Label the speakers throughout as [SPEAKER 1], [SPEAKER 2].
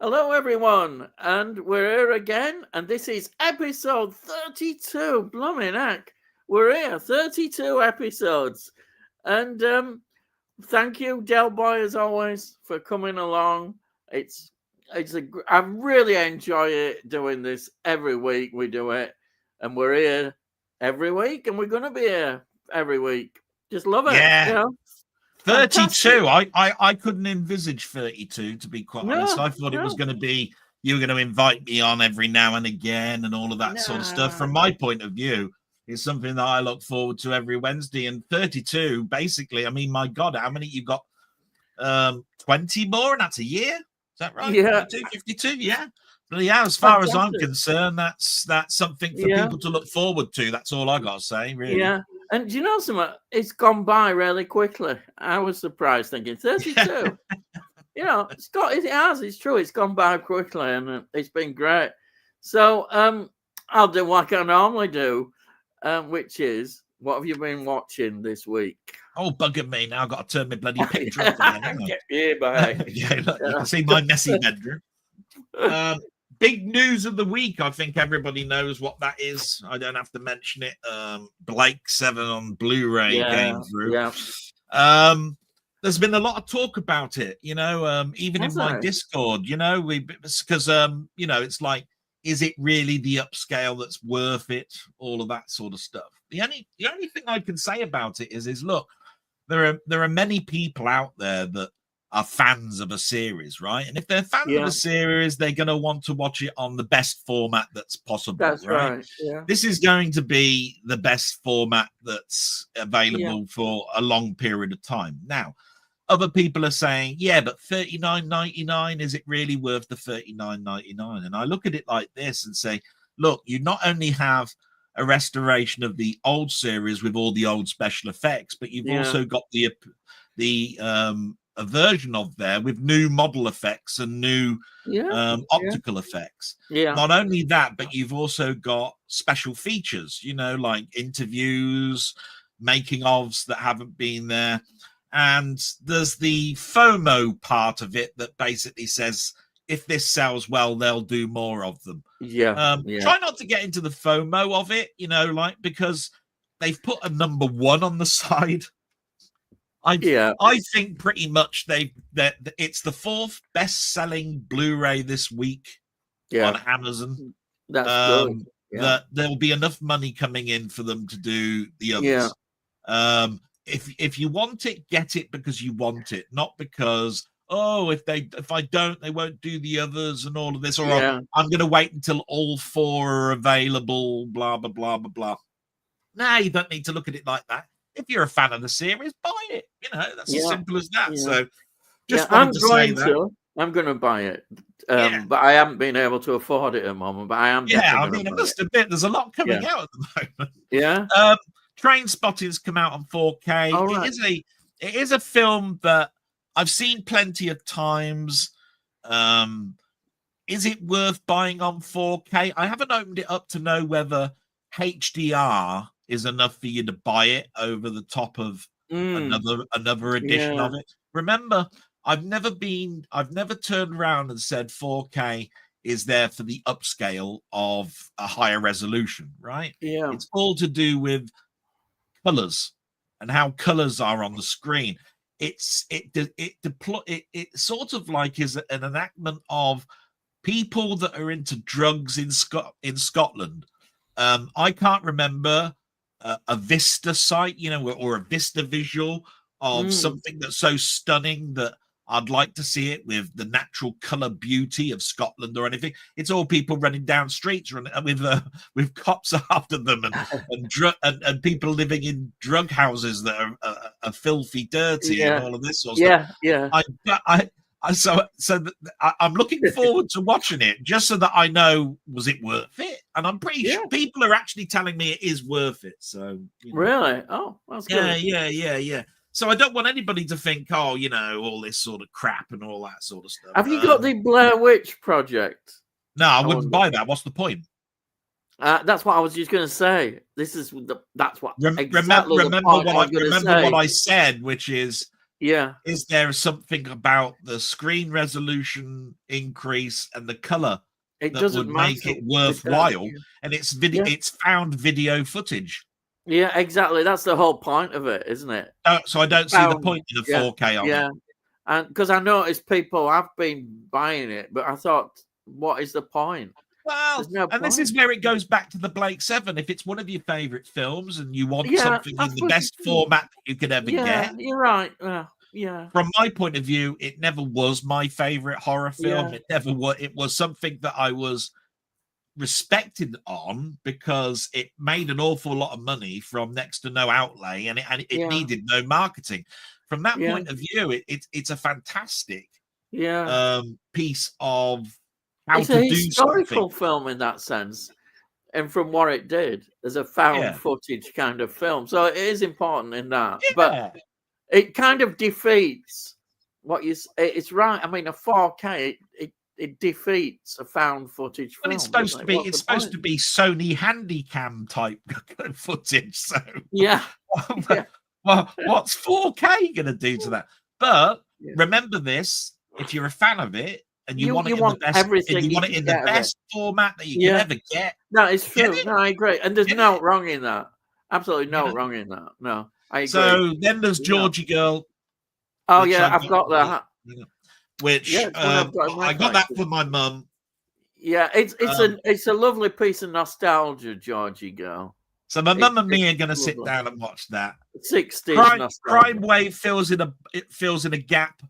[SPEAKER 1] Hello, everyone, and we're here again, and this is episode 32. Blooming heck, we're here, 32 episodes, and thank you, Delboy, as always, for coming along. I really enjoy it doing this every week. We do it, and we're here every week, and we're going to be here every week. Just love it,
[SPEAKER 2] Yeah. 32.
[SPEAKER 1] Fantastic.
[SPEAKER 2] I couldn't envisage 32, to be quite honest. I thought it was going to be you were going to invite me on every now and again and all of that sort of stuff. From my point of view, it's something that I look forward to every Wednesday. And 32, basically, I mean, my God, how many you've got? 20 more, and that's a year. Is that right?
[SPEAKER 1] Yeah.
[SPEAKER 2] 52, yeah. But yeah, as far as I'm concerned, that's something for people to look forward to. That's all I got to say, really.
[SPEAKER 1] Yeah. And do you know something? It's gone by really quickly. I was surprised thinking 32. It's true. It's gone by quickly and it's been great. So I'll do what I normally do, which is, what have you been watching this week?
[SPEAKER 2] Oh, bugger me. Now I've got to turn my bloody picture off again.
[SPEAKER 1] Yeah,
[SPEAKER 2] look, you can see my messy bedroom. Big news of the week. I think everybody knows what that is. I don't have to mention it. Blake 7 on Blu-ray came through.
[SPEAKER 1] Yeah.
[SPEAKER 2] There's been a lot of talk about it, even in my Discord, because it's like, is it really the upscale that's worth it? All of that sort of stuff. The only thing I can say about it is look, there are many people out there that are fans of a series, right? And if they're fans of a series, they're going to want to watch it on the best format that's possible.
[SPEAKER 1] That's right. Yeah.
[SPEAKER 2] This is going to be the best format that's available for a long period of time. Now, other people are saying, yeah, but $39.99, is it really worth the $39.99? And I look at it like this and say, look, you not only have a restoration of the old series with all the old special effects, but you've also got a version of there with new model effects and new optical effects.
[SPEAKER 1] Yeah.
[SPEAKER 2] Not only that, but you've also got special features, like interviews, making ofs that haven't been there. And there's the FOMO part of it that basically says, if this sells well, they'll do more of them. Try not to get into the FOMO of it, because they've put a number 1 on the side. I think pretty much it's the 4th best-selling Blu-ray this week on Amazon.
[SPEAKER 1] That's good.
[SPEAKER 2] That there'll be enough money coming in for them to do the others. If you want it, get it because you want it, not because if I don't, they won't do the others and all of this, or I'm going to wait until all 4 are available. Blah blah blah blah blah. Nah, you don't need to look at it like that. If you're a fan of the series, buy it. That's as simple as that. So,
[SPEAKER 1] I'm going to buy it, but I haven't been able to afford it at the moment. But I am.
[SPEAKER 2] I mean, I must admit, there's a lot coming out at the moment.
[SPEAKER 1] Yeah.
[SPEAKER 2] Trainspotting's come out on 4K. Right. It is a film that I've seen plenty of times. Is it worth buying on 4K? I haven't opened it up to know whether HDR is enough for you to buy it over the top of another edition of it. Remember, I've never turned around and said 4K is there for the upscale of a higher resolution, right?
[SPEAKER 1] Yeah.
[SPEAKER 2] It's all to do with colors and how colors are on the screen. It's sort of like is an enactment of people that are into drugs in Scotland. I can't remember a Vista site, or a Vista visual of something that's so stunning that I'd like to see it with the natural color beauty of Scotland or anything. It's all people running down streets with cops after them and people living in drug houses that are filthy, dirty, and all of this sort of stuff. I'm looking forward to watching it just so that I know, was it worth it? And I'm pretty sure people are actually telling me it is worth it. So
[SPEAKER 1] really, that's good.
[SPEAKER 2] Yeah. So I don't want anybody to think, all this sort of crap and all that sort of stuff.
[SPEAKER 1] Have you got the Blair Witch Project?
[SPEAKER 2] No, I wouldn't buy that. What's the point?
[SPEAKER 1] That's what I was just going to say. That's what.
[SPEAKER 2] Remember what I said, which is
[SPEAKER 1] Yeah.
[SPEAKER 2] Is there something about the screen resolution increase and the color
[SPEAKER 1] It
[SPEAKER 2] that
[SPEAKER 1] doesn't
[SPEAKER 2] would make
[SPEAKER 1] matter
[SPEAKER 2] it
[SPEAKER 1] with that.
[SPEAKER 2] worthwhile? And it's video,
[SPEAKER 1] Yeah.
[SPEAKER 2] it's found video footage.
[SPEAKER 1] Yeah, exactly. That's the whole point of it, isn't it?
[SPEAKER 2] So I don't see the point in a 4K on it.
[SPEAKER 1] And because I noticed people have been buying it, but I thought, what is the point?
[SPEAKER 2] Well,
[SPEAKER 1] No
[SPEAKER 2] and this is where it goes back to the Blake 7. If it's one of your favorite films and you want something in the best format that you could ever get.
[SPEAKER 1] You're right. Yeah.
[SPEAKER 2] From my point of view, it never was my favorite horror film.
[SPEAKER 1] Yeah.
[SPEAKER 2] It never was. It was something that I was respected on because it made an awful lot of money from next to no outlay, and it needed no marketing. From that point of view, it's a fantastic piece of how
[SPEAKER 1] it's
[SPEAKER 2] to
[SPEAKER 1] a
[SPEAKER 2] do
[SPEAKER 1] historical
[SPEAKER 2] something.
[SPEAKER 1] film in that sense, and from what it did as a found footage kind of film, so it is important in that. But it kind of defeats what you. It's right. I mean, a 4K it defeats a found footage film.
[SPEAKER 2] But it's supposed to be. It's supposed to be Sony Handycam type footage. So well, what's 4K going to do to that? But remember this: if you're a fan of it and you want it in the best, and you want it in the best format that you can ever get,
[SPEAKER 1] no, it's true. No, I agree, and there's no wrong in that. Absolutely no wrong in that. No, I agree.
[SPEAKER 2] So then there's Georgie Girl.
[SPEAKER 1] Oh yeah, I've got that.
[SPEAKER 2] Which I got that for my mum.
[SPEAKER 1] Yeah, it's a lovely piece of nostalgia, Georgie Girl.
[SPEAKER 2] So my mum and me are going to sit down and watch that.
[SPEAKER 1] 60s
[SPEAKER 2] Crime Wave fills in a gap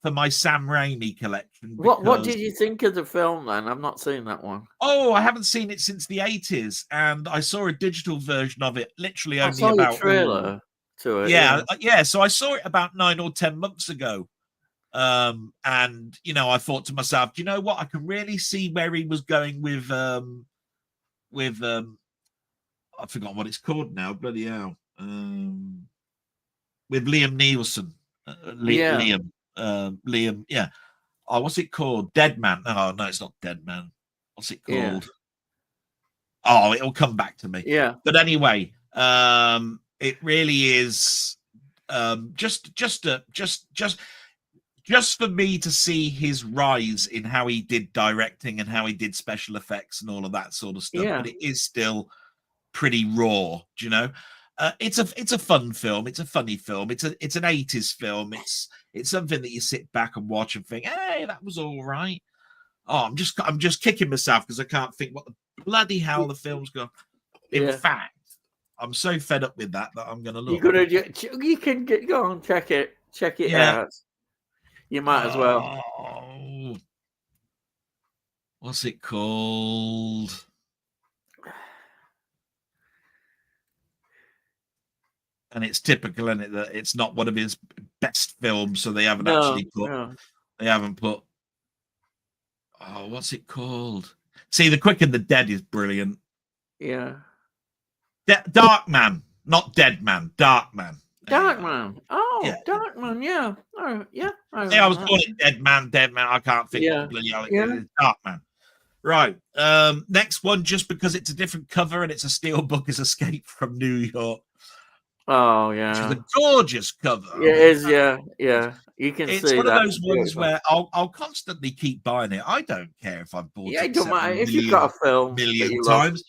[SPEAKER 2] for my Sam Raimi collection.
[SPEAKER 1] What did you think of the film then? I've not seen that one.
[SPEAKER 2] Oh, I haven't seen it since the 80s, and I saw a digital version of it literally only
[SPEAKER 1] about
[SPEAKER 2] a
[SPEAKER 1] trailer to it.
[SPEAKER 2] Yeah. So I saw it about 9 or 10 months ago. And I thought to myself, do you know what? I can really see where he was going with I forgot what it's called now. Bloody hell. With Liam Neeson. Liam. Yeah. Oh, what's it called? Dead Man. Oh, no, it's not Dead Man. What's it called? Oh, it'll come back to me.
[SPEAKER 1] Yeah.
[SPEAKER 2] But anyway, it really is just for me to see his rise in how he did directing and how he did special effects and all of that sort of stuff.
[SPEAKER 1] Yeah.
[SPEAKER 2] But it is still pretty raw, do you know? It's a fun film. It's a funny film. It's an 80s film. It's something that you sit back and watch and think, hey, that was all right. Oh, I'm just kicking myself because I can't think what the bloody hell the film's got. In fact, I'm so fed up with that I'm going to look.
[SPEAKER 1] You can go on, check it out. You might as well.
[SPEAKER 2] What's it called? And it's typical, isn't it, that it's not one of his best films, so they haven't They haven't put. Oh, what's it called? See, The Quick and the Dead is brilliant.
[SPEAKER 1] Yeah.
[SPEAKER 2] Dark Man, not Dead Man. Dark Man.
[SPEAKER 1] Dark Man. Oh, Dark Man. Yeah. Oh, yeah.
[SPEAKER 2] I was calling it Dead Man. I can't think what bloody hell it is. Dark Man. Right. Next one, just because it's a different cover and it's a steelbook, is Escape from New York.
[SPEAKER 1] Oh yeah,
[SPEAKER 2] which is a gorgeous cover.
[SPEAKER 1] Yeah, it is. Yeah. You can see
[SPEAKER 2] it's one
[SPEAKER 1] that.
[SPEAKER 2] of those ones where I'll constantly keep buying it. I don't care if I've bought it.
[SPEAKER 1] It don't matter if you've got a film
[SPEAKER 2] million times.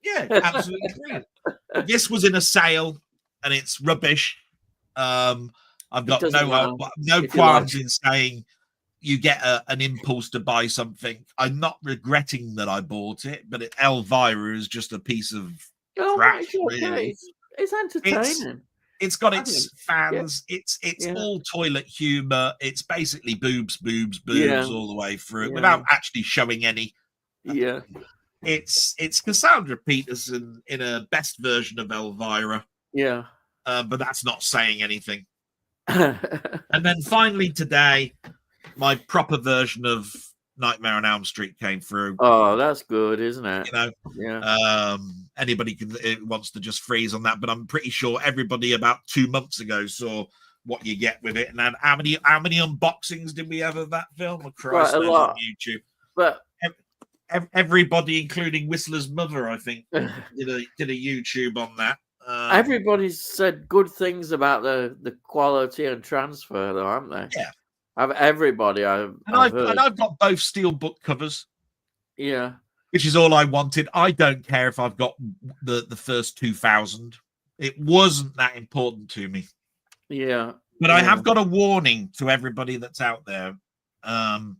[SPEAKER 2] Yeah, absolutely brilliant. This was in a sale, and it's rubbish. I've got no qualms in saying you get an impulse to buy something. I'm not regretting that I bought it, but Elvira is just a piece of crap, really.
[SPEAKER 1] It's entertaining.
[SPEAKER 2] It's got its fans. Yeah. It's all toilet humor. It's basically boobs all the way through without actually showing any.
[SPEAKER 1] Yeah.
[SPEAKER 2] It's Cassandra Peterson in a best version of Elvira.
[SPEAKER 1] Yeah.
[SPEAKER 2] But that's not saying anything. And then finally today, my proper version of Nightmare on Elm Street came through.
[SPEAKER 1] Oh, that's good, isn't it?
[SPEAKER 2] Anybody wants to just freeze on that, but I'm pretty sure everybody about 2 months ago saw what you get with it. And then how many unboxings did we have of that film? Oh, Christ,
[SPEAKER 1] quite a lot
[SPEAKER 2] on YouTube.
[SPEAKER 1] But
[SPEAKER 2] everybody, including Whistler's mother, I think, did a YouTube on that.
[SPEAKER 1] Everybody's said good things about the quality and transfer, though, haven't they?
[SPEAKER 2] Yeah.
[SPEAKER 1] Everybody I've heard.
[SPEAKER 2] And I've got both steelbook covers.
[SPEAKER 1] Yeah.
[SPEAKER 2] Which is all I wanted. I don't care if I've got the first 2,000. It wasn't that important to me.
[SPEAKER 1] Yeah.
[SPEAKER 2] But I have got a warning to everybody that's out there. And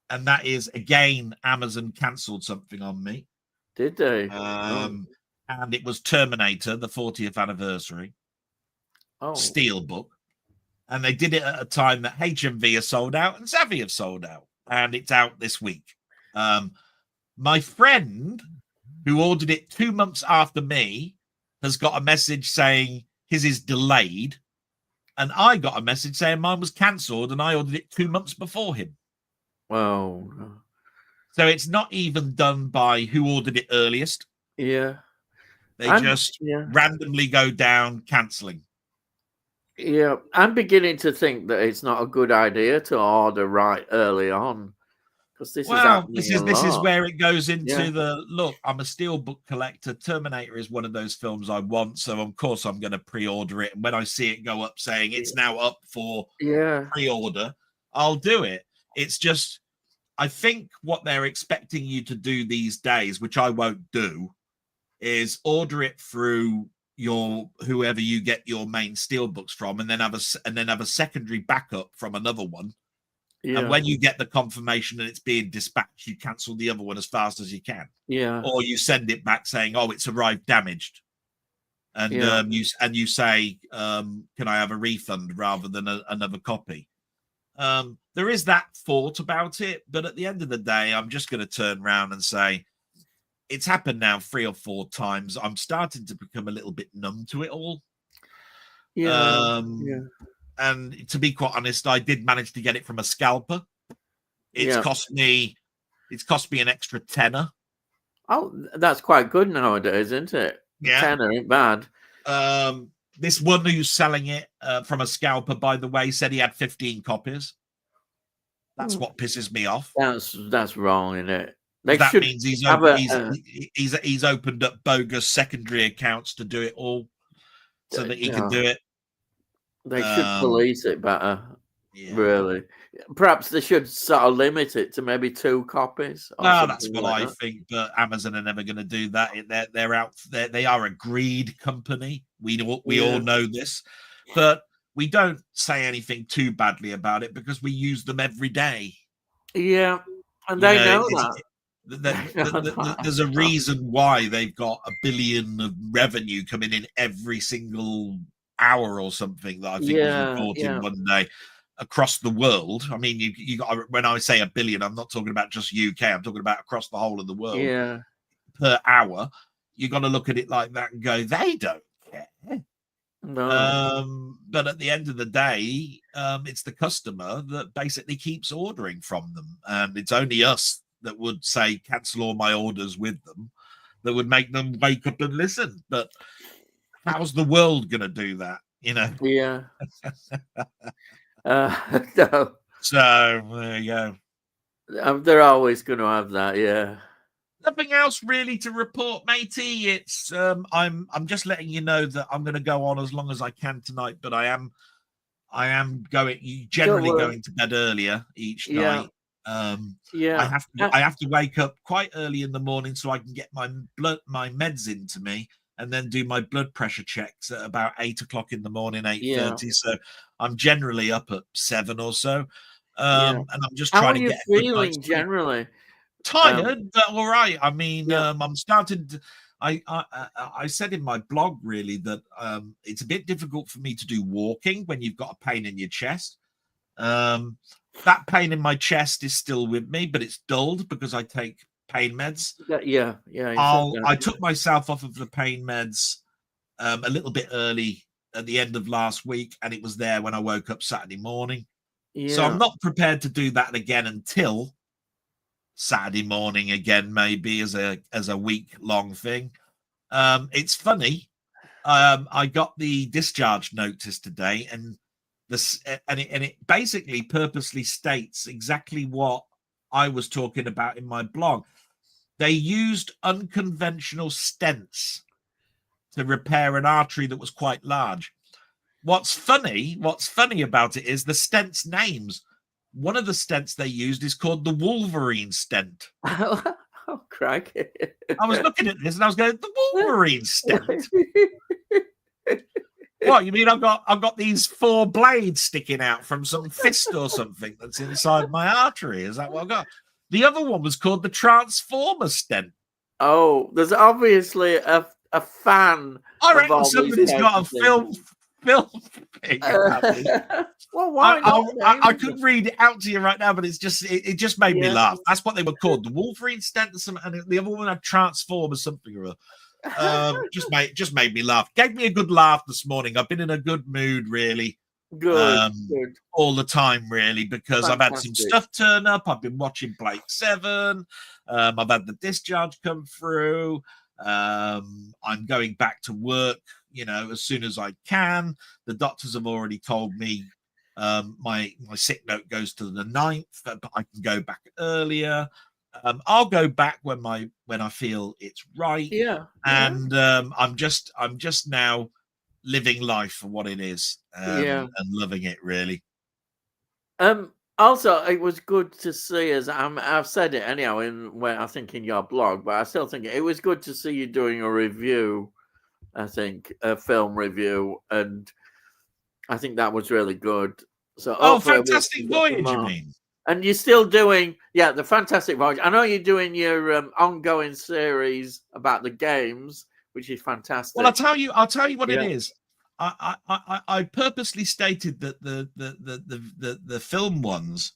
[SPEAKER 2] that is, again, Amazon cancelled something on me.
[SPEAKER 1] Did they?
[SPEAKER 2] And it was Terminator, the 40th anniversary. Steelbook. And they did it at a time that HMV has sold out and Savvy have sold out. And it's out this week. My friend who ordered it 2 months after me has got a message saying his is delayed. And I got a message saying mine was cancelled and I ordered it 2 months before him.
[SPEAKER 1] Oh.
[SPEAKER 2] So it's not even done by who ordered it earliest.
[SPEAKER 1] Yeah.
[SPEAKER 2] They just randomly go down cancelling.
[SPEAKER 1] Yeah. I'm beginning to think that it's not a good idea to order right early on. This is where it goes into the look. I'm a steelbook collector. Terminator is one of those films I want, so of course I'm going to pre-order it. And when I see it go up saying it's now up for pre-order, I'll do it. It's just, I think what they're expecting you to do these days, which I won't do, is order it through your whoever you get your main steelbooks from, and then have a secondary backup from another one. Yeah. And when you get the confirmation that it's being dispatched, you cancel the other one as fast as you can. Yeah.
[SPEAKER 2] Or you send it back saying, "Oh, it's arrived damaged," and you say, "Can I have a refund rather than another copy?" There is that thought about it, but at the end of the day, I'm just going to turn around and say, it's happened now 3 or 4 times. I'm starting to become a little bit numb to it all.
[SPEAKER 1] Yeah.
[SPEAKER 2] And to be quite honest, I did manage to get it from a scalper. It's cost me an extra tenner.
[SPEAKER 1] Oh, that's quite good nowadays, isn't it?
[SPEAKER 2] Yeah.
[SPEAKER 1] Tenner ain't bad.
[SPEAKER 2] This one who's selling it from a scalper, by the way, said he had 15 copies. That's what pisses me off.
[SPEAKER 1] That's wrong, isn't it?
[SPEAKER 2] That means he's opened up bogus secondary accounts to do it all so that he can do it.
[SPEAKER 1] They should police it better, really. Perhaps they should sort of limit it to maybe 2 copies.
[SPEAKER 2] No, that's what I think, but Amazon are never going to do that. They're out there. They are a greed company. We all know this, but we don't say anything too badly about it because we use them every day.
[SPEAKER 1] Yeah, and they know
[SPEAKER 2] that. There's a reason why they've got $1 billion of revenue coming in every single hour or something that I think was reported one day across the world. I mean, you got, when I say $1 billion, I'm not talking about just UK. I'm talking about across the whole of the world.
[SPEAKER 1] Yeah,
[SPEAKER 2] per hour. You got to look at it like that and go, they don't care.
[SPEAKER 1] No.
[SPEAKER 2] But at the end of the day, it's the customer that basically keeps ordering from them, and it's only us that would say cancel all my orders with them, that would make them wake up and listen. But how's the world going to do that? You know?
[SPEAKER 1] Yeah. No.
[SPEAKER 2] So there you go.
[SPEAKER 1] They're always going to have that. Yeah.
[SPEAKER 2] Nothing else really to report, matey. It's I'm just letting you know that I'm going to go on as long as I can tonight, but I am generally going to bed earlier each night. I have to wake up quite early in the morning so I can get my meds into me, and then do my blood pressure checks at about 8 o'clock in the morning, 8:30. So I'm generally up at 7 or so. And I'm just trying to get.
[SPEAKER 1] How are you feeling generally?
[SPEAKER 2] Tired, but all right. I mean, I'm starting to. I said in my blog really that it's a bit difficult for me to do walking when you've got a pain in your chest. That pain in my chest is still with me, but it's dulled because I take pain meds. I took myself off of the pain meds a little bit early at the end of last week, and it was there when I woke up Saturday morning. So I'm not prepared to do that again until Saturday morning again, maybe as a week-long thing. It's funny. I got the discharge notice today, and it basically purposely states exactly what I was talking about in my blog. They used unconventional stents to repair an artery that was quite large. What's funny about it is the stents names. One of the stents they used is called the Wolverine stent.
[SPEAKER 1] Oh, crikey.
[SPEAKER 2] I was looking at this and I was going, the Wolverine stent? What, you mean I've got these 4 blades sticking out from some fist or something that's inside my artery? Is that what I've got? The other one was called the Transformer stent.
[SPEAKER 1] Oh, there's obviously a fan.
[SPEAKER 2] I reckon somebody's got a film thing.
[SPEAKER 1] Well, why not?
[SPEAKER 2] I could read it out to you right now, but it just made me laugh. That's what they were called, the Wolverine stent, and the other one had Transform or something or other. Just made me laugh. Gave me a good laugh this morning. I've been in a good mood, really.
[SPEAKER 1] Good.
[SPEAKER 2] All the time, really, because I've had some stuff turn up. I've been watching Blake 7. I've had the discharge come through. I'm going back to work, as soon as I can. The doctors have already told me my sick note goes to the 9th, but I can go back earlier. I'll go back when I feel it's right. And I'm just now living life for what it is, and loving it, really.
[SPEAKER 1] Also, it was good to see, as I've said it anyhow I think in your blog, but I still think it was good to see you doing a review. I think a film review, and I think that was really good. So,
[SPEAKER 2] Fantastic Voyage, you mean?
[SPEAKER 1] And you're still doing, the Fantastic Voyage. I know you're doing your ongoing series about the games, which is fantastic.
[SPEAKER 2] Well, I'll tell you what it is. I purposely stated that the film ones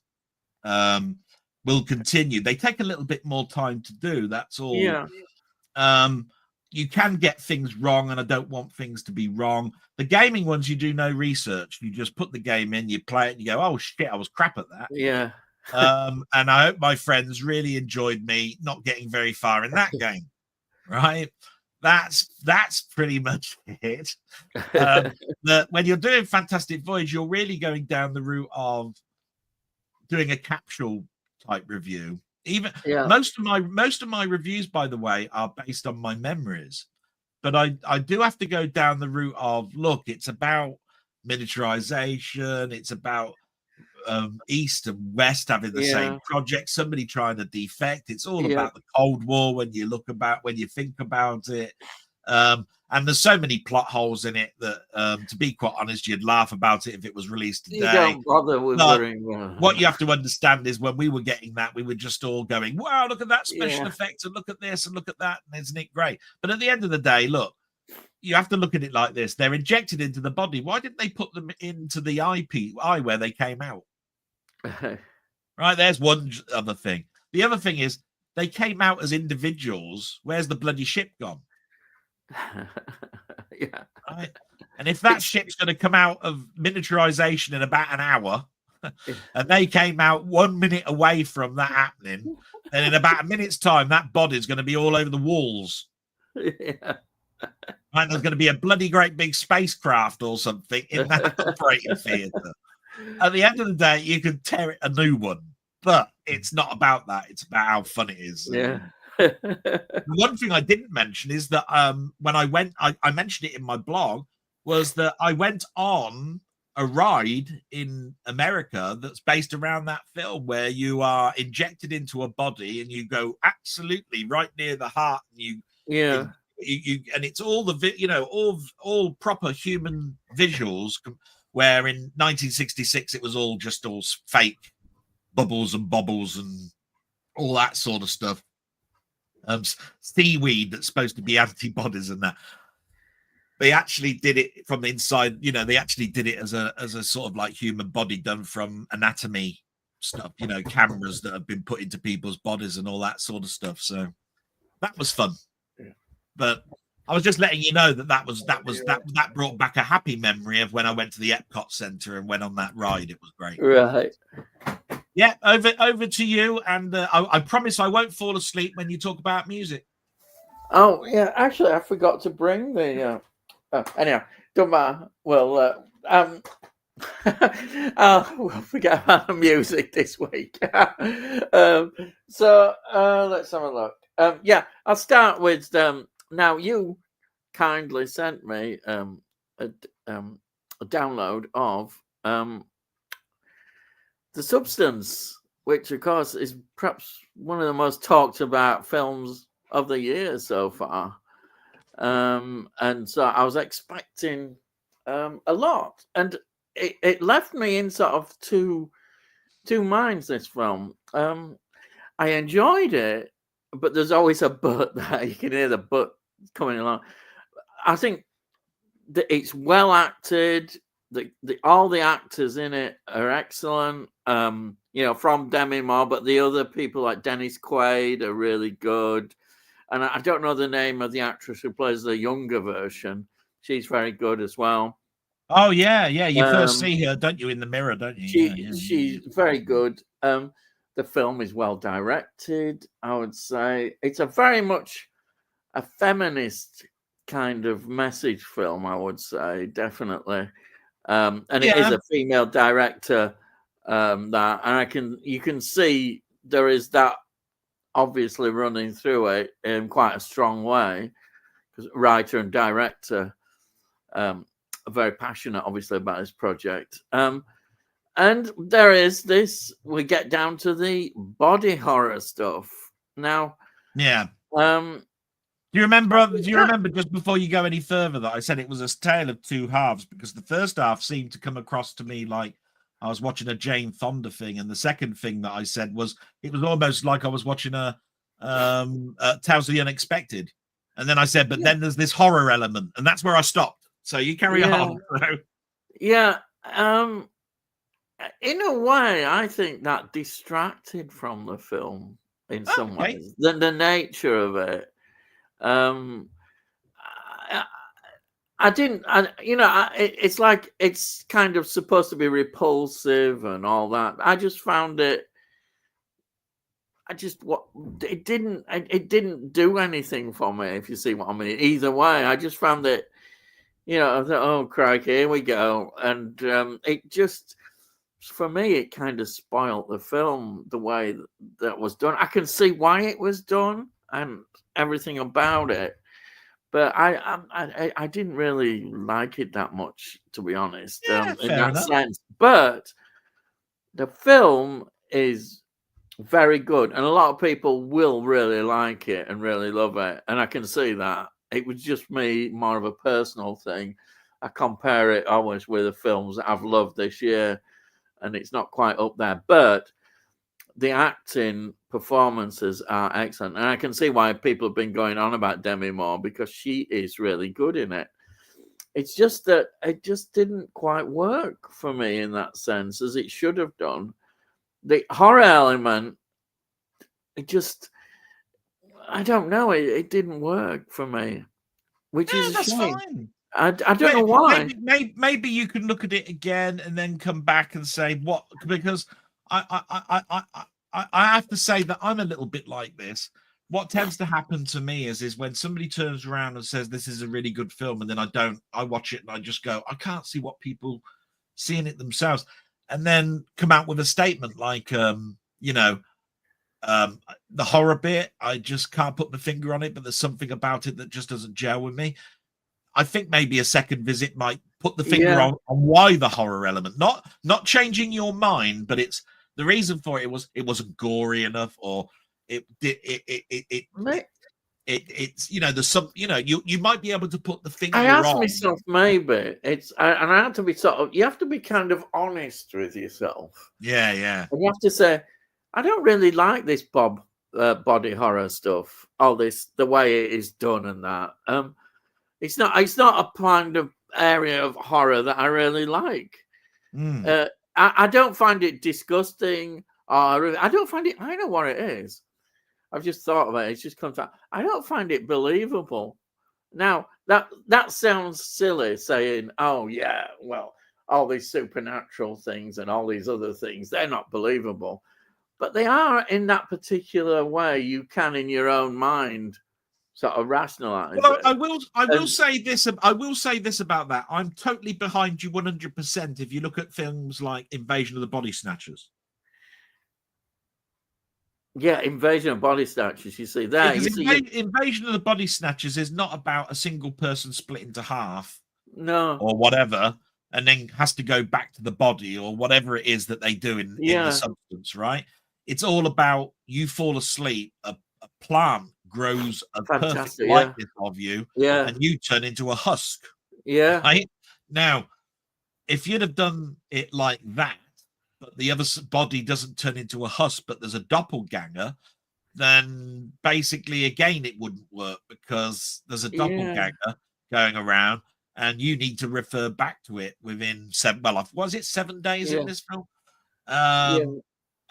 [SPEAKER 2] will continue. They take a little bit more time to do. That's all. You can get things wrong, and I don't want things to be wrong. The gaming ones, you do no research. You just put the game in, you play it, and you go, "Oh shit, I was crap at that." And I hope my friends really enjoyed me not getting very far in that game. Right? That's pretty much it. When you're doing Fantastic Voyage, you're really going down the route of doing a capsule type review. Most of my reviews, by the way, are based on my memories, but I do have to go down the route of, look, it's about miniaturization, it's about East and West having the same project, somebody trying to defect. It's all about the Cold War when you think about it. And there's so many plot holes in it that, to be quite honest, you'd laugh about it if it was released today.
[SPEAKER 1] You don't bother with worrying.
[SPEAKER 2] What you have to understand is when we were getting that, we were just all going, wow, look at that special effect, and look at this, and look at that, and isn't it great? But at the end of the day, look, you have to look at it like this. They're injected into the body. Why didn't they put them into the eye where they came out? Right, there's one other thing. The other thing is they came out as individuals. Where's the bloody ship gone? Right? And if that ship's going to come out of miniaturization in about an hour, and they came out 1 minute away from that happening, then in about a minute's time, that body's going to be all over the walls. And there's going to be a bloody great big spacecraft or something in that operating theatre. At the end of the day, you can tear it a new one, but it's not about that. It's about how fun it is. One thing I didn't mention is that when I went, I mentioned it in my blog, was that I went on a ride in America that's based around that film, where you are injected into a body and you go absolutely right near the heart, and you and it's all the all proper human visuals, where in 1966 it was all fake bubbles and bobbles and all that sort of stuff. Seaweed that's supposed to be antibodies and that. They actually did it from inside, they actually did it as a sort of like human body done from anatomy stuff, cameras that have been put into people's bodies and all that sort of stuff. So that was fun. But I was just letting you know that brought back a happy memory of when I went to the Epcot Center and went on that ride. It was great.
[SPEAKER 1] Right.
[SPEAKER 2] Yeah, over to you, and I promise I won't fall asleep when you talk about music.
[SPEAKER 1] Oh yeah, actually, I forgot to bring the. Anyhow, don't matter. Well, we'll forget about the music this week. So let's have a look. I'll start with now. You kindly sent me a download of The Substance, which of course is perhaps one of the most talked about films of the year so far. And so I was expecting a lot, and it left me in sort of two minds, this film. I enjoyed it, but there's always a but there. You can hear the but coming along. I think that it's well acted. All the actors in it are excellent. You know, from Demi Moore, but the other people like Dennis Quaid are really good. And I don't know the name of the actress who plays the younger version. She's very good as well.
[SPEAKER 2] Oh yeah, yeah. You first see her, don't you, in the mirror, don't you?
[SPEAKER 1] She's very good. The film is well directed, I would say. It's a very much a feminist kind of message film, I would say, definitely. And it is a female director, that, and you can see there is that obviously running through it in quite a strong way, because writer and director are very passionate, obviously, about this project. And there is this, we get down to the body horror stuff now.
[SPEAKER 2] Yeah. Do you remember just before you go any further that I said it was a tale of two halves, because the first half seemed to come across to me like I was watching a Jane Fonda thing, and the second thing that I said was it was almost like I was watching a Tales of the Unexpected. And then I said, but then there's this horror element, and that's where I stopped. So you carry on.
[SPEAKER 1] Yeah. In a way, I think that distracted from the film in some ways. The nature of it. I didn't, it's like it's kind of supposed to be repulsive and all that. I just found it. It didn't do anything for me, if you see what I mean. Either way, I just found it. I thought, oh crikey, here we go, and it just, for me, it kind of spoiled the film the way that was done. I can see why it was done and everything about it, but I didn't really like it that much, to be honest, in that sense. But the film is very good, and a lot of people will really like it and really love it, and I can see that. It was just me, more of a personal thing. I compare it always with the films that I've loved this year, and it's not quite up there. But the acting performances are excellent, and I can see why people have been going on about Demi Moore, because she is really good in it. It's just that it just didn't quite work for me in that sense, as it should have done. The horror element, I don't know, it didn't work for me, which is a shame.
[SPEAKER 2] Fine.
[SPEAKER 1] I don't know why.
[SPEAKER 2] Maybe you can look at it again and then come back and say what, because I have to say that I'm a little bit like this. What tends to happen to me is when somebody turns around and says this is a really good film, and then I watch it and I just go, I can't see what people see in it themselves, and then come out with a statement like, the horror bit, I just can't put my finger on it, but there's something about it that just doesn't gel with me. I think maybe a second visit might put the finger on why the horror element, not changing your mind, but it's the reason for it wasn't gory enough, or it's there's some, you might be able to put the finger on.
[SPEAKER 1] I asked myself, maybe and I have to be you have to be kind of honest with yourself.
[SPEAKER 2] Yeah.
[SPEAKER 1] And you have to say, I don't really like this body horror stuff. All this, the way it is done, and that. It's not a kind of area of horror that I really like. I don't find it disgusting, or I don't find it. I know what it is. I've just thought of it. It's just comes out. I don't find it believable. Now that sounds silly, saying, "Oh yeah, well, all these supernatural things and all these other things, they're not believable." But they are in that particular way. You can, in your own mind, sort of rationalize it.
[SPEAKER 2] I will say this about that. I'm totally behind you 100% if you look at films like Invasion of the Body Snatchers.
[SPEAKER 1] Yeah, Invasion of Body Snatchers. You see that?
[SPEAKER 2] Because
[SPEAKER 1] You see,
[SPEAKER 2] Invasion of the Body Snatchers is not about a single person split into half
[SPEAKER 1] no,
[SPEAKER 2] or whatever, and then has to go back to the body or whatever it is that they do in the
[SPEAKER 1] yeah,
[SPEAKER 2] substance, right? It's all about you fall asleep, a plant grows a perfect
[SPEAKER 1] fantastic. Yeah,
[SPEAKER 2] likeness of you,
[SPEAKER 1] yeah,
[SPEAKER 2] and you turn into a husk,
[SPEAKER 1] yeah,
[SPEAKER 2] right? Now, if you'd have done it like that, but the other body doesn't turn into a husk, but there's a doppelganger, then basically again it wouldn't work because there's a
[SPEAKER 1] yeah,
[SPEAKER 2] doppelganger going around and you need to refer back to it within was it 7 days in
[SPEAKER 1] yeah,
[SPEAKER 2] this film?
[SPEAKER 1] yeah,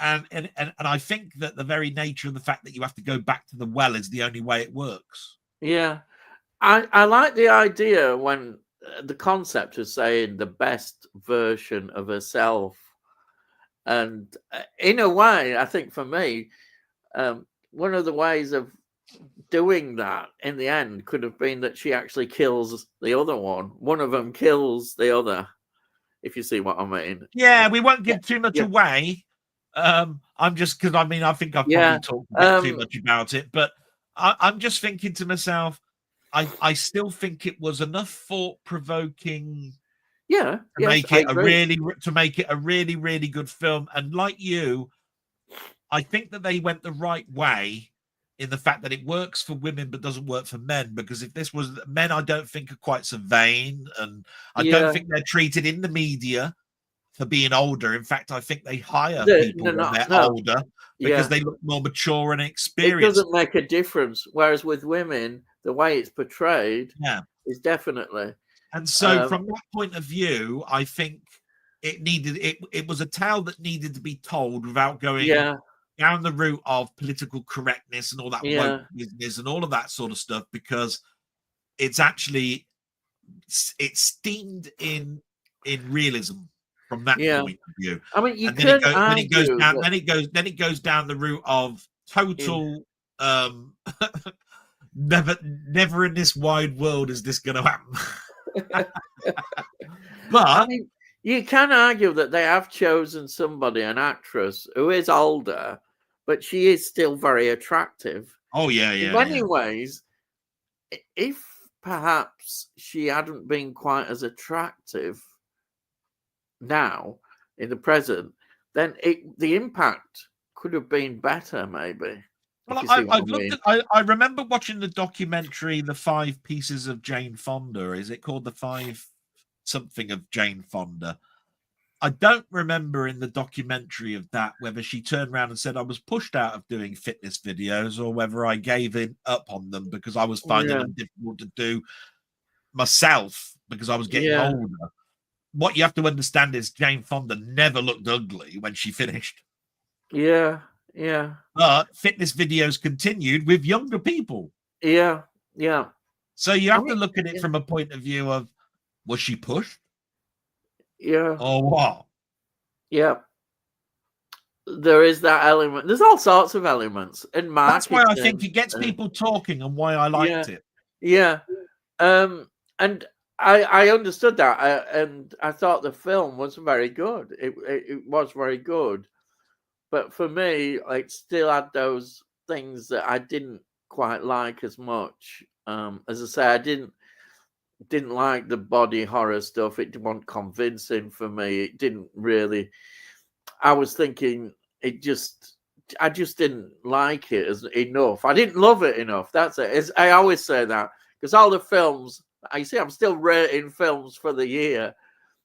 [SPEAKER 2] And I think that the very nature of the fact that you have to go back to the well is the only way it works.
[SPEAKER 1] yeah. I like the idea when the concept of saying the best version of herself, and in a way, I think for me, one of the ways of doing that in the end could have been that she actually kills the other one. One of them kills the other, if you see what I mean.
[SPEAKER 2] Yeah, we won't
[SPEAKER 1] Yeah,
[SPEAKER 2] give too much
[SPEAKER 1] yeah,
[SPEAKER 2] away. I'm just because I think I've
[SPEAKER 1] yeah,
[SPEAKER 2] probably talked a bit too much about it, but I'm just thinking to myself, I still think it was enough thought provoking
[SPEAKER 1] yeah,
[SPEAKER 2] to
[SPEAKER 1] yes,
[SPEAKER 2] make
[SPEAKER 1] I
[SPEAKER 2] it
[SPEAKER 1] agree.
[SPEAKER 2] a really really good film. And like you, I think that they went the right way in the fact that it works for women but doesn't work for men, because if this was men, I don't think are quite so vain, and I don't
[SPEAKER 1] Yeah,
[SPEAKER 2] think they're treated in the media for being older. In fact, I think they hire people
[SPEAKER 1] no,
[SPEAKER 2] when
[SPEAKER 1] no,
[SPEAKER 2] they're
[SPEAKER 1] no,
[SPEAKER 2] older because
[SPEAKER 1] yeah.
[SPEAKER 2] they look more mature and
[SPEAKER 1] It
[SPEAKER 2] experienced.
[SPEAKER 1] doesn't make a difference. Whereas with women, the way it's portrayed
[SPEAKER 2] Yeah.
[SPEAKER 1] is definitely,
[SPEAKER 2] And so
[SPEAKER 1] um,
[SPEAKER 2] from that point of view, I think it was a tale that needed to be told without going
[SPEAKER 1] yeah,
[SPEAKER 2] down the route of political correctness and all that woke
[SPEAKER 1] yeah,
[SPEAKER 2] business and all of that sort of stuff, because it's actually it's steamed in realism from that
[SPEAKER 1] yeah.
[SPEAKER 2] point of view.
[SPEAKER 1] I mean, you
[SPEAKER 2] And then it
[SPEAKER 1] could
[SPEAKER 2] goes
[SPEAKER 1] argue that,
[SPEAKER 2] then it goes down the route of
[SPEAKER 1] yeah.
[SPEAKER 2] total um never in this wide world is this gonna happen.
[SPEAKER 1] I
[SPEAKER 2] But
[SPEAKER 1] mean, you can argue that they have chosen somebody, an actress who is older, but she is still very attractive.
[SPEAKER 2] oh yeah,
[SPEAKER 1] In
[SPEAKER 2] yeah,
[SPEAKER 1] many
[SPEAKER 2] yeah.
[SPEAKER 1] ways, if perhaps she hadn't been quite as attractive now in the present, then the impact could have been better, maybe, if
[SPEAKER 2] Well,
[SPEAKER 1] you see what I
[SPEAKER 2] I've looked
[SPEAKER 1] mean.
[SPEAKER 2] at. I remember watching the documentary, "The Five Pieces of Jane Fonda." Is it called "The Five Something of Jane Fonda"? I don't remember in the documentary of that whether she turned around and said I was pushed out of doing fitness videos or whether I gave up on them because I was finding
[SPEAKER 1] Yeah,
[SPEAKER 2] them difficult to do myself because I was getting
[SPEAKER 1] yeah,
[SPEAKER 2] older. What you have to understand is Jane Fonda never looked ugly when she finished.
[SPEAKER 1] yeah, yeah,
[SPEAKER 2] But fitness videos continued with younger people.
[SPEAKER 1] yeah, yeah.
[SPEAKER 2] So you
[SPEAKER 1] I
[SPEAKER 2] have to
[SPEAKER 1] mean,
[SPEAKER 2] look at it
[SPEAKER 1] yeah,
[SPEAKER 2] from a point of view of, was she pushed
[SPEAKER 1] yeah,
[SPEAKER 2] or what?
[SPEAKER 1] yeah. There is that element. There's all sorts of elements in
[SPEAKER 2] That's why I think
[SPEAKER 1] marketing.
[SPEAKER 2] it gets
[SPEAKER 1] Uh,
[SPEAKER 2] people talking and why I
[SPEAKER 1] yeah,
[SPEAKER 2] liked it.
[SPEAKER 1] yeah. And I understood that, and I thought the film was very good. It was very good, but for me, it still had those things that I didn't quite like as much. As I say, I didn't like the body horror stuff. It wasn't convincing for me. It didn't really. I was thinking it just. I just didn't like it as enough. I didn't love it enough. That's it. I always say that because all the films, I see, I'm still rating films for the year.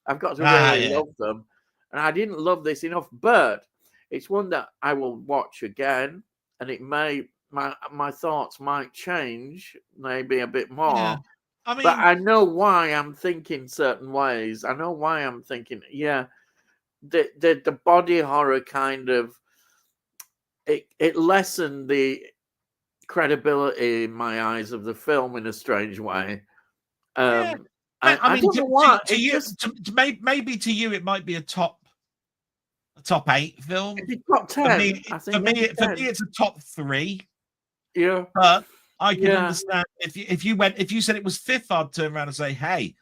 [SPEAKER 1] I've got to
[SPEAKER 2] Ah,
[SPEAKER 1] really
[SPEAKER 2] yeah.
[SPEAKER 1] love them, and I didn't love this enough. But it's one that I will watch again, and it may my thoughts might change, maybe a bit
[SPEAKER 2] Yeah.
[SPEAKER 1] more.
[SPEAKER 2] I
[SPEAKER 1] But
[SPEAKER 2] mean,
[SPEAKER 1] I know why I'm thinking certain ways. I know why I'm thinking. Yeah, the body horror kind of it lessened the credibility in my eyes of the film in a strange way.
[SPEAKER 2] yeah. I
[SPEAKER 1] I
[SPEAKER 2] mean,
[SPEAKER 1] don't know why.
[SPEAKER 2] to
[SPEAKER 1] It
[SPEAKER 2] you,
[SPEAKER 1] just
[SPEAKER 2] maybe to you, it might be a top 8 film.
[SPEAKER 1] it's top
[SPEAKER 2] For
[SPEAKER 1] 10.
[SPEAKER 2] me,
[SPEAKER 1] I think maybe 10.
[SPEAKER 2] it's a top 3.
[SPEAKER 1] Yeah,
[SPEAKER 2] But I can
[SPEAKER 1] yeah,
[SPEAKER 2] understand if you said it was fifth, I'd turn around and say, hey,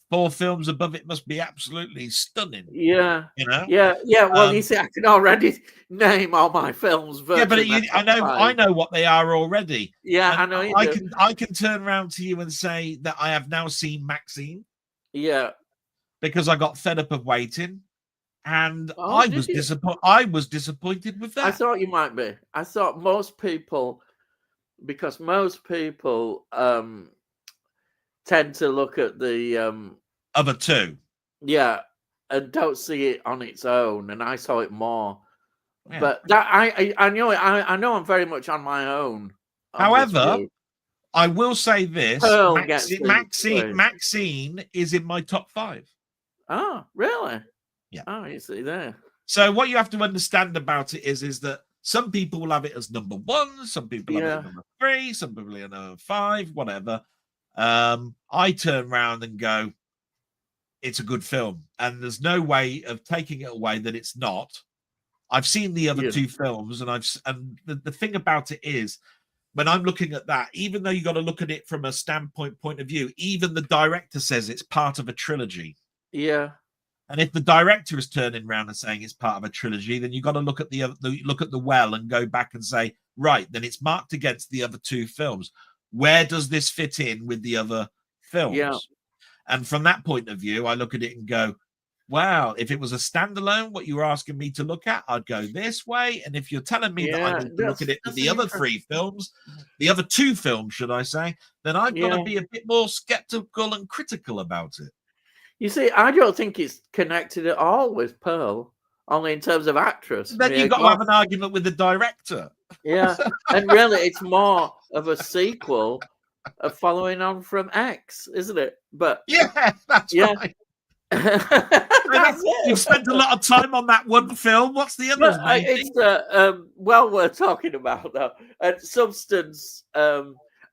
[SPEAKER 2] 4 films above it must be absolutely stunning.
[SPEAKER 1] Yeah.
[SPEAKER 2] You know?
[SPEAKER 1] Yeah. Well, you see, I can already name all my films.
[SPEAKER 2] Yeah, but I know what they are already.
[SPEAKER 1] Yeah,
[SPEAKER 2] And
[SPEAKER 1] I know you do.
[SPEAKER 2] I can turn around to you and say that I have now seen Maxine.
[SPEAKER 1] Yeah.
[SPEAKER 2] Because I got fed up of waiting, and
[SPEAKER 1] Oh, did you?
[SPEAKER 2] I was disappointed with that.
[SPEAKER 1] I thought you might be. I thought most people, because most people tend to look at the
[SPEAKER 2] Other 2.
[SPEAKER 1] yeah, and don't see it on its own, and I saw it more.
[SPEAKER 2] Yeah.
[SPEAKER 1] But that I know it. I know I'm very much on my own.
[SPEAKER 2] However, I will say this: Maxine is in my top 5.
[SPEAKER 1] Oh, really?
[SPEAKER 2] Yeah.
[SPEAKER 1] Oh, you see there.
[SPEAKER 2] So what you have to understand about it is that some people will have it as number 1, some people have it as number 3, some people are number 5, whatever. I turn around and go, it's a good film, and there's no way of taking it away that it's not. I've seen the other 2 films, and the thing about it is, when I'm looking at that, even though you got to look at it from a point of view, even the director says it's part of a trilogy.
[SPEAKER 1] Yeah.
[SPEAKER 2] And if the director is turning around and saying it's part of a trilogy, then you got to look at the well and go back and say, right, then it's marked against the other 2 films. Where does this fit in with the other films?
[SPEAKER 1] Yeah.
[SPEAKER 2] And from that point of view, I look at it and go, wow, if it was a standalone, what you were asking me to look at, I'd go this way. And if you're telling me that I need to look at it with the other 3 films, the other 2 films, should I say, then I've got to be a bit more skeptical and critical about it.
[SPEAKER 1] You see, I don't think it's connected at all with Pearl, only in terms of actress.
[SPEAKER 2] Then you've got to have an argument with the director.
[SPEAKER 1] Yeah, and really, it's more of a sequel of following on from X, isn't it? But
[SPEAKER 2] yeah, that's right. You've spent a lot of time on that one film. What's the others, mate?
[SPEAKER 1] It's well worth talking about, though. And Substance.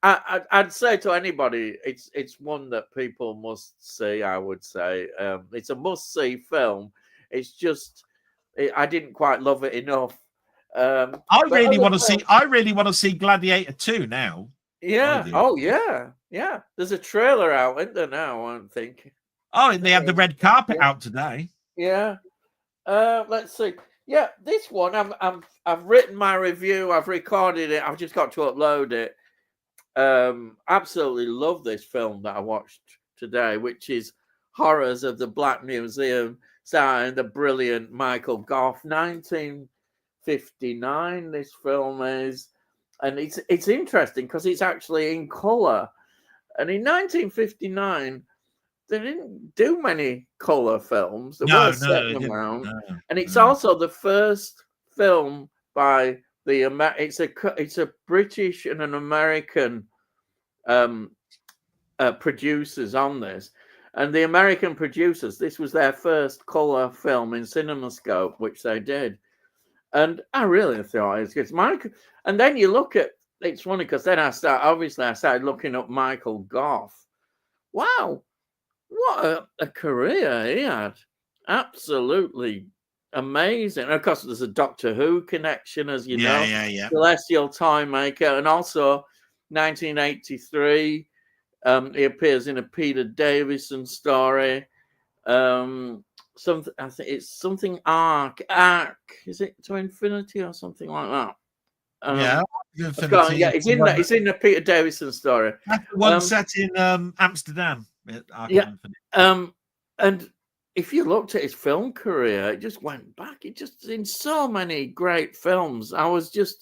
[SPEAKER 1] I'd say to anybody, it's one that people must see. I would say it's a must-see film. It's just I didn't quite love it enough.
[SPEAKER 2] I really want to see Gladiator 2 now.
[SPEAKER 1] Yeah. Oh yeah. Yeah. There's a trailer out, isn't there now? I think.
[SPEAKER 2] Oh, and they have the red carpet out today.
[SPEAKER 1] Yeah. Let's see. Yeah, this one I've written my review. I've recorded it. I've just got to upload it. Absolutely love this film that I watched today, which is Horrors of the Black Museum, starring the brilliant Michael Gough. 1959 this film is, and it's interesting because it's actually in color, and in 1959 they didn't do many color films. There were certain around, and it's also the first film by it's a British and an American producers on this, and the American producers, this was their first color film in CinemaScope, which they did, and I really thought it's good. And then you look at it's funny because then I started looking up Michael Gough. Wow, what a career he had! Absolutely amazing. And of course, there's a Doctor Who connection, as you know.
[SPEAKER 2] Yeah.
[SPEAKER 1] Celestial Time Maker, and also 1983. He appears in a Peter Davison story. I think it's something Arc. Is it to Infinity or something like that? It's in the Peter Davison story.
[SPEAKER 2] That's the one set in Amsterdam.
[SPEAKER 1] And if you looked at his film career, it just went back. It just in so many great films. I thought it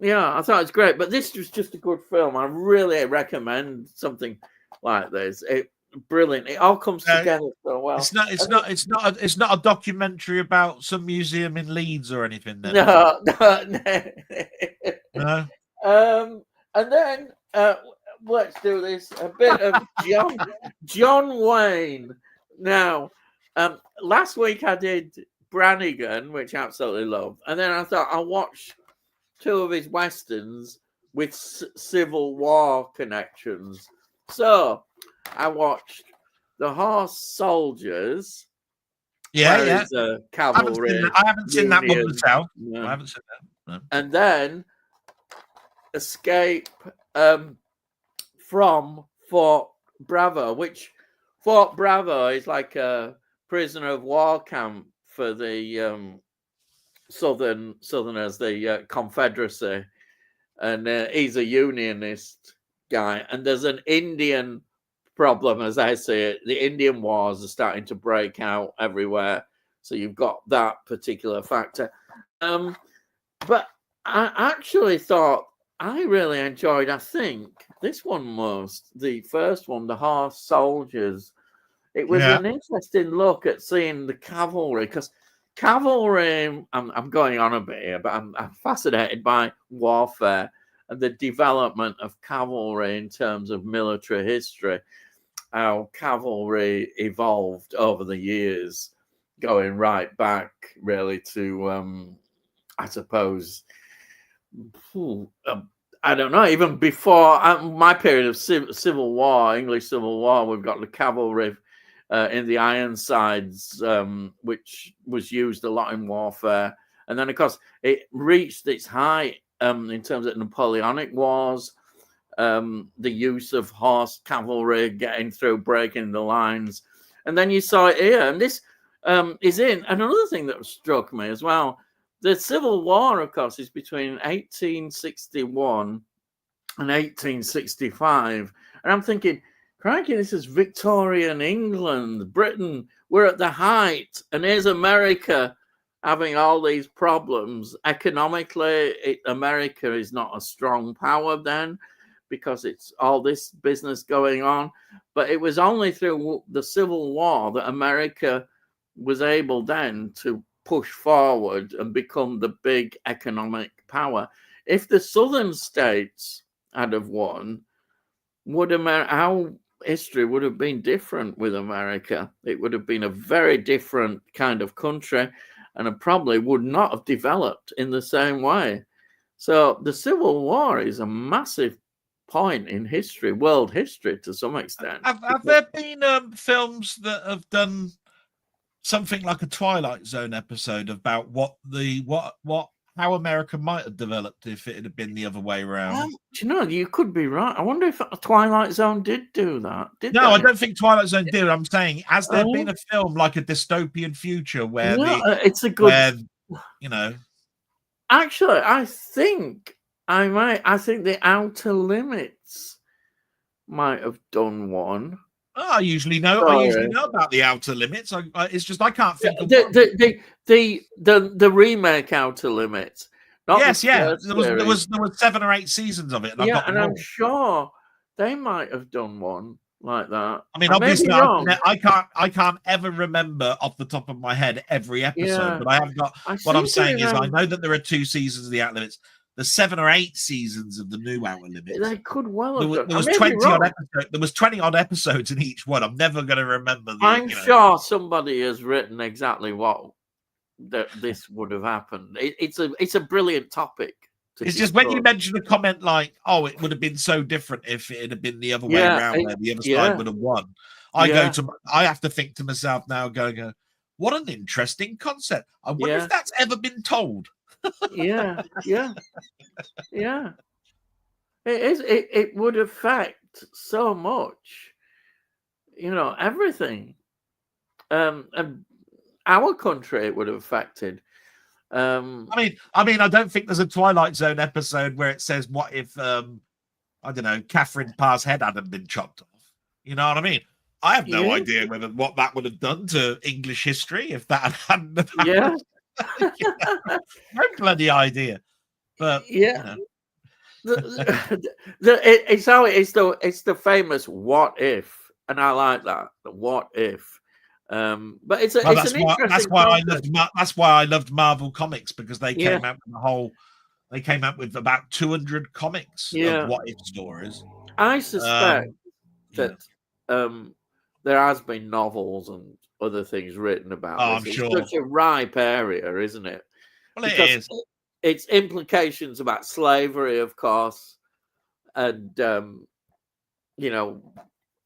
[SPEAKER 1] was great. But this was just a good film. I really recommend something like this. Brilliant. It all comes together so well.
[SPEAKER 2] It's not a documentary about some museum in Leeds or anything. Then.
[SPEAKER 1] No.
[SPEAKER 2] No.
[SPEAKER 1] And then let's do this. A bit of John Wayne. Now, last week I did Brannigan, which I absolutely loved, and then I thought I'll watch 2 of his westerns with Civil War connections. So I watched The Horse Soldiers.
[SPEAKER 2] Yeah.
[SPEAKER 1] Cavalry.
[SPEAKER 2] I haven't seen that one myself. No. I haven't seen that. No.
[SPEAKER 1] And then Escape from Fort Bravo, which Fort Bravo is like a prisoner of war camp for the Southerners, the Confederacy, and he's a Unionist guy. And there's an Indian problem, as I see it. The Indian wars are starting to break out everywhere, so you've got that particular factor. But I actually thought I really enjoyed, I think, this one most. The first one, The Horse Soldiers. It was an interesting look at seeing the cavalry, because cavalry, I'm going on a bit here, but I'm fascinated by warfare and the development of cavalry in terms of military history, how cavalry evolved over the years, going right back really to, I suppose, I don't know, even before my period of civil war, English Civil War, we've got the cavalry in the Ironsides, which was used a lot in warfare. And then, of course, it reached its height in terms of Napoleonic Wars, the use of horse cavalry getting through, breaking the lines. And then you saw it here. And this is in. And another thing that struck me as well, the Civil War, of course, is between 1861 and 1865. And I'm thinking, crikey, this is Victorian England, Britain. We're at the height. And here's America having all these problems. Economically, America is not a strong power then, because it's all this business going on. But it was only through the Civil War that America was able then to push forward and become the big economic power. If the southern states had have won, how history would have been different with America. It would have been a very different kind of country, and it probably would not have developed in the same way. So the Civil War is a massive point in history, world history to some extent.
[SPEAKER 2] Have there been films that have done something like a Twilight Zone episode about how America might have developed if it had been the other way around?
[SPEAKER 1] Do you know, you could be right. I wonder if Twilight Zone did do that.
[SPEAKER 2] No, I don't think Twilight Zone did. I'm saying, has there been a film like a dystopian future where
[SPEAKER 1] it's a good, Actually, I think the Outer Limits might have done one.
[SPEAKER 2] Oh, I usually know about the Outer Limits. It's just I can't think of
[SPEAKER 1] the remake Outer Limits.
[SPEAKER 2] Yes, there was 7 or 8 seasons of it. And
[SPEAKER 1] I'm sure they might have done one like that.
[SPEAKER 2] I mean, obviously, I can't ever remember off the top of my head every episode, but I have got. What I'm saying is, I know that there are 2 seasons of the Outer Limits. The 7 or 8 seasons of the new Outer Limits.
[SPEAKER 1] They could well have.
[SPEAKER 2] There was 20 odd episodes. There was 20 odd episodes in each one. I'm never going to remember.
[SPEAKER 1] I'm sure somebody has written exactly what this would have happened. It's a brilliant topic.
[SPEAKER 2] It's just when you mention a comment like, "Oh, it would have been so different if it had been the other way around, where the other side would have won." I have to think to myself now, going, "What an interesting concept. I wonder if that's ever been told."
[SPEAKER 1] Yeah. It would affect so much, everything. And our country it would have affected.
[SPEAKER 2] I mean, I don't think there's a Twilight Zone episode where it says, "What if I don't know, Catherine Parr's head hadn't been chopped off?" You know what I mean? I have no idea what that would have done to English history if that hadn't happened.
[SPEAKER 1] Yeah.
[SPEAKER 2] No bloody idea. But
[SPEAKER 1] it's the famous "what if," and I like that. The "what if." But it's an interesting.
[SPEAKER 2] That's why I loved Marvel Comics, because they came out with They came out with about 200 comics of what if stories.
[SPEAKER 1] I suspect that there has been novels and other things written about this.
[SPEAKER 2] I'm sure.
[SPEAKER 1] It's such a ripe area, isn't it?
[SPEAKER 2] Well, it is.
[SPEAKER 1] It's implications about slavery, of course, and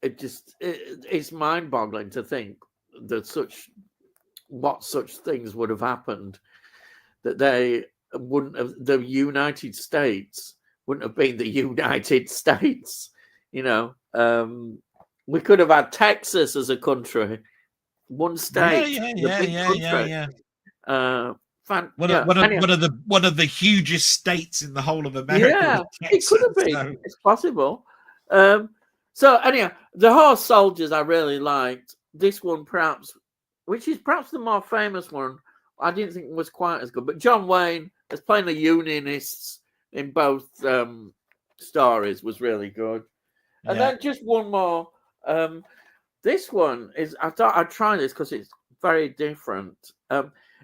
[SPEAKER 1] it's mind-boggling to think that such things would have happened, that the United States wouldn't have been the United States, we could have had Texas as a country, one state, the big country.
[SPEAKER 2] One of the hugest states in the whole of America.
[SPEAKER 1] Yeah, it could have been. So. It's possible. So anyhow, the Horse Soldiers I really liked. This one perhaps, which is perhaps the more famous one, I didn't think was quite as good. But John Wayne as playing the Unionists in both stories was really good. And then just one more. This one is, I thought I'd try this because it's very different.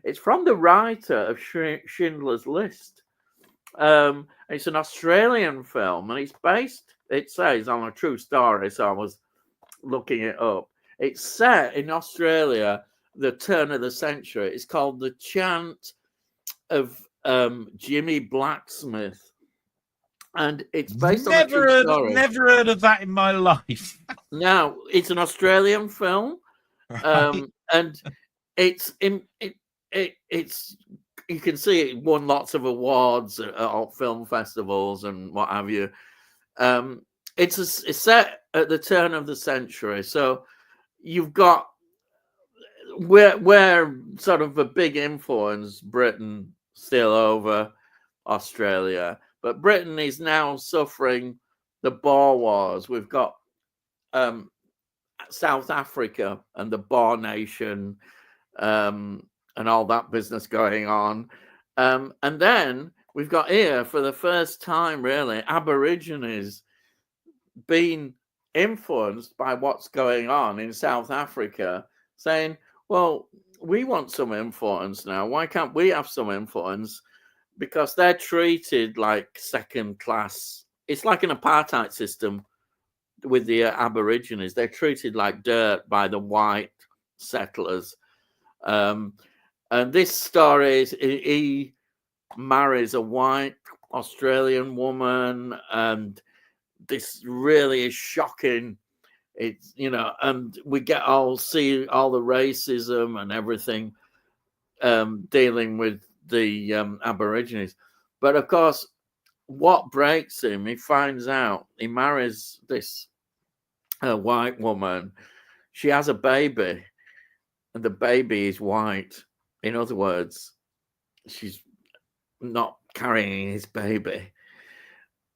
[SPEAKER 1] It's from the writer of Schindler's List. It's an Australian film, and it's based, it says, on a true story. So I was looking it up. It's set in Australia, the turn of the century. It's called The Chant of Jimmy Blacksmith. And it's based on a true story.
[SPEAKER 2] Never heard of that in my life.
[SPEAKER 1] Now, it's an Australian film. Right. And it's you can see it won lots of awards at film festivals and what have you. It's set at the turn of the century, so you've got where sort of a big influence Britain still over Australia, but Britain is now suffering the Boer Wars. We've got South Africa and the Boer Nation. And all that business going on. And then we've got here, for the first time, really, Aborigines being influenced by what's going on in South Africa, saying, well, we want some influence now. Why can't we have some influence? Because they're treated like second class. It's like an apartheid system with the Aborigines. They're treated like dirt by the white settlers. And this story is he marries a white Australian woman, and this really is shocking. It's, you know, and we see all the racism and everything dealing with the Aborigines. But of course, what breaks him, he finds out he marries this white woman. She has a baby, and the baby is white. In other words, she's not carrying his baby.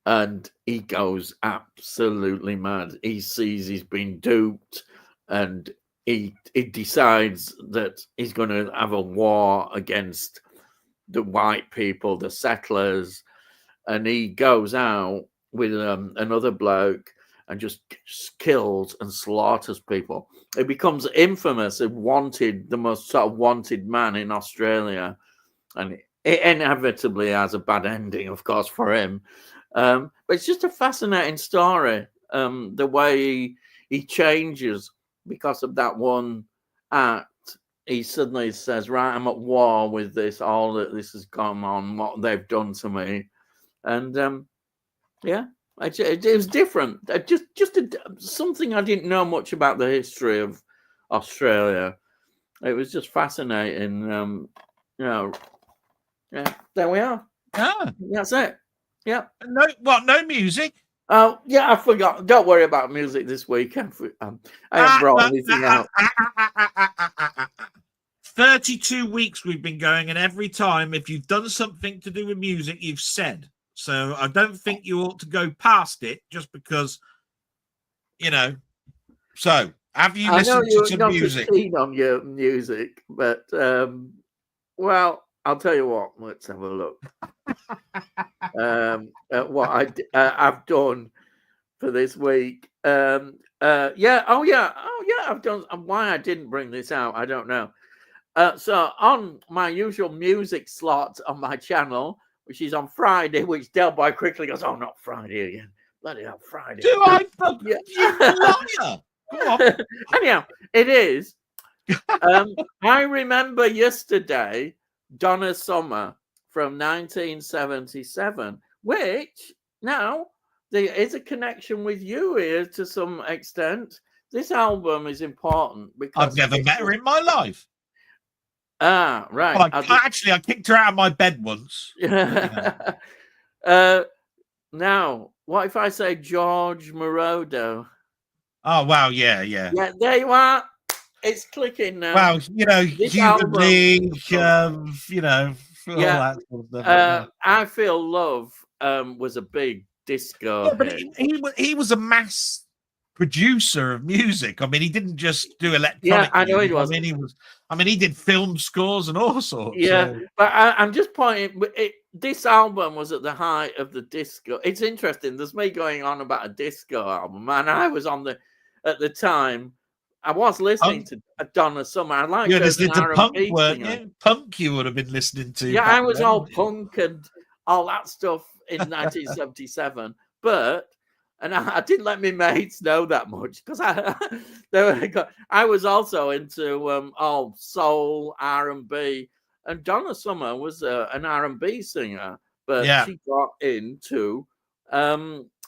[SPEAKER 1] And he goes absolutely mad. He sees he's been duped, and he decides that he's going to have a war against the white people, the settlers. And he goes out with another bloke and just kills and slaughters people. It becomes infamous and wanted, the most sort of wanted man in Australia. And it inevitably has a bad ending, of course, for him. But it's just a fascinating story. The way he changes because of that one act. He suddenly says, right, I'm at war with this, all that this has gone on, what they've done to me. And yeah. It was different. Something I didn't know much about the history of Australia. It was just fascinating. Yeah, there we are.
[SPEAKER 2] Ah,
[SPEAKER 1] that's it. Yeah.
[SPEAKER 2] No music.
[SPEAKER 1] Oh, yeah, I forgot. Don't worry about music this week. I haven't brought anything out.
[SPEAKER 2] 32 weeks we've been going, and every time, if you've done something to do with music, you've said. So I don't think you ought to go past it just because, you know. So have you listened to some music?
[SPEAKER 1] I'm not keen on your music, but well, I'll tell you what. Let's have a look at what I've done for this week. I've done. Why I didn't bring this out, I don't know. So on my usual music slot on my channel, which is on Friday, which Delboy quickly goes, oh, not Friday again. Bloody hell, Friday.
[SPEAKER 2] Do I? Yeah. You liar. Go on.
[SPEAKER 1] Anyhow, it is. I remember yesterday, Donna Summer from 1977, which now there is a connection with you here to some extent. This album is important because
[SPEAKER 2] I've never met her in my life.
[SPEAKER 1] Ah, right.
[SPEAKER 2] Well, I kicked her out of my bed once.
[SPEAKER 1] Now, what if I say George Moroder?
[SPEAKER 2] Oh wow, yeah, yeah.
[SPEAKER 1] Yeah, there you are. It's clicking now.
[SPEAKER 2] Well, you know,
[SPEAKER 1] This
[SPEAKER 2] Human
[SPEAKER 1] album,
[SPEAKER 2] League,
[SPEAKER 1] of
[SPEAKER 2] you know, all
[SPEAKER 1] yeah,
[SPEAKER 2] that sort of stuff. Yeah.
[SPEAKER 1] I Feel Love was a big disco
[SPEAKER 2] Yeah, but
[SPEAKER 1] hit.
[SPEAKER 2] he was a mass producer of music. I mean, he didn't just do
[SPEAKER 1] Yeah,
[SPEAKER 2] electronic
[SPEAKER 1] I know it
[SPEAKER 2] music.
[SPEAKER 1] was.
[SPEAKER 2] I mean, he did film scores and all sorts.
[SPEAKER 1] Yeah,
[SPEAKER 2] So.
[SPEAKER 1] but I'm just pointing. This album was at the height of the disco. It's interesting. There's me going on about a disco album, and I was at the time. I was listening to Donna Summer. I liked
[SPEAKER 2] You're
[SPEAKER 1] her as an
[SPEAKER 2] listening to punk,
[SPEAKER 1] R&B
[SPEAKER 2] weren't
[SPEAKER 1] singer.
[SPEAKER 2] you? Punk you would have been listening to
[SPEAKER 1] Yeah, I
[SPEAKER 2] back
[SPEAKER 1] was
[SPEAKER 2] then,
[SPEAKER 1] all
[SPEAKER 2] weren't you?
[SPEAKER 1] punk and all that stuff in 1977. But I didn't let my mates know that much because I was also into all soul, R&B, and Donna Summer was an R&B singer, but
[SPEAKER 2] Yeah.
[SPEAKER 1] she got into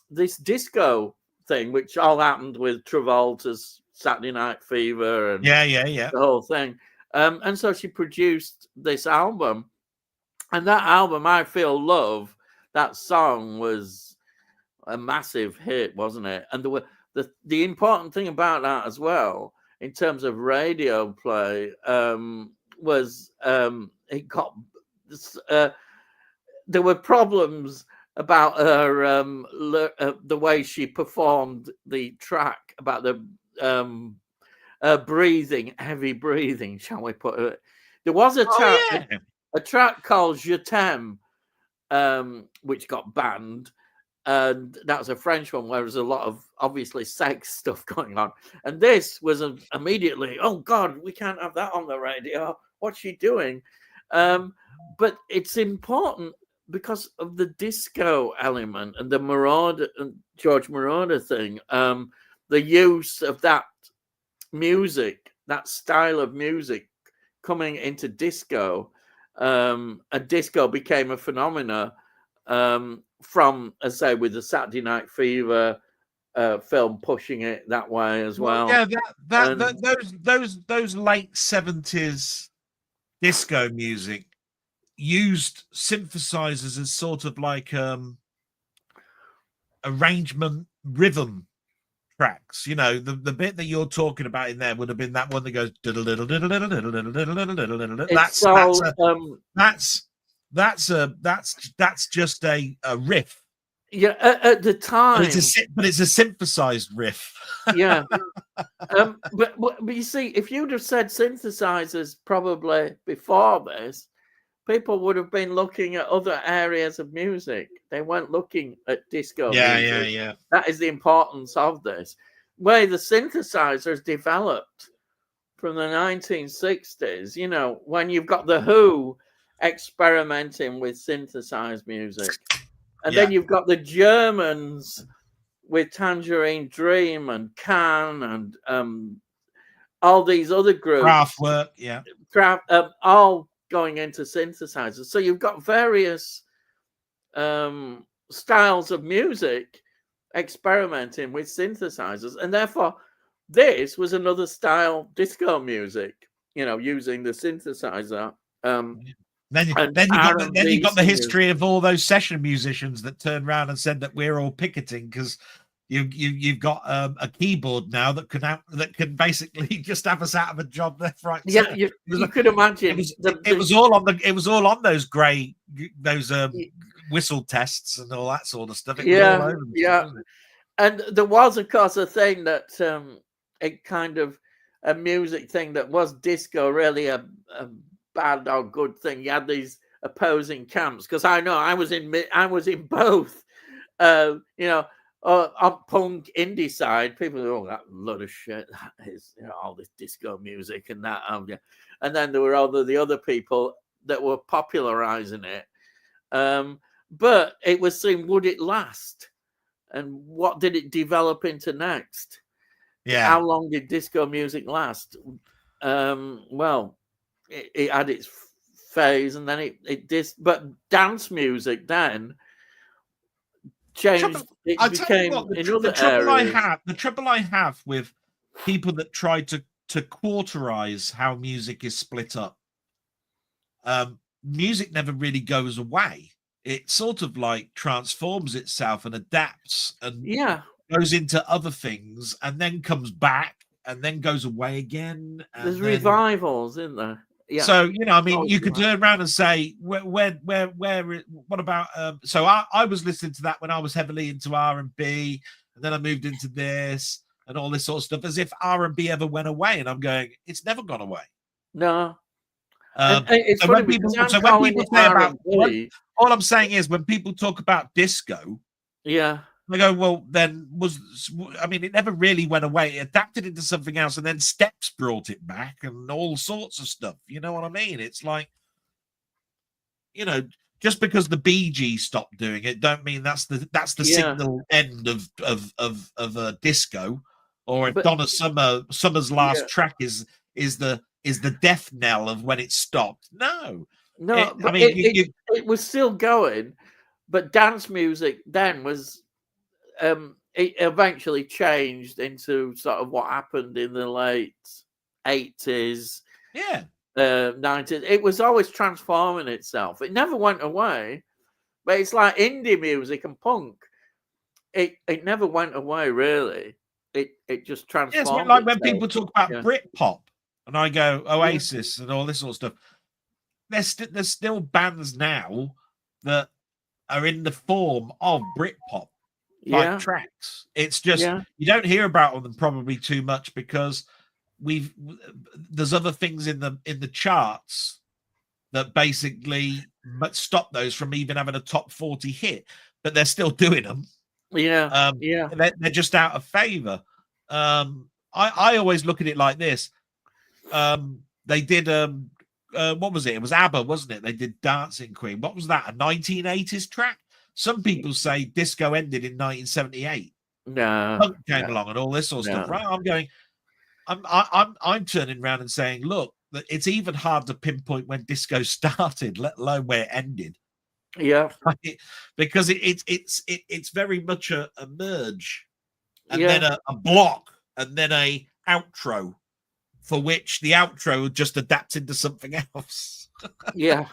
[SPEAKER 1] this disco thing, which all happened with Travolta's Saturday Night Fever and
[SPEAKER 2] Yeah.
[SPEAKER 1] the whole thing. And so she produced this album, and that album, I Feel Love, that song was a massive hit, wasn't it? And the important thing about that as well, in terms of radio play, was it got there were problems about her the way she performed the track, about the breathing, heavy breathing, shall we put it? There was a track called Je t'aime, which got banned, and that was a French one where there was a lot of obviously sex stuff going on. And this was immediately, oh God, we can't have that on the radio. What's she doing? But it's important because of the disco element and the Marauder and George Marauder thing. The use of that music, that style of music coming into disco, and disco became a phenomena from, as I say, with the Saturday Night Fever film pushing it that way as well.
[SPEAKER 2] Yeah, those late 70s disco music used synthesizers as sort of like arrangement rhythm tracks. You know, the bit that you're talking about in there would have been that one that goes that's just a riff.
[SPEAKER 1] Yeah, at the time,
[SPEAKER 2] but it's a synthesized riff.
[SPEAKER 1] Yeah, but you see, if you'd have said synthesizers probably before this, people would have been looking at other areas of music. They weren't looking at disco music.
[SPEAKER 2] Yeah.
[SPEAKER 1] That is the importance of this. Where the synthesizers developed from the 1960s, you know, when you've got the Who experimenting with synthesized music. And then you've got the Germans with Tangerine Dream and Can and all these other groups.
[SPEAKER 2] Kraftwerk,
[SPEAKER 1] all going into synthesizers. So you've got various styles of music experimenting with synthesizers. And therefore, this was another style, disco music, you know, using the synthesizer.
[SPEAKER 2] Then you got the history of all those session musicians that turned around and said that we're all picketing because you've got a keyboard now that can basically just have us out of a job left, right.
[SPEAKER 1] Yeah, you could imagine
[SPEAKER 2] it was all on those whistle tests and all that sort of stuff.
[SPEAKER 1] And there was, of course, a thing that it kind of a music thing that was disco really a bad or good thing. You had these opposing camps, because I know I was in both. You know, on punk indie side, people go, oh, that lot of shit, that is, you know, all this disco music and that. And then there were all the other people that were popularizing it. But it was saying, would it last? And what did it develop into next?
[SPEAKER 2] Yeah.
[SPEAKER 1] How long did disco music last? Well, it had its phase, and then it did. But dance music then changed. It became in other areas.
[SPEAKER 2] The trouble I have with people that try to quarterize how music is split up. Music never really goes away. It sort of like transforms itself and adapts, and goes into other things, and then comes back, and then goes away again. And
[SPEAKER 1] There's
[SPEAKER 2] then,
[SPEAKER 1] revivals, isn't there? Yeah.
[SPEAKER 2] So I mean,
[SPEAKER 1] Oh,
[SPEAKER 2] you could turn around and say, where? What about? So I was listening to that when I was heavily into R&B, and then I moved into this and all this sort of stuff, as if R&B ever went away. And I'm going, it's never gone away.
[SPEAKER 1] No. And it's
[SPEAKER 2] So
[SPEAKER 1] funny
[SPEAKER 2] when people,
[SPEAKER 1] because I'm
[SPEAKER 2] when
[SPEAKER 1] calling
[SPEAKER 2] people
[SPEAKER 1] it
[SPEAKER 2] say about,
[SPEAKER 1] R&B.
[SPEAKER 2] all I'm saying is when people talk about disco,
[SPEAKER 1] Yeah.
[SPEAKER 2] I go, well, then it never really went away. It adapted into something else, and then Steps brought it back, and all sorts of stuff. You know what I mean? It's like, just because the Bee Gees stopped doing it, don't mean that's the signal end of a disco, or if Donna Summer's last track is the death knell of when it stopped. No,
[SPEAKER 1] it was still going, but dance music then was. It eventually changed into sort of what happened in the late 80s, 90s. It was always transforming itself. It never went away, but it's like indie music and punk. It never went away, really. It just transformed.
[SPEAKER 2] It's like when people talk about Britpop, and I go Oasis and all this sort of stuff. There's still bands now that are in the form of Britpop. Like tracks. It's just you don't hear about them probably too much because there's other things in the charts that basically stop those from even having a top 40 hit, but they're still doing them. They're just out of favor. I always look at it like this. They did what was it? It was ABBA, wasn't it? They did Dancing Queen. What was that? A 1980s track? Some people say disco ended in 1978.
[SPEAKER 1] No,
[SPEAKER 2] punk came along and all this sort of stuff. Right? I'm going. I'm turning around and saying, look, it's even hard to pinpoint when disco started, let alone where it ended.
[SPEAKER 1] Yeah,
[SPEAKER 2] because it's very much a merge, and then a block, and then a outro, for which the outro just adapts into something else.
[SPEAKER 1] Yeah,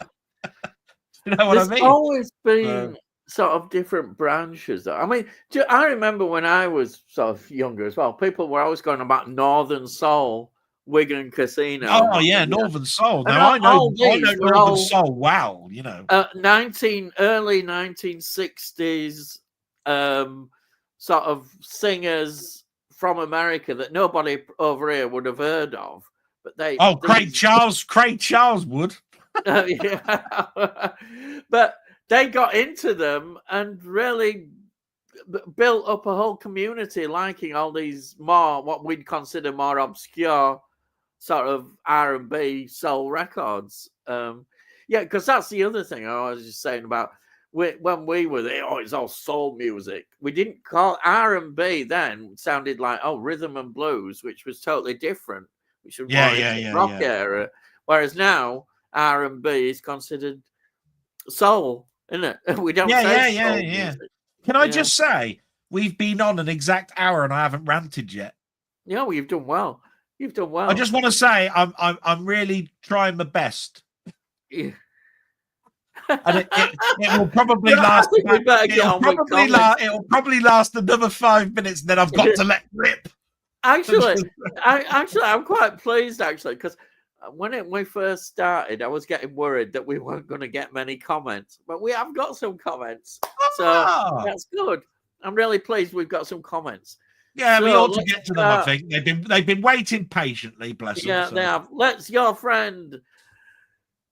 [SPEAKER 2] you know what I mean?
[SPEAKER 1] There's always been sort of different branches. I mean, I remember when I was sort of younger as well, people were always going about Northern Soul, Wigan Casino.
[SPEAKER 2] Oh yeah, Northern Soul. Now I know Northern Soul well,
[SPEAKER 1] early 1960s sort of singers from America that nobody over here would have heard of. But
[SPEAKER 2] Craig Charles would.
[SPEAKER 1] But they got into them and really built up a whole community liking all these more, what we'd consider more obscure sort of R&B soul records. Because that's the other thing I was just saying about when we were there, it's all soul music. We didn't call R&B then, sounded like, rhythm and blues, which was totally different, which was more rock era. Whereas now, R&B is considered soul, isn't it? We don't say soul music.
[SPEAKER 2] Can I just say, we've been on an exact hour and I haven't ranted yet.
[SPEAKER 1] Yeah, well, you've done well. You've done well.
[SPEAKER 2] I just want to say I'm really trying my best.
[SPEAKER 1] Yeah.
[SPEAKER 2] And it will probably last. It'll probably last another 5 minutes, and then I've got to let rip.
[SPEAKER 1] Actually, I'm quite pleased because when we first started, I was getting worried that we weren't going to get many comments, but we have got some comments, so that's good. I'm really pleased we've got some comments.
[SPEAKER 2] Yeah, we ought to get to them. I think they've been waiting patiently. Bless them.
[SPEAKER 1] Yeah, they have. Let's your friend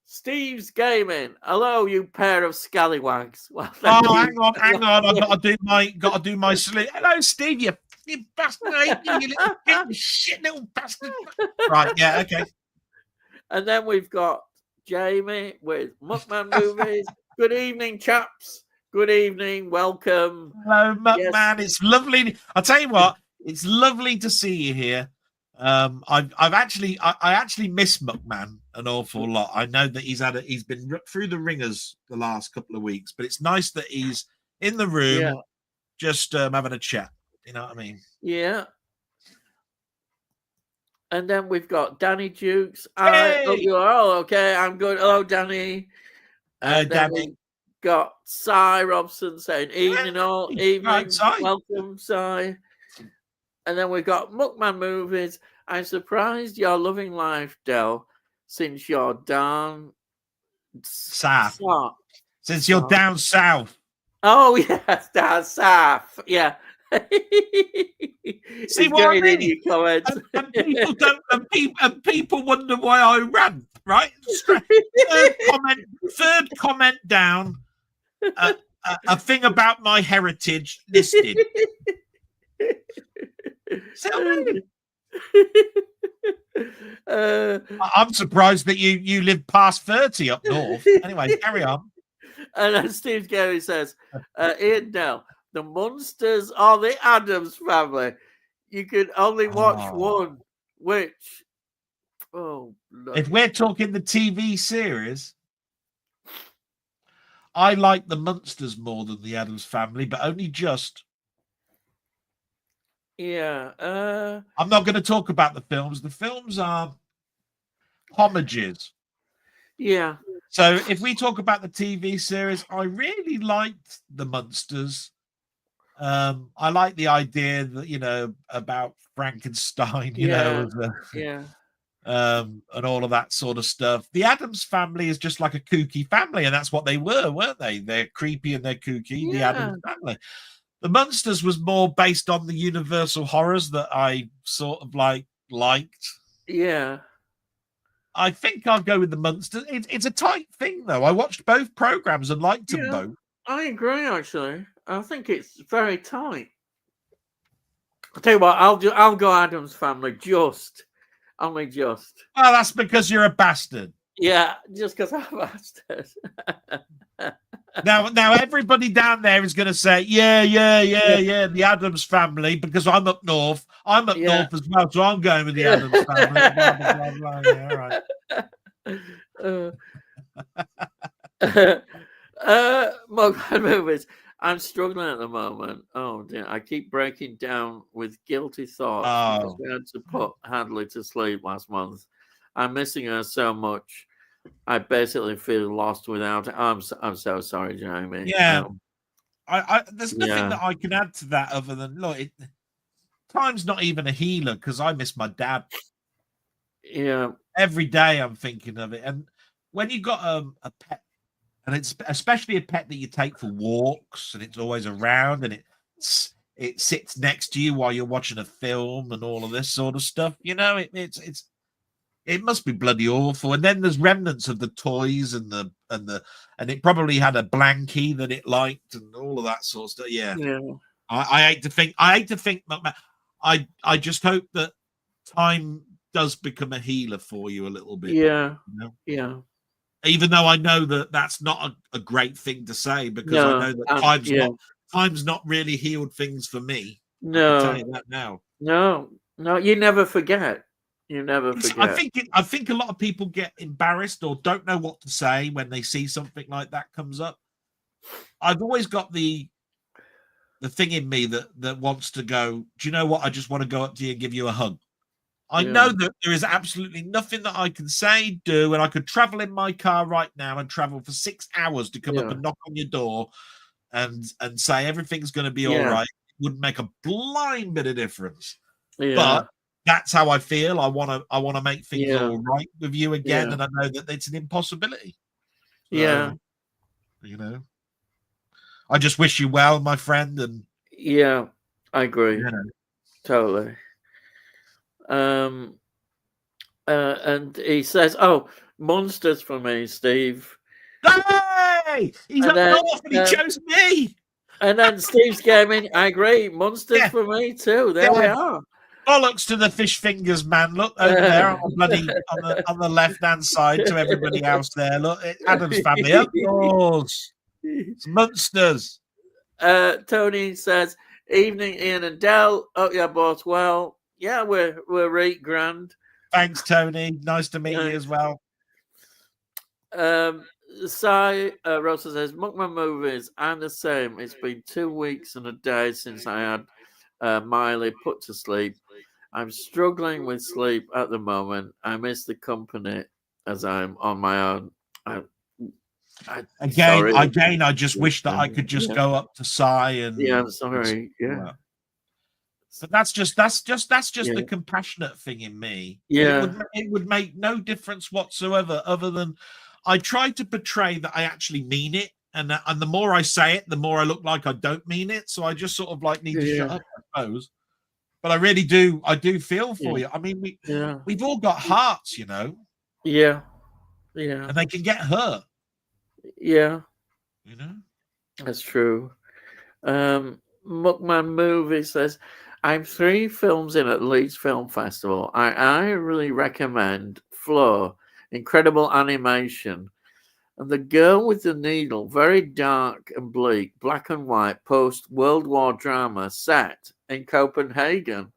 [SPEAKER 1] Steve's Gaming. Hello, you pair of scallywags. Well,
[SPEAKER 2] hang on. I've got to do my sleep. Hello, Steve. You bastard! You little shit, little bastard. Right. Yeah. Okay.
[SPEAKER 1] And then we've got Jamie with Muckman Movies. Good evening, chaps. Good evening. Welcome.
[SPEAKER 2] Hello, Muckman. Yes. It's lovely. I'll tell you what. It's lovely to see you here. I actually miss Muckman an awful lot. I know that he's been through the ringers the last couple of weeks, but it's nice that he's in the room, just having a chat. You know what I mean?
[SPEAKER 1] Yeah. And then we've got Danny Dukes.
[SPEAKER 2] Hey!
[SPEAKER 1] Okay, I'm good. Hello, Danny.
[SPEAKER 2] Danny.
[SPEAKER 1] got Cy Robson saying, evening all, evening,
[SPEAKER 2] Right, Si.
[SPEAKER 1] welcome, Cy. And then we got Muckman Movies. I'm surprised you're loving life, Del, since you're down
[SPEAKER 2] South. Since you're
[SPEAKER 1] south.
[SPEAKER 2] down south.
[SPEAKER 1] Oh, yes, down south. Yeah.
[SPEAKER 2] See
[SPEAKER 1] He's
[SPEAKER 2] what I
[SPEAKER 1] getting in
[SPEAKER 2] mean?
[SPEAKER 1] your comments.
[SPEAKER 2] And people don't, and people wonder why I rant, right? Third comment down. A thing about my heritage listed. See what I mean? I'm surprised that you live past 30 up north. Anyway, carry on.
[SPEAKER 1] And then Steve Gary says, Ian Dell, the Munsters or the Addams Family. You could only watch one. Which? Oh,
[SPEAKER 2] if we're talking the TV series, I like the Munsters more than the Addams Family, but only just.
[SPEAKER 1] Yeah.
[SPEAKER 2] I'm not going to talk about the films. The films are homages.
[SPEAKER 1] Yeah.
[SPEAKER 2] So if we talk about the TV series, I really liked the Munsters. I like the idea that, about Frankenstein, and all of that sort of stuff. The Addams Family is just like a kooky family, and that's what they were, weren't they? They're creepy and they're kooky. Yeah. The Addams Family. The Munsters was more based on the Universal horrors that I sort of liked.
[SPEAKER 1] Yeah.
[SPEAKER 2] I think I'll go with the Munsters. It's a tight thing, though. I watched both programs and liked them both.
[SPEAKER 1] I agree, actually. I think it's very tight. I'll tell you what, I'll go Addams Family only just.
[SPEAKER 2] Oh, that's because you're a bastard.
[SPEAKER 1] Yeah, just because I'm a bastard.
[SPEAKER 2] Now everybody down there is going to say, yeah, the Addams Family, because I'm up north. I'm up north as well, so I'm going with the Addams Family. Blah, blah, blah.
[SPEAKER 1] Yeah, all right. Movies. I'm struggling at the moment. Oh dear, I keep breaking down with guilty thoughts because we had to put Hadley to sleep last month. I'm missing her so much. I basically feel lost without her. I'm so sorry, Jamie.
[SPEAKER 2] Yeah. There's nothing that I can add to that other than look, time's not even a healer because I miss my dad.
[SPEAKER 1] Yeah.
[SPEAKER 2] Every day I'm thinking of it. And when you got a pet, and it's especially a pet that you take for walks and it's always around and it sits next to you while you're watching a film and all of this sort of stuff, it must be bloody awful. And then there's remnants of the toys and it probably had a blankie that it liked and all of that sort of stuff. Yeah. I hate to think. I just hope that time does become a healer for you a little bit.
[SPEAKER 1] Yeah. Yeah.
[SPEAKER 2] Even though I know that that's not a great thing to say because I know that time's not really healed things for me.
[SPEAKER 1] No.
[SPEAKER 2] I can tell you that now.
[SPEAKER 1] No, you never forget. You never forget.
[SPEAKER 2] I think a lot of people get embarrassed or don't know what to say when they see something like that comes up. I've always got the thing in me that wants to go, do you know what? I just want to go up to you and give you a hug. I know that there is absolutely nothing that I can say, do, and I could travel in my car right now and travel for 6 hours to come up and knock on your door and say everything's going to be all right. It wouldn't make a blind bit of difference. Yeah. But that's how I feel. I want to make things all right with you again, and I know that it's an impossibility. So, I just wish you well, my friend. And
[SPEAKER 1] I agree. Totally. And he says, "Oh, Monsters for me, Steve."
[SPEAKER 2] Hey, he's up north and he chose me.
[SPEAKER 1] And then Steve's gaming. I agree. Monsters for me too. There we are.
[SPEAKER 2] Bollocks to the fish fingers, man. Look over there on the left hand side to everybody else there. Look, Addams Family up yours. It's Munsters.
[SPEAKER 1] Tony says, "Evening, Ian and Del. Hope you're both well." Yeah, we're right grand.
[SPEAKER 2] Thanks, Tony. Nice to meet you as well.
[SPEAKER 1] Rosa says, Muckman Movies, I'm the same. It's been 2 weeks and a day since I had Miley put to sleep. I'm struggling with sleep at the moment. I miss the company as I'm on my own.
[SPEAKER 2] Again,
[SPEAKER 1] Sorry.
[SPEAKER 2] I just wish that I could just go up to Sai and
[SPEAKER 1] Yeah, I'm sorry. Yeah.
[SPEAKER 2] But that's just
[SPEAKER 1] Yeah.
[SPEAKER 2] the compassionate thing in me.
[SPEAKER 1] Yeah.
[SPEAKER 2] It would make no difference whatsoever, other than I try to portray that I actually mean it, and the more I say it, the more I look like I don't mean it. So I just sort of like need to shut up, I suppose. But I really do. I do feel for you. I mean, we've all got hearts, you know.
[SPEAKER 1] Yeah. Yeah.
[SPEAKER 2] And they can get hurt.
[SPEAKER 1] Yeah.
[SPEAKER 2] You know.
[SPEAKER 1] That's true. Muckman Movie says, I'm 3 films in at Leeds Film Festival. I really recommend Flow, incredible animation. And The Girl with the Needle, very dark and bleak, black and white, post-World War drama set in Copenhagen.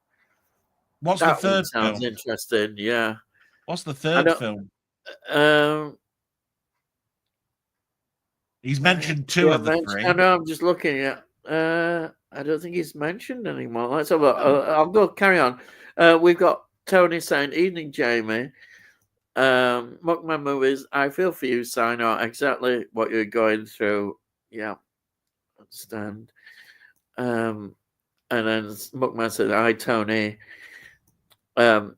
[SPEAKER 2] What's
[SPEAKER 1] That
[SPEAKER 2] the third
[SPEAKER 1] sounds
[SPEAKER 2] film?
[SPEAKER 1] interesting, yeah.
[SPEAKER 2] What's the third film? He's mentioned 2 of the 3.
[SPEAKER 1] I know, I'm just looking at. I don't think he's mentioned anymore. Let's have a. I'll go carry on. We've got Tony saying, "Evening, Jamie. Muckman Movies. I feel for you, Si. I know exactly what you're going through. Yeah, understand." And then Muckman said, "Hi, Tony. Muckman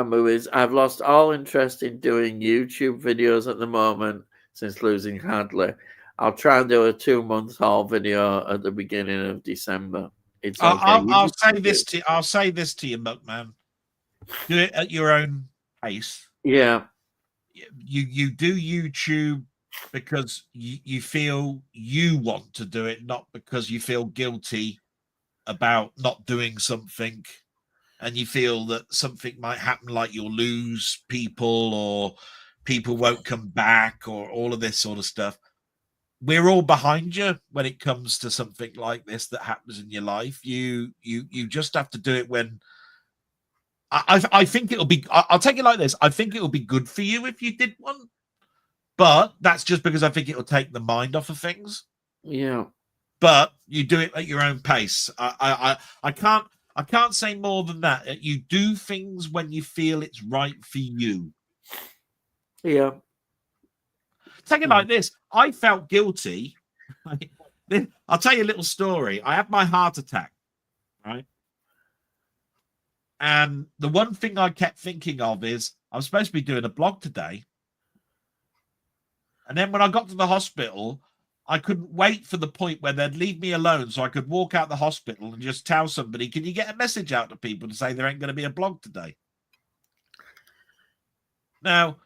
[SPEAKER 1] Movies. I've lost all interest in doing YouTube videos at the moment since losing Hadley. I'll try and do a 2-month haul video at the beginning of December. It's okay.
[SPEAKER 2] I'll say this to you, Muckman. Do it at your own pace.
[SPEAKER 1] Yeah.
[SPEAKER 2] You do YouTube because you feel you want to do it, not because you feel guilty about not doing something, and you feel that something might happen, like you'll lose people or people won't come back or all of this sort of stuff. We're all behind you when it comes to something like this that happens in your life. You just have to do it when I think it'll be. I'll take it like this. I think it'll be good for you if you did one, but that's just because I think it'll take the mind off of things.
[SPEAKER 1] Yeah.
[SPEAKER 2] But you do it at your own pace. I can't say more than that. You do things when you feel it's right for you.
[SPEAKER 1] Yeah.
[SPEAKER 2] Take it like this. I felt guilty. I'll tell you a little story. I had my heart attack, right? And the one thing I kept thinking of is I was supposed to be doing a blog today. And then when I got to the hospital, I couldn't wait for the point where they'd leave me alone so I could walk out the hospital and just tell somebody, can you get a message out to people to say there ain't going to be a blog today? Now,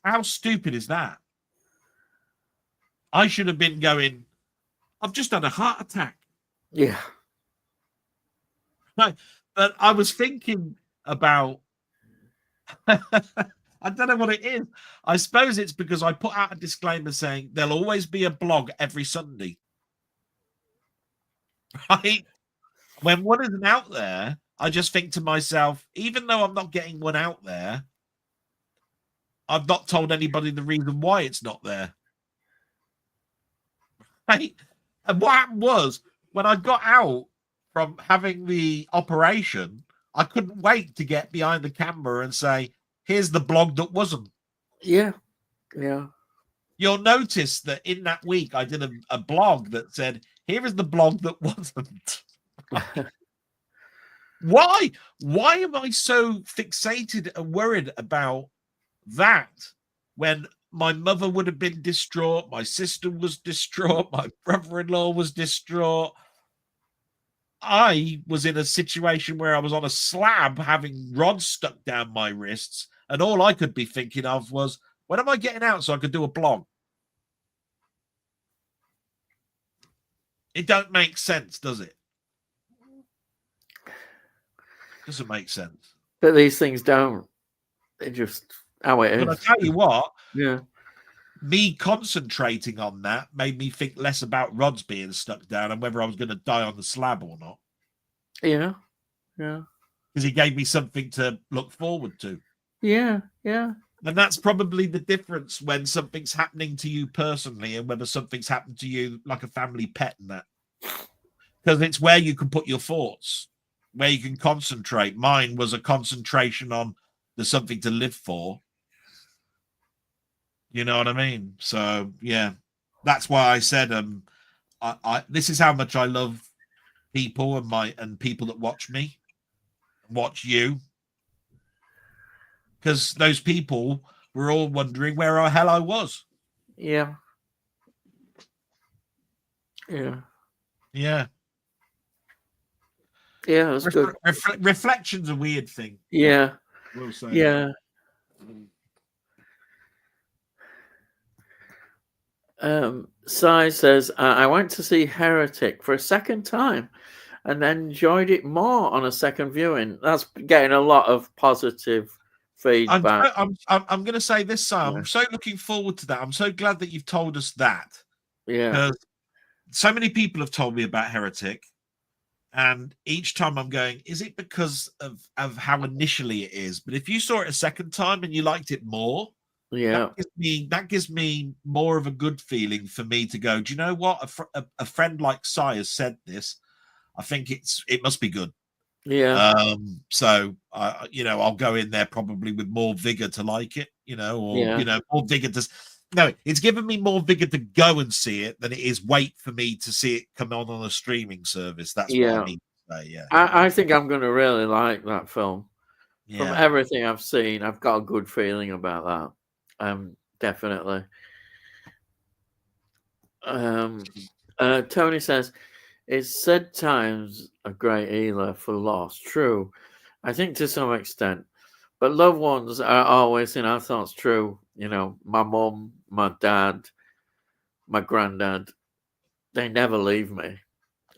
[SPEAKER 2] how stupid is that? I should have been going, I've just had a heart attack.
[SPEAKER 1] Yeah.
[SPEAKER 2] Right. But I was thinking about, I don't know what it is. I suppose it's because I put out a disclaimer saying there'll always be a blog every Sunday. Right? When one isn't out there, I just think to myself, even though I'm not getting one out there, I've not told anybody the reason why it's not there. Right? And what happened was, when I got out from having the operation, I couldn't wait to get behind the camera and say, here's the blog that wasn't.
[SPEAKER 1] Yeah. Yeah.
[SPEAKER 2] You'll notice that in that week, I did a blog that said, here is the blog that wasn't. Why? Why am I so fixated and worried about that when my mother would have been distraught, my sister was distraught, my brother-in-law was distraught. I was in a situation where I was on a slab having rods stuck down my wrists, and all I could be thinking of was, when am I getting out so I could do a blog? It don't make sense, does it? Doesn't make sense.
[SPEAKER 1] But these things don't. They just how it is.
[SPEAKER 2] But I tell you what,
[SPEAKER 1] yeah.
[SPEAKER 2] Me concentrating on that made me think less about rods being stuck down and whether I was going to die on the slab or not.
[SPEAKER 1] Yeah. Yeah.
[SPEAKER 2] Because he gave me something to look forward to.
[SPEAKER 1] Yeah. Yeah.
[SPEAKER 2] And that's probably the difference when something's happening to you personally and whether something's happened to you like a family pet and that. Because it's where you can put your thoughts, where you can concentrate. Mine was a concentration on there's something to live for. You know what I mean? So yeah, that's why I said I this is how much I love people and people that watch me, watch you, because those people were all wondering where the hell I was.
[SPEAKER 1] Yeah. Yeah.
[SPEAKER 2] Yeah.
[SPEAKER 1] Yeah, that's good.
[SPEAKER 2] Reflection's a weird thing.
[SPEAKER 1] Yeah.
[SPEAKER 2] We'll say.
[SPEAKER 1] Yeah. Sai says, I went to see Heretic for a second time and then enjoyed it more on a second viewing. That's getting a lot of positive feedback.
[SPEAKER 2] I'm going to say this, Sam.
[SPEAKER 1] Yeah.
[SPEAKER 2] I'm so looking forward to that. I'm so glad that you've told us that.
[SPEAKER 1] Yeah.
[SPEAKER 2] Because so many people have told me about Heretic. And each time I'm going, is it because of how initially it is? But if you saw it a second time and you liked it more,
[SPEAKER 1] Yeah.
[SPEAKER 2] that gives me more of a good feeling for me to go, do you know what? A friend like Sai has said this. I think it must be good.
[SPEAKER 1] Yeah.
[SPEAKER 2] So I'll go in there probably with more vigor to like it, or more vigor to. No, it's given me more vigor to go and see it than it is wait for me to see it come on a streaming service. That's what I mean to say. Yeah,
[SPEAKER 1] I think I'm going to really like that film.
[SPEAKER 2] yeah.
[SPEAKER 1] From everything I've seen, I've got a good feeling about that. Definitely. Tony says, "It's said times a great healer for loss." True, I think to some extent, but loved ones are always in our thoughts. True, my mum, my dad, my granddad, they never leave me.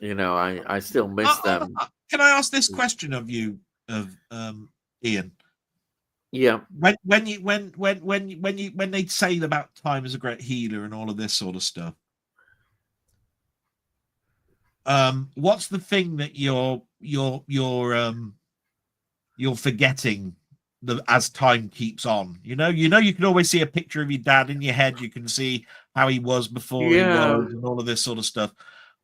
[SPEAKER 1] I still miss them.
[SPEAKER 2] Can I ask this question of you, Ian?
[SPEAKER 1] Yeah.
[SPEAKER 2] When they say about time as a great healer and all of this sort of stuff, what's the thing that you're forgetting as time keeps on? You can always see a picture of your dad in your head. You can see how he was before he was and all of this sort of stuff.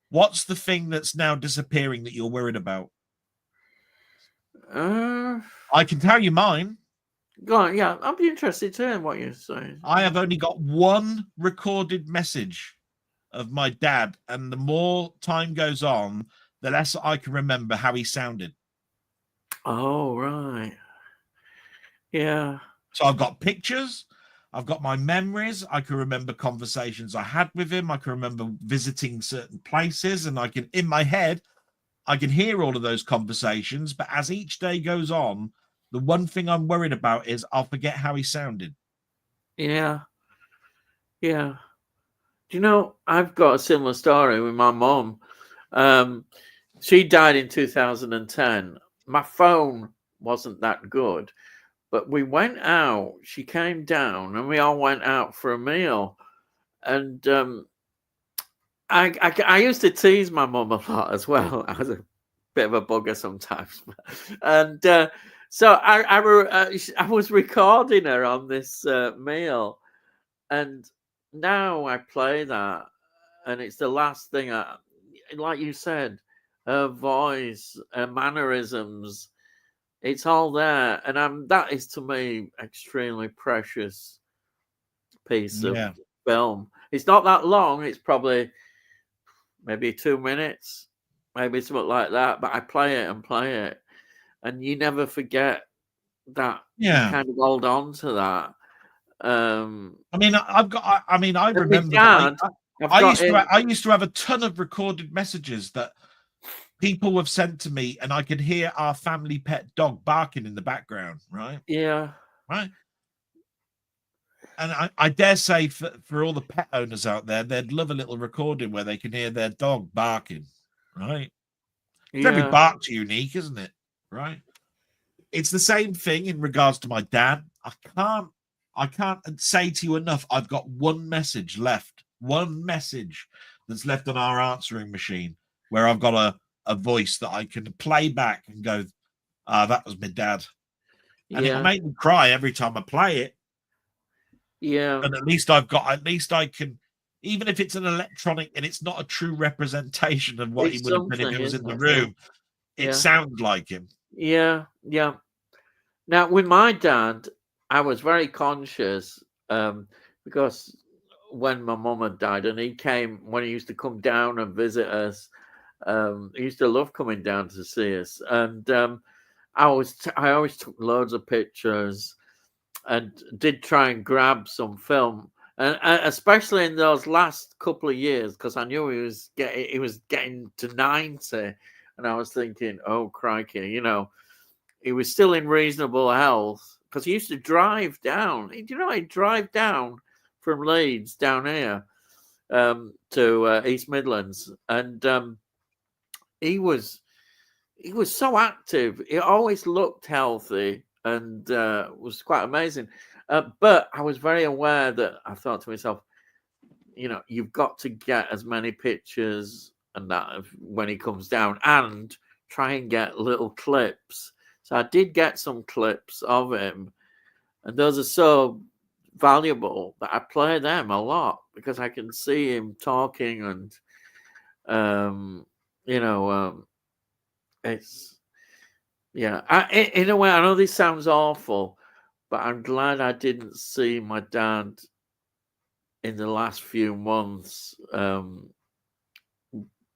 [SPEAKER 2] What's the thing that's now disappearing that you're worried about? I can tell you mine.
[SPEAKER 1] Go on, yeah, I'll be interested to hear what you're saying.
[SPEAKER 2] I have only got one recorded message of my dad, and the more time goes on, the less I can remember how he sounded.
[SPEAKER 1] Oh, right. Yeah.
[SPEAKER 2] So I've got pictures, I've got my memories, I can remember conversations I had with him, I can remember visiting certain places, and in my head, I can hear all of those conversations, but as each day goes on, the one thing I'm worried about is I'll forget how he sounded.
[SPEAKER 1] Yeah. Yeah. Do you know, I've got a similar story with my mom. She died in 2010. My phone wasn't that good, but we went out. She came down and we all went out for a meal. And I used to tease my mum a lot as well. I was a bit of a bugger sometimes. And so I was recording her on this meal. And now I play that, and it's the last thing. Like you said, her voice, her mannerisms, it's all there, and that is to me extremely precious piece of film. It's not that long. It's probably maybe 2 minutes, maybe something like that. But I play it, and you never forget that.
[SPEAKER 2] Yeah,
[SPEAKER 1] you kind of hold on to that.
[SPEAKER 2] I remember. I used to have a ton of recorded messages that people have sent to me, and I could hear our family pet dog barking in the background. Right?
[SPEAKER 1] Yeah.
[SPEAKER 2] Right. And I dare say for all the pet owners out there, they'd love a little recording where they can hear their dog barking. Right? Yeah. Every bark's unique, isn't it? Right? It's the same thing in regards to my dad. I can't say to you enough. I've got one message left. One message that's left on our answering machine where I've got a voice that I can play back and go, that was my dad. And it'll make me cry every time I play it.
[SPEAKER 1] Yeah.
[SPEAKER 2] And at least I can, even if it's an electronic and it's not a true representation of what he would have been if he was in the room, it sounds like him.
[SPEAKER 1] Yeah. Yeah. Now, with my dad, I was very conscious because when my mum had died, and he came when he used to come down and visit us. He used to love coming down to see us, and I always took loads of pictures and did try and grab some film, and especially in those last couple of years, because I knew he was getting to 90, and I was thinking, oh crikey, you know, he was still in reasonable health because he used to drive down. You know, he'd drive down from Leeds down here to East Midlands, and he was so active. He always looked healthy and was quite amazing. But I was very aware that I thought to myself, you know, you've got to get as many pictures and that when he comes down, and try and get little clips. So I did get some clips of him, and those are so valuable that I play them a lot because I can see him talking, and it's in a way, I know this sounds awful, but I'm glad I didn't see my dad in the last few months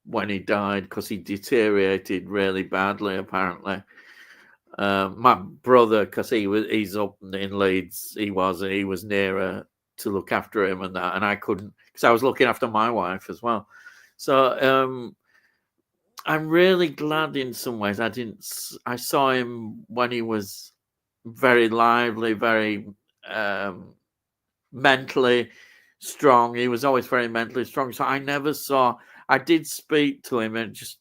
[SPEAKER 1] when he died, because he deteriorated really badly, apparently. My brother, because he's up in Leeds, he was nearer to look after him and that, and I couldn't, because I was looking after my wife as well. So I'm really glad in some ways I saw him when he was very lively, very mentally strong. He was always very mentally strong. So I did speak to him and just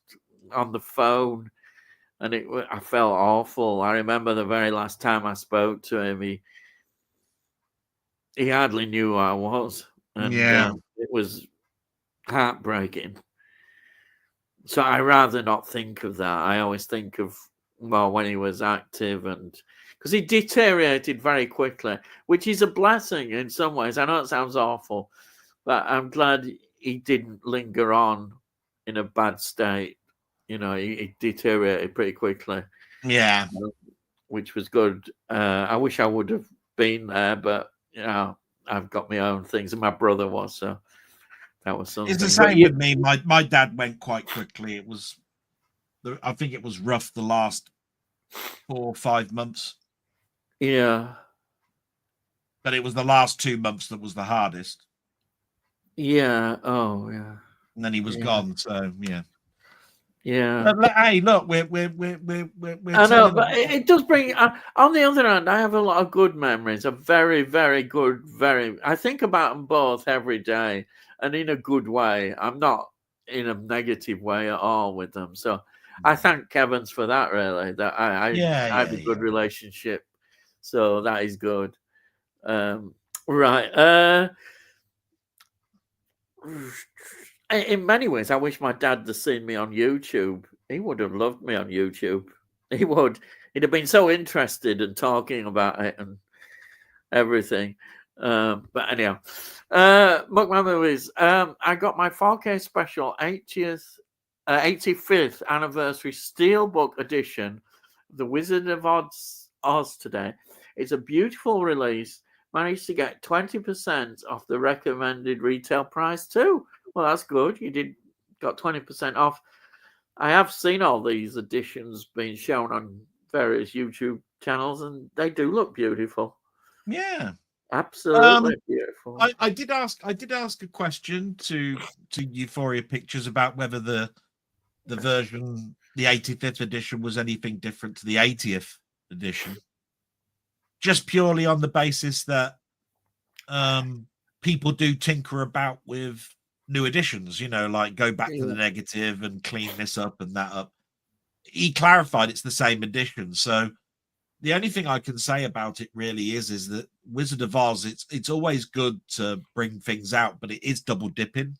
[SPEAKER 1] on the phone, and I felt awful. I remember the very last time I spoke to him, he hardly knew who I was, and it was heartbreaking. So I rather not think of that. I always think of, well, when he was active, and because he deteriorated very quickly, which is a blessing in some ways. I know it sounds awful, but I'm glad he didn't linger on in a bad state. You know, he deteriorated pretty quickly.
[SPEAKER 2] Yeah.
[SPEAKER 1] Which was good. I wish I would have been there, but you know, I've got my own things, and my brother was, so that was something.
[SPEAKER 2] It's the same with me. My dad went quite quickly. I think it was rough the last 4 or 5 months.
[SPEAKER 1] Yeah.
[SPEAKER 2] But it was the last 2 months that was the hardest.
[SPEAKER 1] Yeah. Oh, yeah.
[SPEAKER 2] And then he was gone. So yeah.
[SPEAKER 1] Yeah.
[SPEAKER 2] Hey, look, we're
[SPEAKER 1] I know, but it does bring. On the other hand, I have a lot of good memories. Of very, very good. I think about them both every day, and in a good way. I'm not in a negative way at all with them. So I thank Kevin's for that. Really, that I have a good relationship. So that is good. Right. In many ways, I wish my dad had seen me on YouTube. He would have loved me on YouTube. He would. He'd have been so interested in talking about it and everything. But anyhow, Muckman Movies. I got my 4K special 85th anniversary steelbook edition of The Wizard of Oz today. It's a beautiful release. Managed to get 20% off the recommended retail price too. Well, that's good. You got 20% off. I have seen all these editions being shown on various YouTube channels, and they do look beautiful.
[SPEAKER 2] Yeah,
[SPEAKER 1] absolutely beautiful.
[SPEAKER 2] I did ask a question to Euphoria Pictures about whether the version, the 85th edition, was anything different to the 80th edition. Just purely on the basis that people do tinker about with new editions, you know, like go back to the negative and clean this up and that up. He clarified it's the same edition. So the only thing I can say about it really is that Wizard of Oz, it's always good to bring things out, but it is double dipping.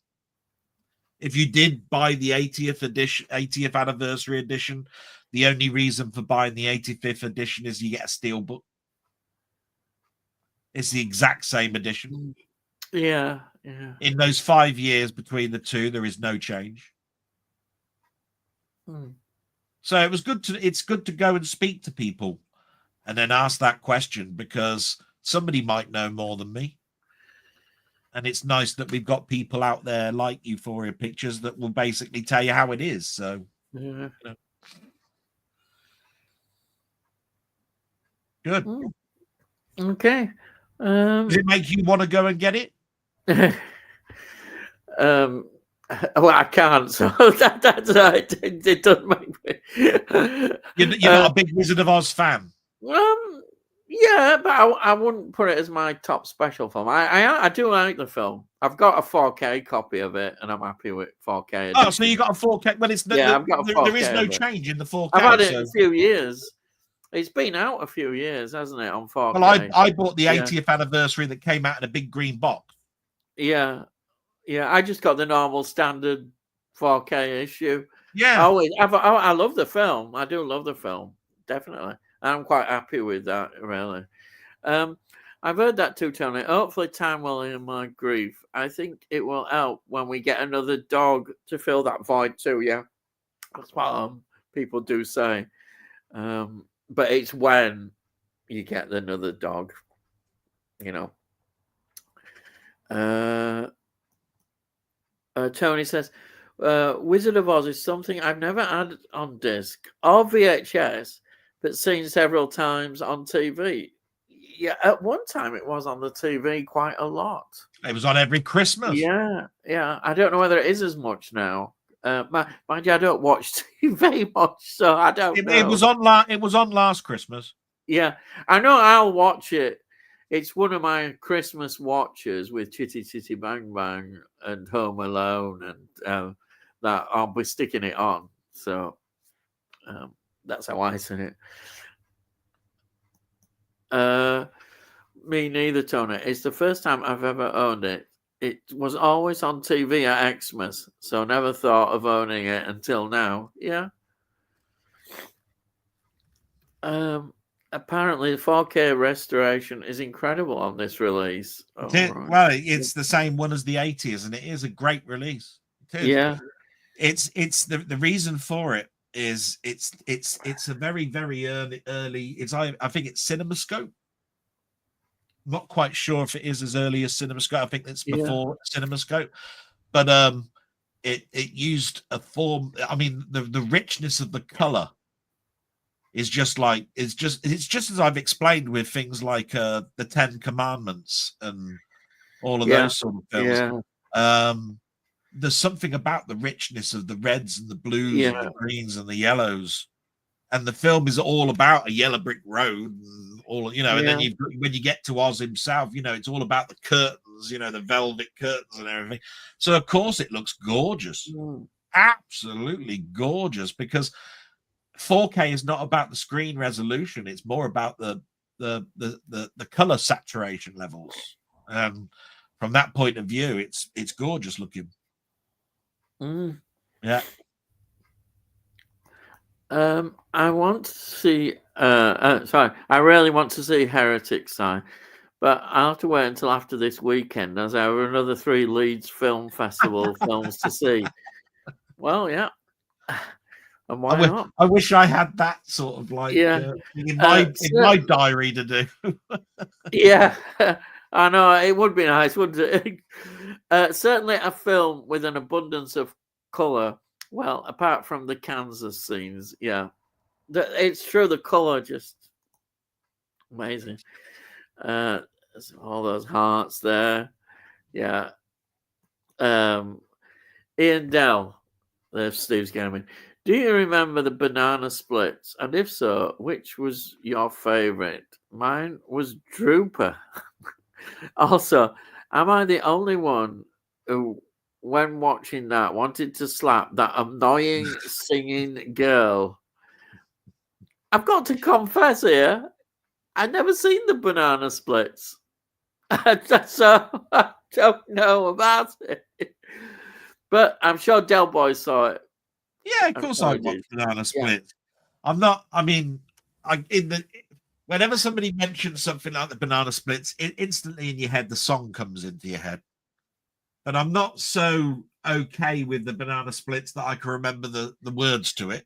[SPEAKER 2] If you did buy the 80th anniversary edition, the only reason for buying the 85th edition is you get a steelbook. It's the exact same edition.
[SPEAKER 1] Yeah.
[SPEAKER 2] In those 5 years between the two, there is no change. So it's good to go and speak to people and then ask that question, because somebody might know more than me. And it's nice that we've got people out there like Euphoria Pictures that will basically tell you how it is. So,
[SPEAKER 1] Yeah.
[SPEAKER 2] you know. Good.
[SPEAKER 1] Okay.
[SPEAKER 2] Does it make you want to go and get it?
[SPEAKER 1] Well, I can't, so that's right. It doesn't make me.
[SPEAKER 2] You're not a big Wizard of Oz fan.
[SPEAKER 1] Yeah, but I wouldn't put it as my top special film. I do like the film. I've got a 4K copy of it, and I'm happy with 4K.
[SPEAKER 2] Oh, so you got a 4K? Well, it's
[SPEAKER 1] I've got a 4K.
[SPEAKER 2] there is no change in the 4K.
[SPEAKER 1] I've had it a few years. It's been out a few years, hasn't it, on 4K?
[SPEAKER 2] Well, I bought the 80th anniversary that came out in a big green box.
[SPEAKER 1] Yeah. I just got the normal standard 4K issue.
[SPEAKER 2] Yeah.
[SPEAKER 1] I love the film. I do love the film, definitely. I'm quite happy with that, really. I've heard that too, Tony. Hopefully, time will heal my grief. I think it will help when we get another dog to fill that void too. Yeah, that's what people do say. But it's when you get another dog, you know. Tony says, Wizard of Oz is something I've never had on disc or VHS, but seen several times on TV. Yeah, at one time it was on the TV quite a lot.
[SPEAKER 2] It was on every Christmas.
[SPEAKER 1] Yeah. I don't know whether it is as much now. Mind you, I don't watch TV much, so I don't know.
[SPEAKER 2] It was on last Christmas.
[SPEAKER 1] Yeah, I know I'll watch it. It's one of my Christmas watches with Chitty Chitty Bang Bang and Home Alone, and that I'll be sticking it on. So that's how I see it. Me neither, Tony. It's the first time I've ever owned it. It was always on TV at Xmas, so never thought of owning it until now. Yeah. Apparently, the 4K restoration is incredible on this release.
[SPEAKER 2] Oh, right. Well, it's the same one as the 80s, and it is a great release. It is.
[SPEAKER 1] Yeah.
[SPEAKER 2] It's the reason for it is it's a very, very early. It's I think it's CinemaScope. Not quite sure if it is as early as CinemaScope. I think it's before CinemaScope, but it used a form. I mean, the richness of the color is just like it's just as I've explained with things like the Ten Commandments and all of those sort of films.
[SPEAKER 1] Yeah.
[SPEAKER 2] There's something about the richness of the reds and the blues and the greens and the yellows, and the film is all about a yellow brick road and all, you know. And then when you get to Oz himself, you know, it's all about the curtains, you know, the velvet curtains and everything. So of course it looks gorgeous, absolutely gorgeous, because 4K is not about the screen resolution; it's more about the color saturation levels. From that point of view, it's gorgeous looking. Yeah.
[SPEAKER 1] I want to see. I really want to see Heretic Sign, but I'll have to wait until after this weekend, as I have another 3 Leeds Film Festival films to see. Well, yeah. And why not?
[SPEAKER 2] I wish I had that sort of like in my diary to do.
[SPEAKER 1] Yeah, I know, it would be nice, wouldn't it? Certainly a film with an abundance of colour. Well, apart from the Kansas scenes, yeah. It's true, the colour just amazing. All those hearts there. Yeah. Ian Dell, there's Steve's Gaming. Do you remember the banana splits? And if so, which was your favourite? Mine was Drooper. Also, am I the only one who, when watching that, wanted to slap that annoying singing girl? I've got to confess here, I've never seen the banana splits. So I don't know about it. But I'm sure Delboy saw it.
[SPEAKER 2] Yeah, of course I watched Banana Split. Yeah. Whenever somebody mentions something like the Banana Splits, instantly in your head the song comes into your head. But I'm not so okay with the Banana Splits that I can remember the words to it.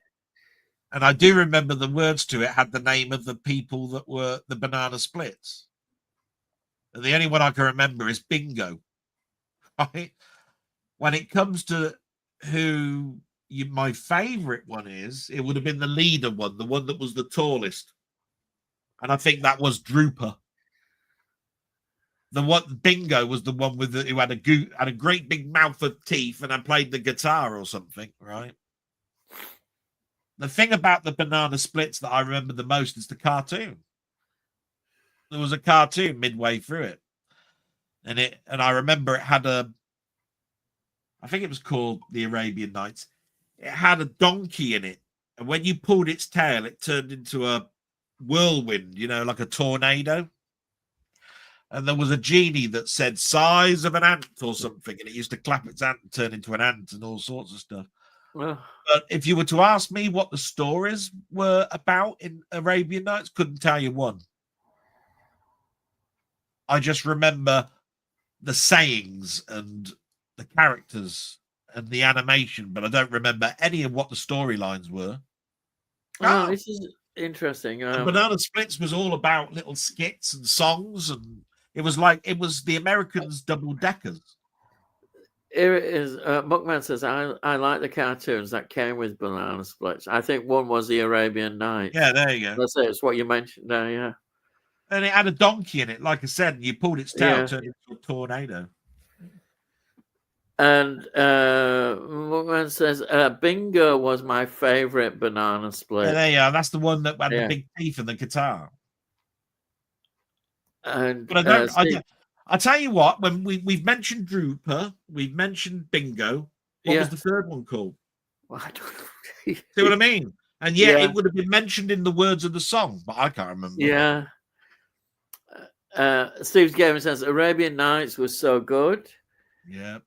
[SPEAKER 2] And I do remember the words to it had the name of the people that were the Banana Splits. And the only one I can remember is Bingo. right? When it comes to who my favorite one is, it would have been the leader one, the one that was the tallest. And I think that was Drooper. The one Bingo was the one with who had a great big mouth of teeth and I played the guitar or something, right? The thing about the banana splits that I remember the most is the cartoon. There was a cartoon midway through it. And I remember it had I think it was called the Arabian Nights. It had a donkey in it. And when you pulled its tail, it turned into a whirlwind, like a tornado. And there was a genie that said size of an ant or something. And it used to clap its ant and turn into an ant and all sorts of stuff.
[SPEAKER 1] Well,
[SPEAKER 2] But if you were to ask me what the stories were about in Arabian Nights, couldn't tell you one. I just remember the sayings and the characters and the animation, but I don't remember any of what the storylines were.
[SPEAKER 1] oh, this is interesting.
[SPEAKER 2] Banana Splits was all about little skits and songs, and it was the Americans' double deckers.
[SPEAKER 1] Here it is. Bookman says, I like the cartoons that came with Banana Splits. I think one was the Arabian Nights.
[SPEAKER 2] Yeah, there you go.
[SPEAKER 1] That's it. It's what you mentioned there, yeah.
[SPEAKER 2] And it had a donkey in it, like I said, and you pulled its tail,
[SPEAKER 1] Yeah.
[SPEAKER 2] turned into a tornado.
[SPEAKER 1] And Bookman says, Bingo was my favorite Banana Split.
[SPEAKER 2] Yeah, there you are. That's the one that had the big teeth and the guitar.
[SPEAKER 1] And
[SPEAKER 2] but I tell you what, when we've mentioned Drooper, we've mentioned Bingo. What was the third one called?
[SPEAKER 1] Well, I don't know.
[SPEAKER 2] See what I mean? And it would have been mentioned in the words of the song, but I can't remember.
[SPEAKER 1] Yeah. Steve's Gaming says Arabian Nights was so good.
[SPEAKER 2] Yeah.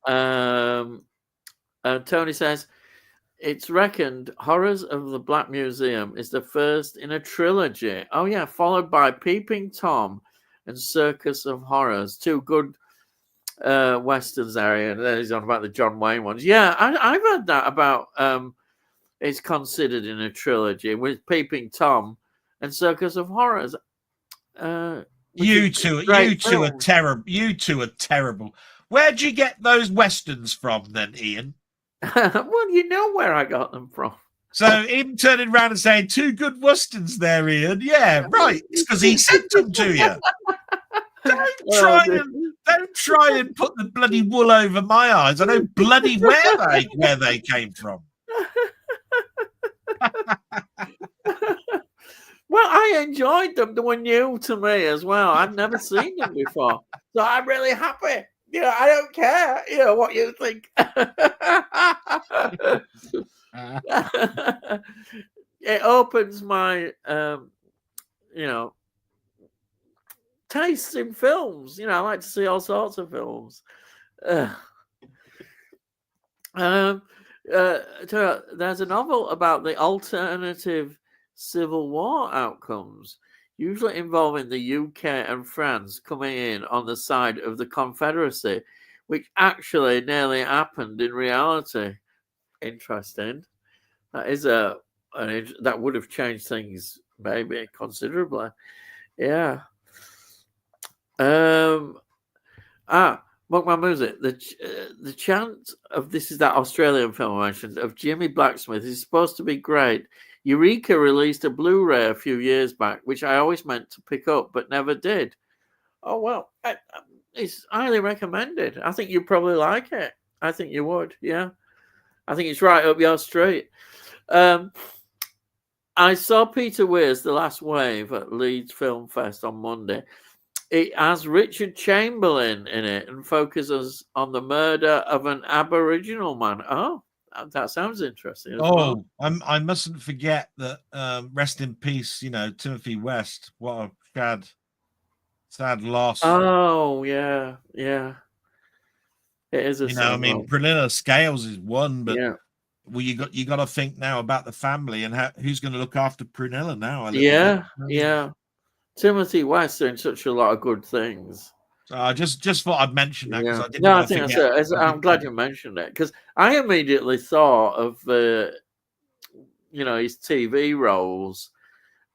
[SPEAKER 1] Tony says it's reckoned Horrors of the Black Museum is the first in a trilogy. Oh yeah, followed by Peeping Tom and Circus of Horrors, two good westerns area. And then he's on about the John Wayne ones. Yeah, I've heard that about it's considered in a trilogy with Peeping Tom and Circus of Horrors.
[SPEAKER 2] You two are terrible. You two are terrible. Where'd you get those westerns from then, Ian?
[SPEAKER 1] Well, you know where I got them from.
[SPEAKER 2] So him turning around and saying, 2 good westerns there, Ian. Yeah, right. It's because he sent them to you. Don't try and put the bloody wool over my eyes. I know bloody where they came from.
[SPEAKER 1] Well, I enjoyed them. They were new to me as well. I'd never seen them before. So I'm really happy. I don't care, what you think. It opens my, taste in films. I like to see all sorts of films. There's a novel about the alternative Civil War outcomes, usually involving the UK and France coming in on the side of the Confederacy, which actually nearly happened in reality. Interesting. That is that would have changed things maybe considerably. Yeah. Book my music. The chant of this is that Australian film I mentioned of Jimmy Blacksmith is supposed to be great. Eureka released a Blu-ray a few years back, which I always meant to pick up but never did. Oh well, it's highly recommended. I think you'd probably like it. I think you would. Yeah, I think it's right up your street. I saw Peter Weir's The Last Wave at Leeds Film Fest on Monday. It has Richard Chamberlain in it and focuses on the murder of an Aboriginal man. Oh, that sounds interesting. Well.
[SPEAKER 2] I mustn't forget that. Rest in peace, Timothy West. What a sad loss.
[SPEAKER 1] Oh yeah. It is a.
[SPEAKER 2] Pranilla Scales is one, but
[SPEAKER 1] yeah.
[SPEAKER 2] Well, you got to think now about the family and who's going to look after Prunella now.
[SPEAKER 1] Yeah. Timothy West doing such a lot of good things.
[SPEAKER 2] So I just thought I'd mention that because I didn't.
[SPEAKER 1] No, I think that's it. I'm glad you mentioned it because I immediately thought of his TV roles,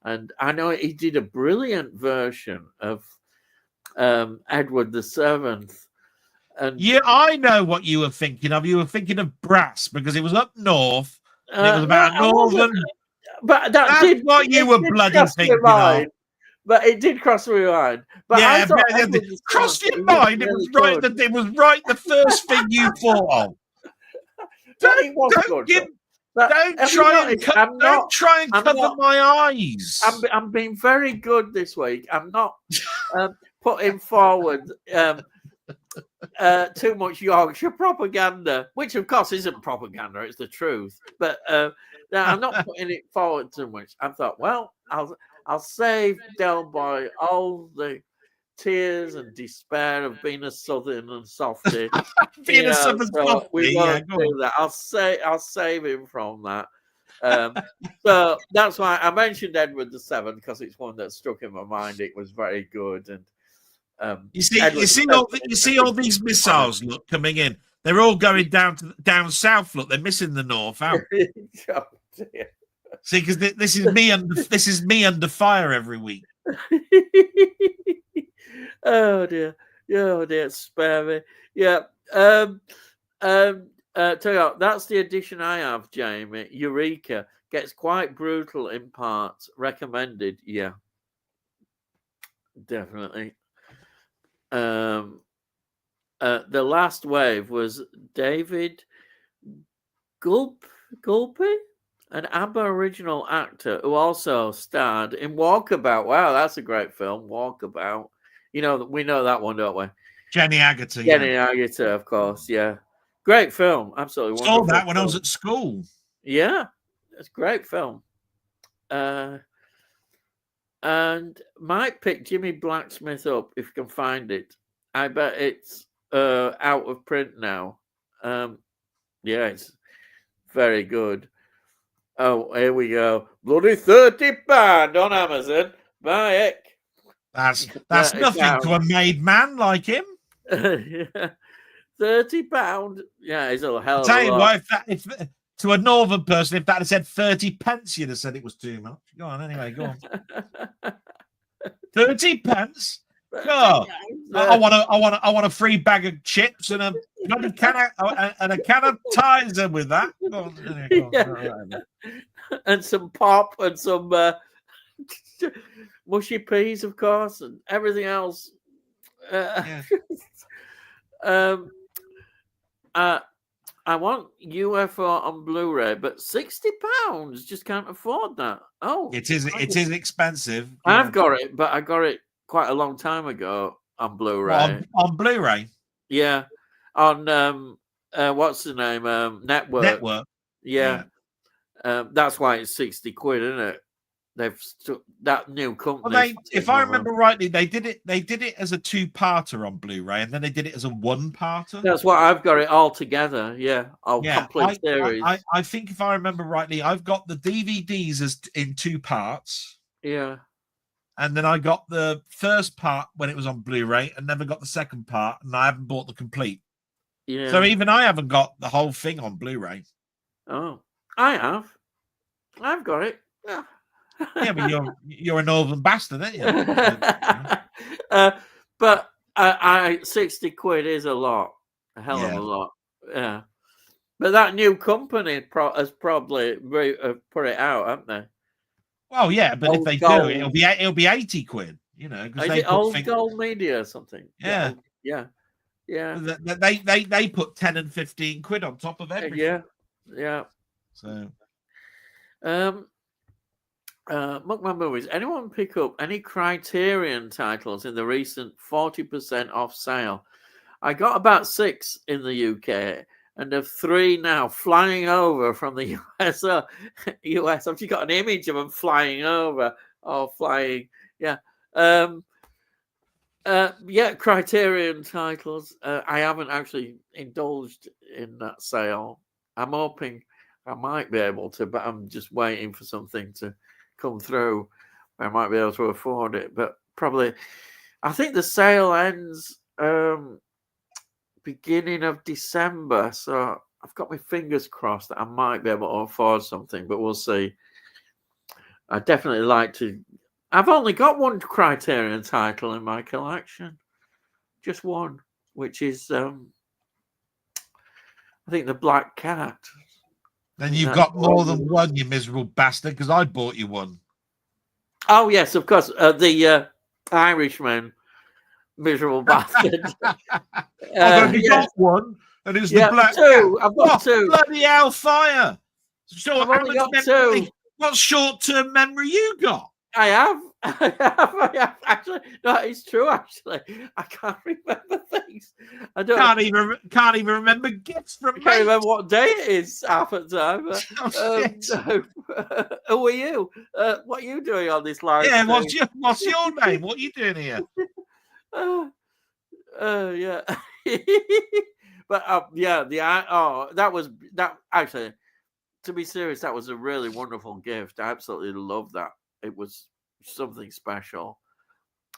[SPEAKER 1] and I know he did a brilliant version of Edward VII. And
[SPEAKER 2] yeah, I know what you were thinking of. You were thinking of Brass because it was up north and it was
[SPEAKER 1] no,
[SPEAKER 2] about
[SPEAKER 1] I wasn't.
[SPEAKER 2] northern.
[SPEAKER 1] But
[SPEAKER 2] That's what you were bloody
[SPEAKER 1] cross my
[SPEAKER 2] thinking of.
[SPEAKER 1] mind. But it did cross my mind. But I
[SPEAKER 2] Yeah,
[SPEAKER 1] thought Edward the
[SPEAKER 2] crossed
[SPEAKER 1] Seventh,
[SPEAKER 2] your
[SPEAKER 1] he was
[SPEAKER 2] mind. It was
[SPEAKER 1] really
[SPEAKER 2] right.
[SPEAKER 1] good.
[SPEAKER 2] It was right. The first thing you thought of.
[SPEAKER 1] Well, it was good.
[SPEAKER 2] Don't try and cover my eyes.
[SPEAKER 1] I'm being very good this week. I'm not putting forward too much Yorkshire propaganda, which of course isn't propaganda; it's the truth. But I'm not putting it forward too much. I thought, well, I'll save Delboy all the tears and despair of being a southern and softy.
[SPEAKER 2] Being a southern softy,
[SPEAKER 1] we won't do that. I'll save him from that. So that's why I mentioned Edward the Seventh, because it's one that stuck in my mind. It was very good, and
[SPEAKER 2] you see all these missiles coming in. They're all going down south. Look, they're missing the north out.
[SPEAKER 1] Oh, dear.
[SPEAKER 2] See, because this is me under fire every week.
[SPEAKER 1] Oh dear, spare me. Yeah. Tell you what, that's the edition I have, Jamie. Eureka gets quite brutal in parts. Recommended, yeah, definitely. The last wave was David Gulpy, an Aboriginal actor who also starred in Walkabout. Wow, that's a great film, Walkabout. You know, we know that one, don't we?
[SPEAKER 2] Jenny Agutter.
[SPEAKER 1] Jenny Agutter, of course, yeah. Great film, absolutely wonderful.
[SPEAKER 2] Saw that when I was at school.
[SPEAKER 1] Yeah, it's a great film. And Mike picked Jimmy Blacksmith up, if you can find it. I bet it's out of print now. Yeah, it's very good. Oh, here we go. Bloody £30 on Amazon. Buy it.
[SPEAKER 2] That's nothing to a made man like him.
[SPEAKER 1] Yeah. £30. Yeah, it's a hell of a lot.
[SPEAKER 2] Tell you what, if to a northern person, if that had said 30 pence, you'd have said it was too much. Go on, anyway, go on. 30 pence. Oh, I want a free bag of chips and a can of Tizer with that. Go on, anyway, go on.
[SPEAKER 1] And some pop and some mushy peas, of course, and everything else. I want UFO on Blu-ray, but £60, just can't afford that. Oh,
[SPEAKER 2] it is expensive.
[SPEAKER 1] I've got it, but I got it quite a long time ago on Blu-ray.
[SPEAKER 2] On Blu-ray,
[SPEAKER 1] yeah, on what's the name? Network. Yeah. That's why it's £60, isn't it? They've that new company.
[SPEAKER 2] Well, if I remember rightly, they did it as a 2-parter on Blu-ray, and then they did it as a 1-parter.
[SPEAKER 1] That's what I've got it all together. Yeah, complete series.
[SPEAKER 2] I think if I remember rightly, I've got the DVDs as in 2 parts.
[SPEAKER 1] Yeah,
[SPEAKER 2] and then I got the first part when it was on Blu-ray, and never got the second part, and I haven't bought the complete.
[SPEAKER 1] Yeah.
[SPEAKER 2] So even I haven't got the whole thing on Blu-ray.
[SPEAKER 1] Oh, I have. I've got it. Yeah.
[SPEAKER 2] Yeah, but you're a northern bastard, aren't you?
[SPEAKER 1] But £60 is a lot, a hell of a lot. Yeah, but that new company has probably put it out, haven't they?
[SPEAKER 2] Well, yeah, but if they do, it'll be £80. You know, because they
[SPEAKER 1] put Gold Media or something.
[SPEAKER 2] Yeah. They put 10 and 15 quid on top of everything.
[SPEAKER 1] Yeah.
[SPEAKER 2] So.
[SPEAKER 1] Muckman Movies. Anyone pick up any Criterion titles in the recent 40% off sale? I got about 6 in the UK and have 3 now flying over from the US. US. I've just got an image of them flying over or flying. Yeah. Criterion titles. I haven't actually indulged in that sale. I'm hoping I might be able to, but I'm just waiting for something to come through. I might be able to afford it, but probably I think the sale ends beginning of December, so I've got my fingers crossed that I might be able to afford something, but we'll see. I definitely like to. I've only got one Criterion title in my collection, just one. which is I think The Black Cat.
[SPEAKER 2] Then you've got more than one, you miserable bastard, because I bought you one.
[SPEAKER 1] Oh yes, of course, the Irishman, miserable bastard.
[SPEAKER 2] I've only got one, and it's the Black
[SPEAKER 1] two.
[SPEAKER 2] Cat.
[SPEAKER 1] I've got two.
[SPEAKER 2] Bloody hellfire! So
[SPEAKER 1] I've only got two.
[SPEAKER 2] What short-term memory you got?
[SPEAKER 1] I have. Actually, no, it's true. Actually, I can't remember things. I don't.
[SPEAKER 2] Can't even remember gifts from.
[SPEAKER 1] I can't remember what day it is half the time. No. Who are you? What are you doing on this live?
[SPEAKER 2] Yeah, what's your name? What are you doing here?
[SPEAKER 1] Yeah. But yeah, that was that. Actually, to be serious, that was a really wonderful gift. I absolutely loved that. It was something special,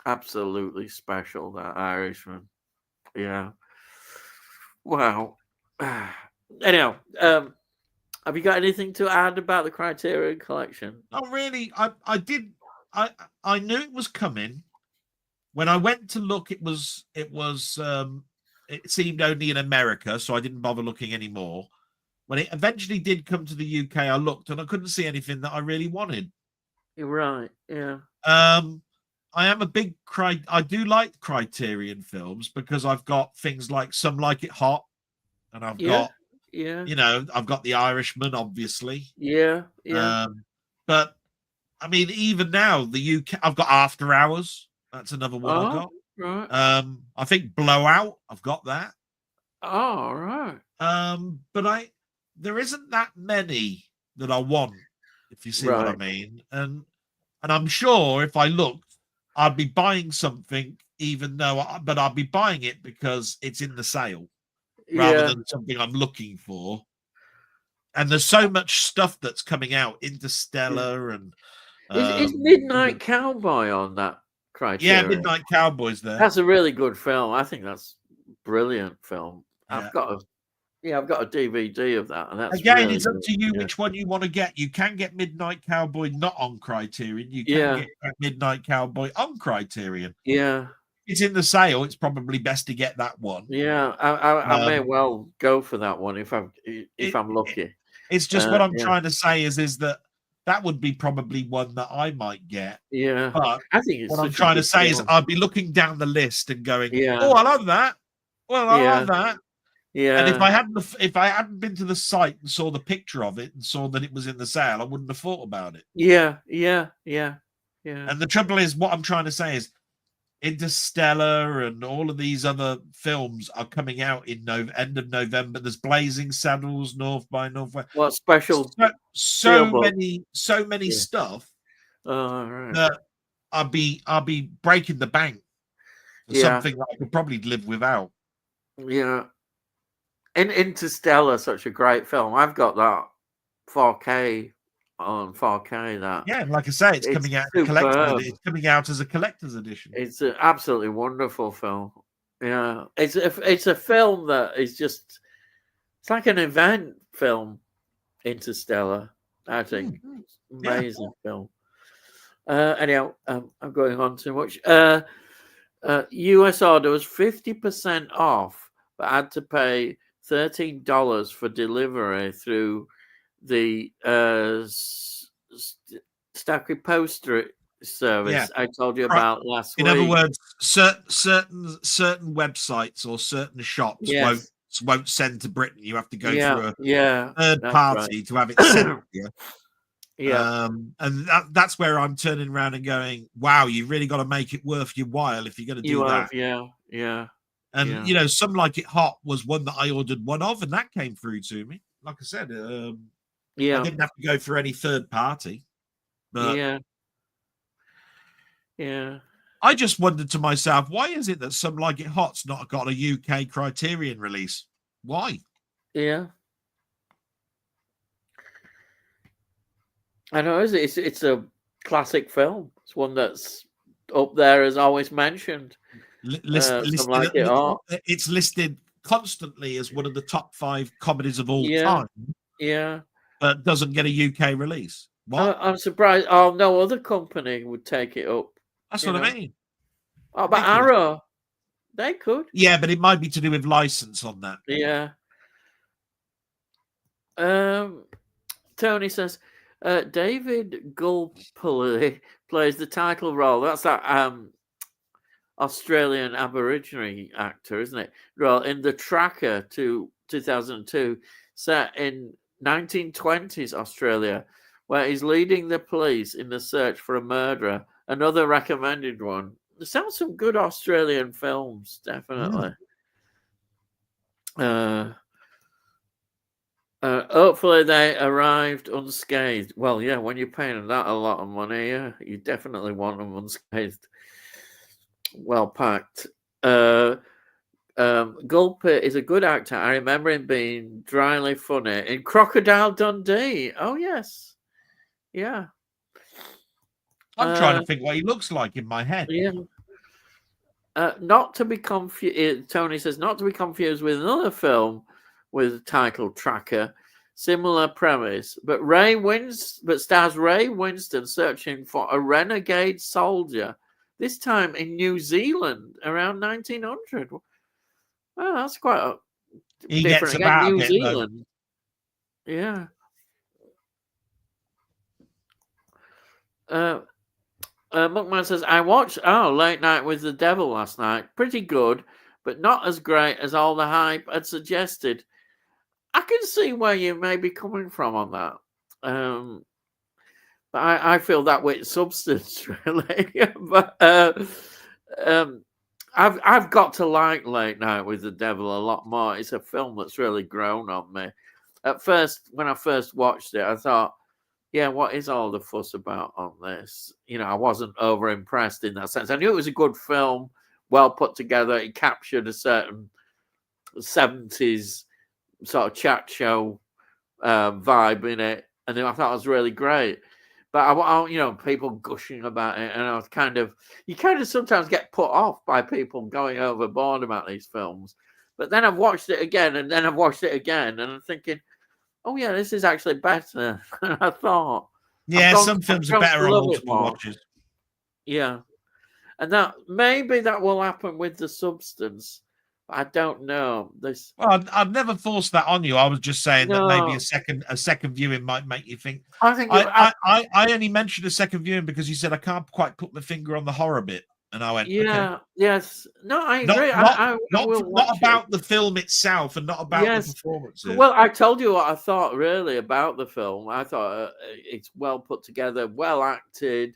[SPEAKER 1] absolutely special. That Irishman, yeah. Wow. Anyhow, have you got anything to add about the Criterion Collection?
[SPEAKER 2] Not really. I did. I knew it was coming. When I went to look, it seemed only in America, so I didn't bother looking anymore. When it eventually did come to the UK, I looked and I couldn't see anything that I really wanted.
[SPEAKER 1] You're right. Yeah.
[SPEAKER 2] I am a big I do like Criterion films because I've got things like Some Like It Hot, and I've got I've got The Irishman, obviously.
[SPEAKER 1] Yeah.
[SPEAKER 2] But I mean, even now the UK, I've got After Hours. That's another one I got.
[SPEAKER 1] Right.
[SPEAKER 2] I think Blowout. I've got that.
[SPEAKER 1] Oh, right.
[SPEAKER 2] But there isn't that many that I want, if you see what I mean. And I'm sure if I looked, I'd be buying something, but I'd be buying it because it's in the sale rather than something I'm looking for. And there's so much stuff that's coming out, Interstellar and
[SPEAKER 1] is Midnight Cowboy on that Criterion?
[SPEAKER 2] Yeah, Midnight Cowboy's there.
[SPEAKER 1] That's a really good film. I think that's a brilliant film. I've got a DVD of that, and that's
[SPEAKER 2] again, it's up to you which one you want to get. You can get Midnight Cowboy not on Criterion. You can get Midnight Cowboy on Criterion.
[SPEAKER 1] Yeah,
[SPEAKER 2] it's in the sale. It's probably best to get that one.
[SPEAKER 1] Yeah, I may well go for that one if I'm lucky.
[SPEAKER 2] It's just what I'm trying to say is that would be probably one that I might get.
[SPEAKER 1] Yeah,
[SPEAKER 2] but
[SPEAKER 1] I think it's
[SPEAKER 2] what I'm trying to say is I'd be looking down the list and going, "Oh, I love that. Well, I love that."
[SPEAKER 1] Yeah.
[SPEAKER 2] And if I hadn't been to the site and saw the picture of it and saw that it was in the sale, I wouldn't have thought about it.
[SPEAKER 1] Yeah.
[SPEAKER 2] And the trouble is, what I'm trying to say is, Interstellar and all of these other films are coming out in end of November. There's Blazing Saddles, North by Northwest.
[SPEAKER 1] What special?
[SPEAKER 2] So many stuff that I'll be breaking the bank for something that I could probably live without.
[SPEAKER 1] Yeah. Interstellar, such a great film. I've got that 4K on 4K. That
[SPEAKER 2] like I say, it's coming out. It's coming out as a collector's edition.
[SPEAKER 1] It's an absolutely wonderful film. Yeah, it's a film that is just it's like an event film. Interstellar, I think, amazing film. Anyhow, I'm going on too much. US order was 50% off, but I had to pay $13 for delivery through the Stacky Poster service I told you about last week.
[SPEAKER 2] In other words, certain websites or certain shops won't send to Britain. You have to go through a third party to have it sent here. And that's where I'm turning around and going, wow, you've really got to make it worth your while if you're going to do that. And Some Like It Hot was one that I ordered one of, and that came through to me. Like I said, I didn't have to go through any third party. But I just wondered to myself, why is it that Some Like It Hot's not got a UK Criterion release? Why?
[SPEAKER 1] Yeah. I know it's a classic film. It's one that's up there as always mentioned.
[SPEAKER 2] It's listed constantly as one of the top 5 comedies of all time.
[SPEAKER 1] Yeah,
[SPEAKER 2] but doesn't get a UK release. What?
[SPEAKER 1] I'm surprised. Oh, no other company would take it up.
[SPEAKER 2] That's what I mean.
[SPEAKER 1] Oh, but Arrow They could.
[SPEAKER 2] Yeah, but it might be to do with license on that.
[SPEAKER 1] Yeah. Tony says, David Gulpilly plays the title role. That's that Australian Aborigine actor, isn't it? Well, in the Tracker to 2002, set in 1920s Australia, where he's leading the police in the search for a murderer. Another recommended one. There sounds some good Australian films, definitely. Hopefully they arrived unscathed. Well, yeah, when you're paying that a lot of money, yeah, you definitely want them unscathed. Well packed. Gulper is a good actor. I remember him being dryly funny in Crocodile Dundee. Oh, yes. Yeah.
[SPEAKER 2] I'm trying to think what he looks like in my head.
[SPEAKER 1] Yeah. Not to be confused, Tony says, not to be confused with another film with the title Tracker, similar premise, but stars Ray Winston searching for a renegade soldier, this time in New Zealand around 1900. Well, that's quite
[SPEAKER 2] He
[SPEAKER 1] different.
[SPEAKER 2] gets
[SPEAKER 1] Again,
[SPEAKER 2] about
[SPEAKER 1] New
[SPEAKER 2] it,
[SPEAKER 1] Zealand. Though. Yeah. Muckman says, I watched Late Night with the Devil last night. Pretty good, but not as great as all the hype had suggested. I can see where you may be coming from on that. But I feel that with substance, really. But I've got to like Late Night with the Devil a lot more. It's a film that's really grown on me. At first, when I first watched it, I thought, yeah, what is all the fuss about on this? You know, I wasn't over impressed in that sense. I knew it was a good film, well put together. It captured a certain 70s sort of chat show vibe in it, and I thought it was really great. But I people gushing about it, and I was you kind of sometimes get put off by people going overboard about these films. But then I've watched it again, and then I've watched it again, and I'm thinking, oh yeah, this is actually better than I thought.
[SPEAKER 2] Yeah, some films are better on multiple watches.
[SPEAKER 1] Yeah, and that maybe that will happen with the substance. I don't know.
[SPEAKER 2] Well, I'd never forced that on you. I was just saying that maybe a second viewing might make you think. I only mentioned a second viewing because you said I can't quite put my finger on the horror bit, and I went,
[SPEAKER 1] yeah,
[SPEAKER 2] okay.
[SPEAKER 1] Yes, no, I agree.
[SPEAKER 2] Not about the film itself, and not about the performances.
[SPEAKER 1] Well, I told you what I thought really about the film. I thought it's well put together, well acted.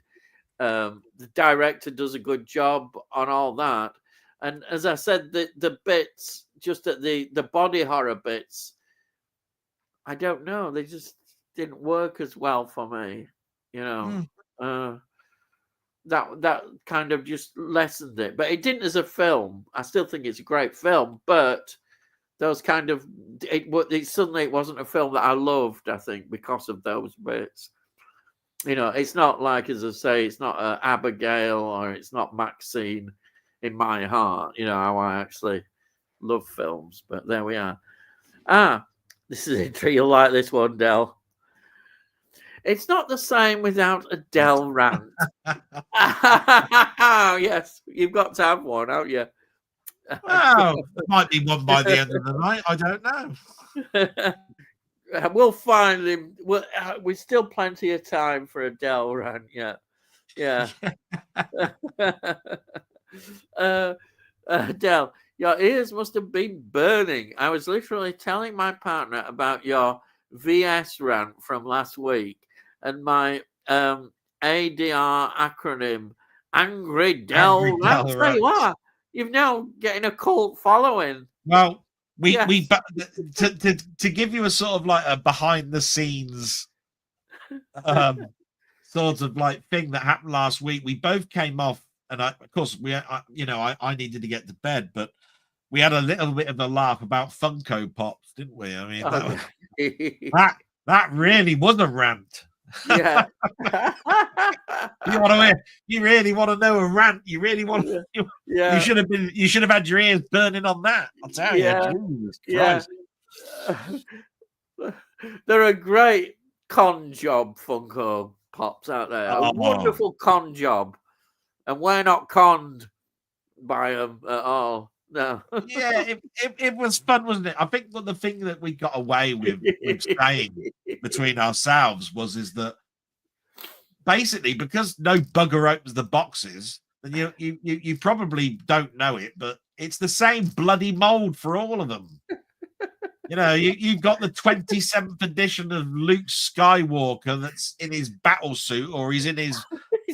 [SPEAKER 1] The director does a good job on all that. And as I said, the bits, just at the body horror bits, I don't know. They just didn't work as well for me. You know, that kind of just lessened it. But it didn't as a film. I still think it's a great film. But those kind of suddenly it wasn't a film that I loved. I think because of those bits. You know, it's not like, as I say, it's not Abigail or it's not Maxine. In my heart, you know, how I actually love films, but there we are. This is interesting. You'll like this one, Del. It's not the same without a Del rant. Yes, you've got to have one, haven't you?
[SPEAKER 2] Well, might be one by the end of the night. I don't know.
[SPEAKER 1] We'll find him. We've still plenty of time for a Del rant. Yeah. Del, your ears must have been burning. I was literally telling my partner about your VS rant from last week and my ADR acronym, Angry Del Rant. There you are. You've now getting a cult following.
[SPEAKER 2] Well, we to give you a sort of like a behind the scenes sort of like thing that happened last week. We both came off. And I needed to get to bed, but we had a little bit of a laugh about Funko Pops, didn't we? I mean, that really was a rant.
[SPEAKER 1] Yeah.
[SPEAKER 2] You really want to know a rant? You really want?
[SPEAKER 1] Yeah.
[SPEAKER 2] You should have had your ears burning on that. I'll tell you. Jesus Christ.
[SPEAKER 1] They're a great con job, Funko Pops out there. A wonderful con job. And we're not conned. by them at all. No.
[SPEAKER 2] Yeah, it was fun, wasn't it? I think that the thing that we got away with saying between ourselves is that basically, because no bugger opens the boxes, then you probably don't know it, but it's the same bloody mold for all of them. You know, you've got the 27th edition of Luke Skywalker that's in his battle suit, or he's in his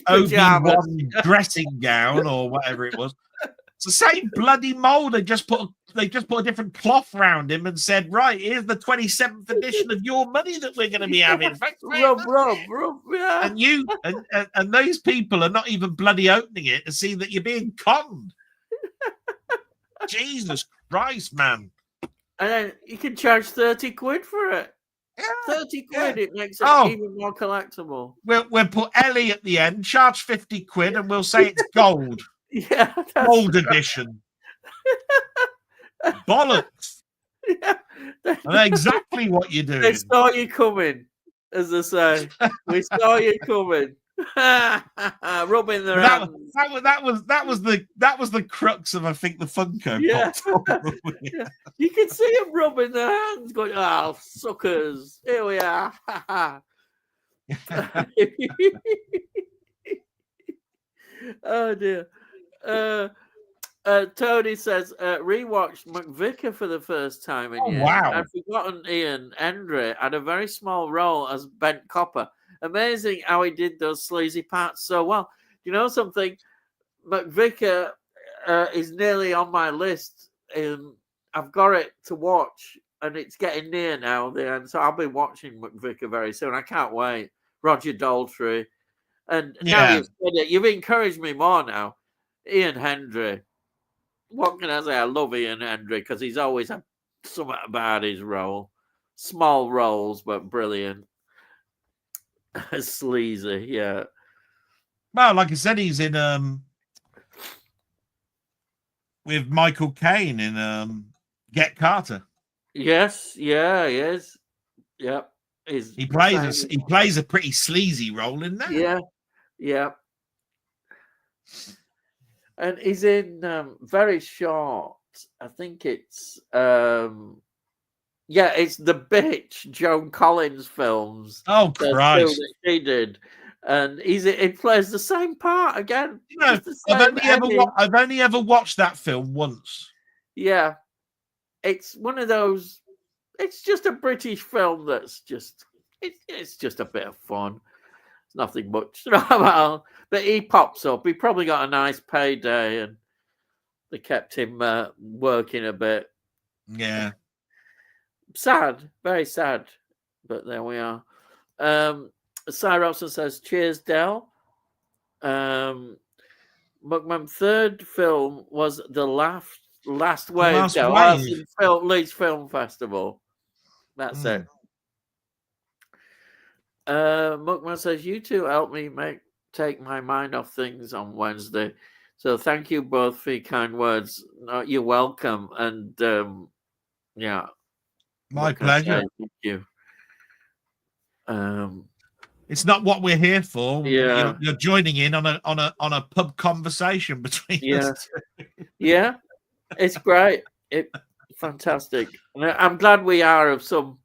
[SPEAKER 2] Obi-Wan dressing gown, or whatever it was. It's the same bloody mold. They just put a different cloth around him and said, "Right, here's the 27th edition of your money that we're going to be having."
[SPEAKER 1] Rub, yeah.
[SPEAKER 2] And you and those people are not even bloody opening it to see that you're being conned. Jesus Christ, man!
[SPEAKER 1] And then you can charge 30 quid for it.
[SPEAKER 2] Yeah,
[SPEAKER 1] 30 quid, it makes it even more collectible.
[SPEAKER 2] We'll put Ellie at the end, charge 50 quid, and we'll say it's gold.
[SPEAKER 1] Yeah,
[SPEAKER 2] gold edition. Bollocks.
[SPEAKER 1] Yeah.
[SPEAKER 2] I know exactly what you're doing.
[SPEAKER 1] They saw you coming, as they say. We saw you coming. Rubbing their hands.
[SPEAKER 2] That was the crux of, I think, the Funko Pop.
[SPEAKER 1] Yeah. You can see them rubbing their hands, going, "Oh, suckers! Here we are." Oh dear. Tony says rewatched McVicker for the first time in years.
[SPEAKER 2] Wow!
[SPEAKER 1] I'd forgotten Ian Hendry had a very small role as Bent Copper. Amazing how he did those sleazy parts so well. You know something? McVicker is nearly on my list. I've got it to watch, and it's getting near now. So I'll be watching McVicker very soon. I can't wait. Roger Daltrey. And now you've said it, you've encouraged me more now. Ian Hendry. What can I say? I love Ian Hendry because he's always had something about his role. Small roles, but brilliant. Sleazy, yeah.
[SPEAKER 2] Well, like I said, he's in with Michael Caine in Get Carter.
[SPEAKER 1] Yes, yeah, he is. Yep.
[SPEAKER 2] He plays a pretty sleazy role in that.
[SPEAKER 1] Yeah, yeah. And he's in very short. I think it's it's the Bitch Joan Collins films.
[SPEAKER 2] Oh Christ!
[SPEAKER 1] That she did, and he plays the same part again.
[SPEAKER 2] You know, I've only ever watched that film once.
[SPEAKER 1] Yeah, it's one of those. It's just a British film that's just it's just a bit of fun. It's nothing much, but he pops up. He probably got a nice payday, and they kept him working a bit.
[SPEAKER 2] Yeah,
[SPEAKER 1] sad, very sad, but there we are. Cy Robson says, "Cheers, Del." McMahon's third film was the last wave. Leeds Film Festival. That's it. Muckman says, "You two helped me take my mind off things on Wednesday. So thank you both for your kind words. You're welcome." And
[SPEAKER 2] my pleasure.
[SPEAKER 1] Thank you.
[SPEAKER 2] It's not what we're here for.
[SPEAKER 1] Yeah.
[SPEAKER 2] You're joining in on a pub conversation between us.
[SPEAKER 1] Yeah, it's great. Fantastic. And I'm glad we are of some,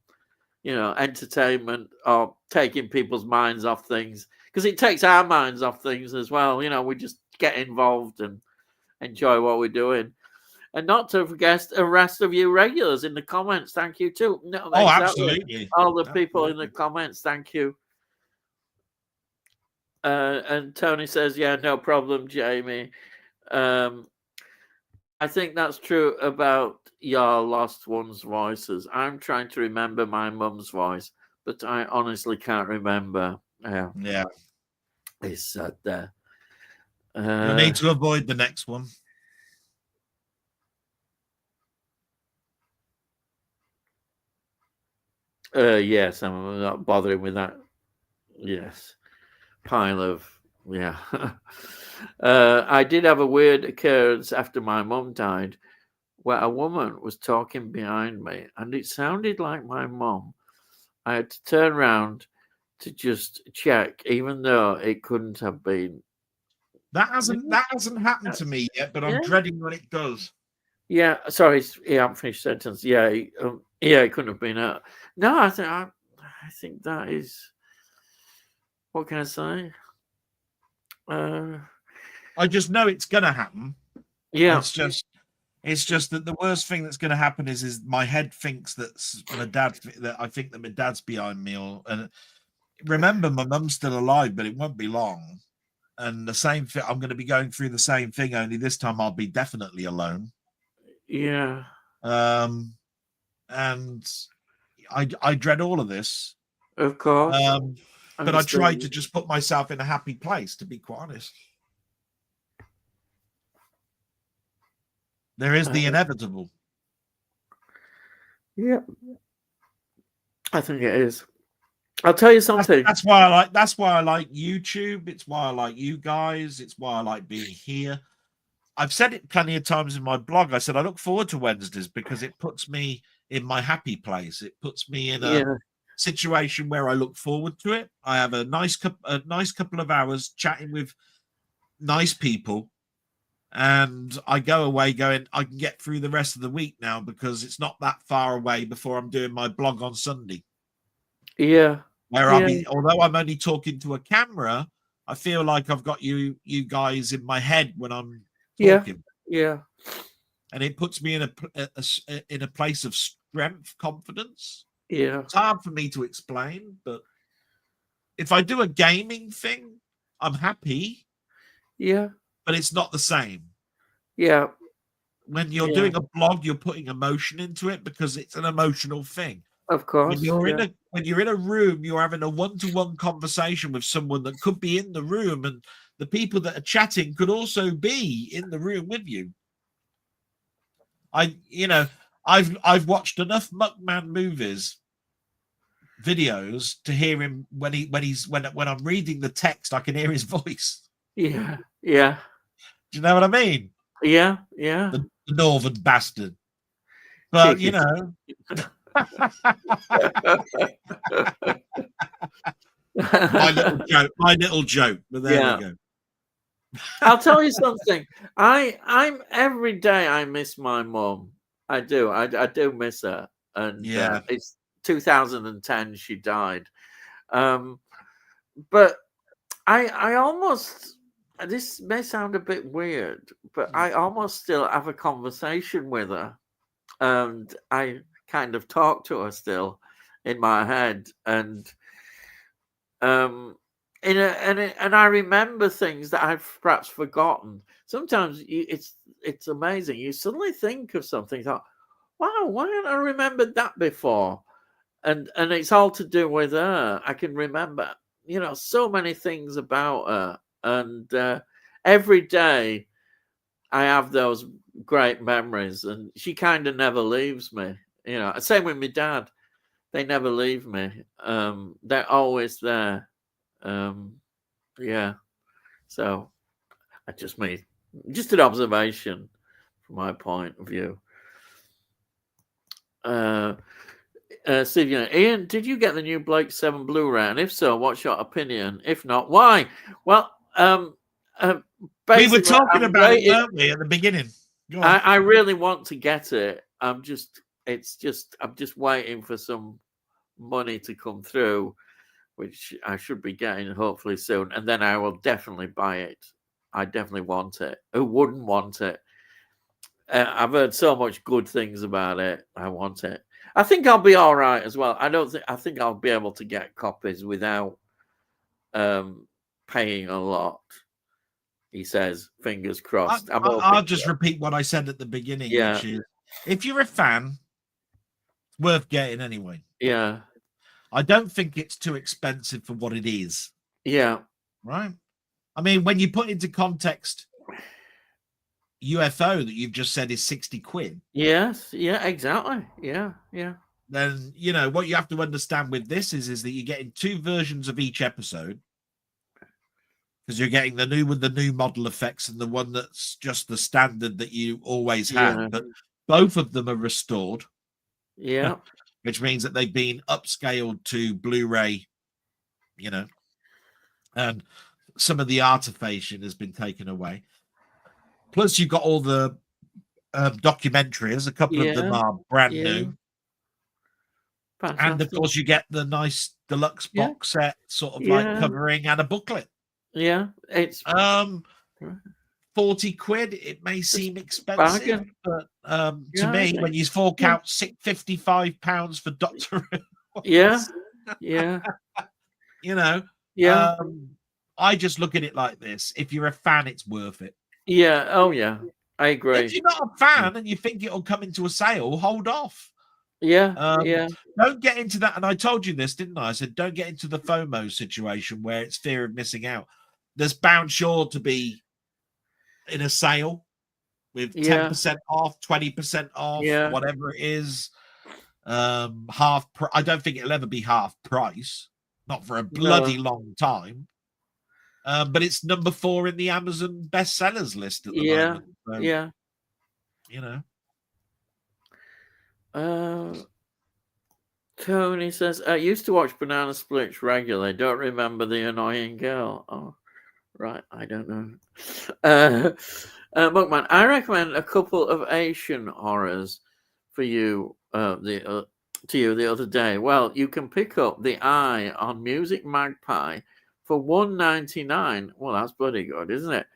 [SPEAKER 1] entertainment or taking people's minds off things, because it takes our minds off things as well. We just get involved and enjoy what we're doing. And not to forget the rest of you regulars in the comments. Thank you too. No, exactly.
[SPEAKER 2] Absolutely.
[SPEAKER 1] All the people in the comments. Thank you. And Tony says, "Yeah, no problem, Jamie. I think that's true about your lost ones' voices. I'm trying to remember my mum's voice, but I honestly can't remember."
[SPEAKER 2] Yeah.
[SPEAKER 1] It's sad there.
[SPEAKER 2] You'll need to avoid the next one.
[SPEAKER 1] Yes, I'm not bothering with that. Yes. Pile of, yeah. I did have a weird occurrence after my mum died, where a woman was talking behind me, and it sounded like my mum. I had to turn around to just check, even though it couldn't have been.
[SPEAKER 2] That hasn't happened to me yet, but I'm dreading when it does.
[SPEAKER 1] Yeah, sorry, I haven't finished sentence. Yeah, it couldn't have been out. No, I think that is. What can I say?
[SPEAKER 2] I just know it's going to happen.
[SPEAKER 1] Yeah,
[SPEAKER 2] it's just that the worst thing that's going to happen is my head thinks that I think that my dad's behind me, and remember, my mum's still alive, but it won't be long. And the same thing, I'm going to be going through the same thing, only this time I'll be definitely alone.
[SPEAKER 1] Yeah.
[SPEAKER 2] And I dread all of this.
[SPEAKER 1] Of course.
[SPEAKER 2] But I try to just put myself in a happy place, to be quite honest. There is the inevitable.
[SPEAKER 1] Yeah. I think it is. I'll tell you something.
[SPEAKER 2] That's why I like YouTube. It's why I like you guys. It's why I like being here. I've said it plenty of times in my blog. I said I look forward to Wednesdays because it puts me in my happy place. It puts me in a situation where I look forward to it. I have a nice couple of hours chatting with nice people, and I go away going, I can get through the rest of the week now because it's not that far away before I'm doing my blog on Sunday.
[SPEAKER 1] Yeah.
[SPEAKER 2] Where I'll be, although I'm only talking to a camera, I feel like I've got you guys in my head when I'm talking.
[SPEAKER 1] Yeah.
[SPEAKER 2] And it puts me in a place of strength, confidence.
[SPEAKER 1] Yeah.
[SPEAKER 2] It's hard for me to explain, but if I do a gaming thing, I'm happy.
[SPEAKER 1] Yeah.
[SPEAKER 2] But it's not the same.
[SPEAKER 1] Yeah.
[SPEAKER 2] When you're doing a blog, you're putting emotion into it because it's an emotional thing.
[SPEAKER 1] Of course.
[SPEAKER 2] When you're in a room, you're having a one-to-one conversation with someone that could be in the room, and the people that are chatting could also be in the room with you. I've watched enough Muckman movies, videos to hear him when I'm reading the text, I can hear his voice.
[SPEAKER 1] Yeah. Yeah.
[SPEAKER 2] Do you know what I mean?
[SPEAKER 1] Yeah. Yeah.
[SPEAKER 2] The northern bastard. But cheeky. my little joke. But there we go.
[SPEAKER 1] I'll tell you something. I'm every day I miss my mum. I do. I do miss her. And it's 2010 she died. But I almost, this may sound a bit weird, but I almost still have a conversation with her, and I kind of talk to her still in my head, and I remember things that I've perhaps forgotten. Sometimes it's amazing. You suddenly think of something, thought, wow, why hadn't I remembered that before? And it's all to do with her. I can remember, so many things about her, and every day I have those great memories, and she kind of never leaves me. Same with my dad. They never leave me. They're always there. So I just made just an observation from my point of view. Steve, Ian, did you get the new Blake 7 Blu-ray? And if so, what's your opinion? If not, why? Well,
[SPEAKER 2] we were talking about it, weren't we, at the beginning?
[SPEAKER 1] I really want to get it. I'm just waiting for some money to come through, which I should be getting hopefully soon, and then I will definitely buy it. I definitely want it. Who wouldn't want it? I've heard so much good things about it. I want it. I think I'll be all right as well. I think I'll be able to get copies without paying a lot. He says, fingers crossed.
[SPEAKER 2] I'll just repeat what I said at the beginning, which is, if you're a fan, it's worth getting anyway.
[SPEAKER 1] Yeah.
[SPEAKER 2] I don't think it's too expensive for what it is.
[SPEAKER 1] Yeah.
[SPEAKER 2] Right? I mean, when you put into context UFO that you've just said is 60 quid.
[SPEAKER 1] Yes. Yeah, exactly. Yeah. Yeah.
[SPEAKER 2] Then, what you have to understand with this is that you're getting two versions of each episode. Because you're getting the new with the new model effects and the one that's just the standard that you always had. But both of them are restored.
[SPEAKER 1] Yeah.
[SPEAKER 2] Which means that they've been upscaled to Blu-ray, and some of the artificiation has been taken away. Plus, you've got all the documentaries. A couple of them are brand new. Fantastic. And of course, you get the nice deluxe box set, sort of like covering and a booklet.
[SPEAKER 1] Yeah, it's
[SPEAKER 2] 40 quid. It may seem expensive, but to me, when you fork out £55 for Doctor Who,
[SPEAKER 1] you know,
[SPEAKER 2] I just look at it like this: if you're a fan, it's worth it.
[SPEAKER 1] Yeah. Oh, yeah. I agree.
[SPEAKER 2] If you're not a fan and you think it'll come into a sale, hold off.
[SPEAKER 1] Yeah.
[SPEAKER 2] Don't get into that. And I told you this, didn't I? I said, don't get into the FOMO situation where it's fear of missing out. There's bound sure to be in a sale with 10% off, 20% off, whatever it is. I don't think it'll ever be half price, not for a bloody long time. But it's number 4 in the Amazon bestsellers list at the moment. So, you know.
[SPEAKER 1] Tony says, I used to watch Banana Splits regularly. Don't remember the annoying girl. Oh, right. I don't know. Bookman, I recommend a couple of Asian horrors for you to you the other day. Well, you can pick up The Eye on Music Magpie for $1.99. Well, that's bloody good, isn't it?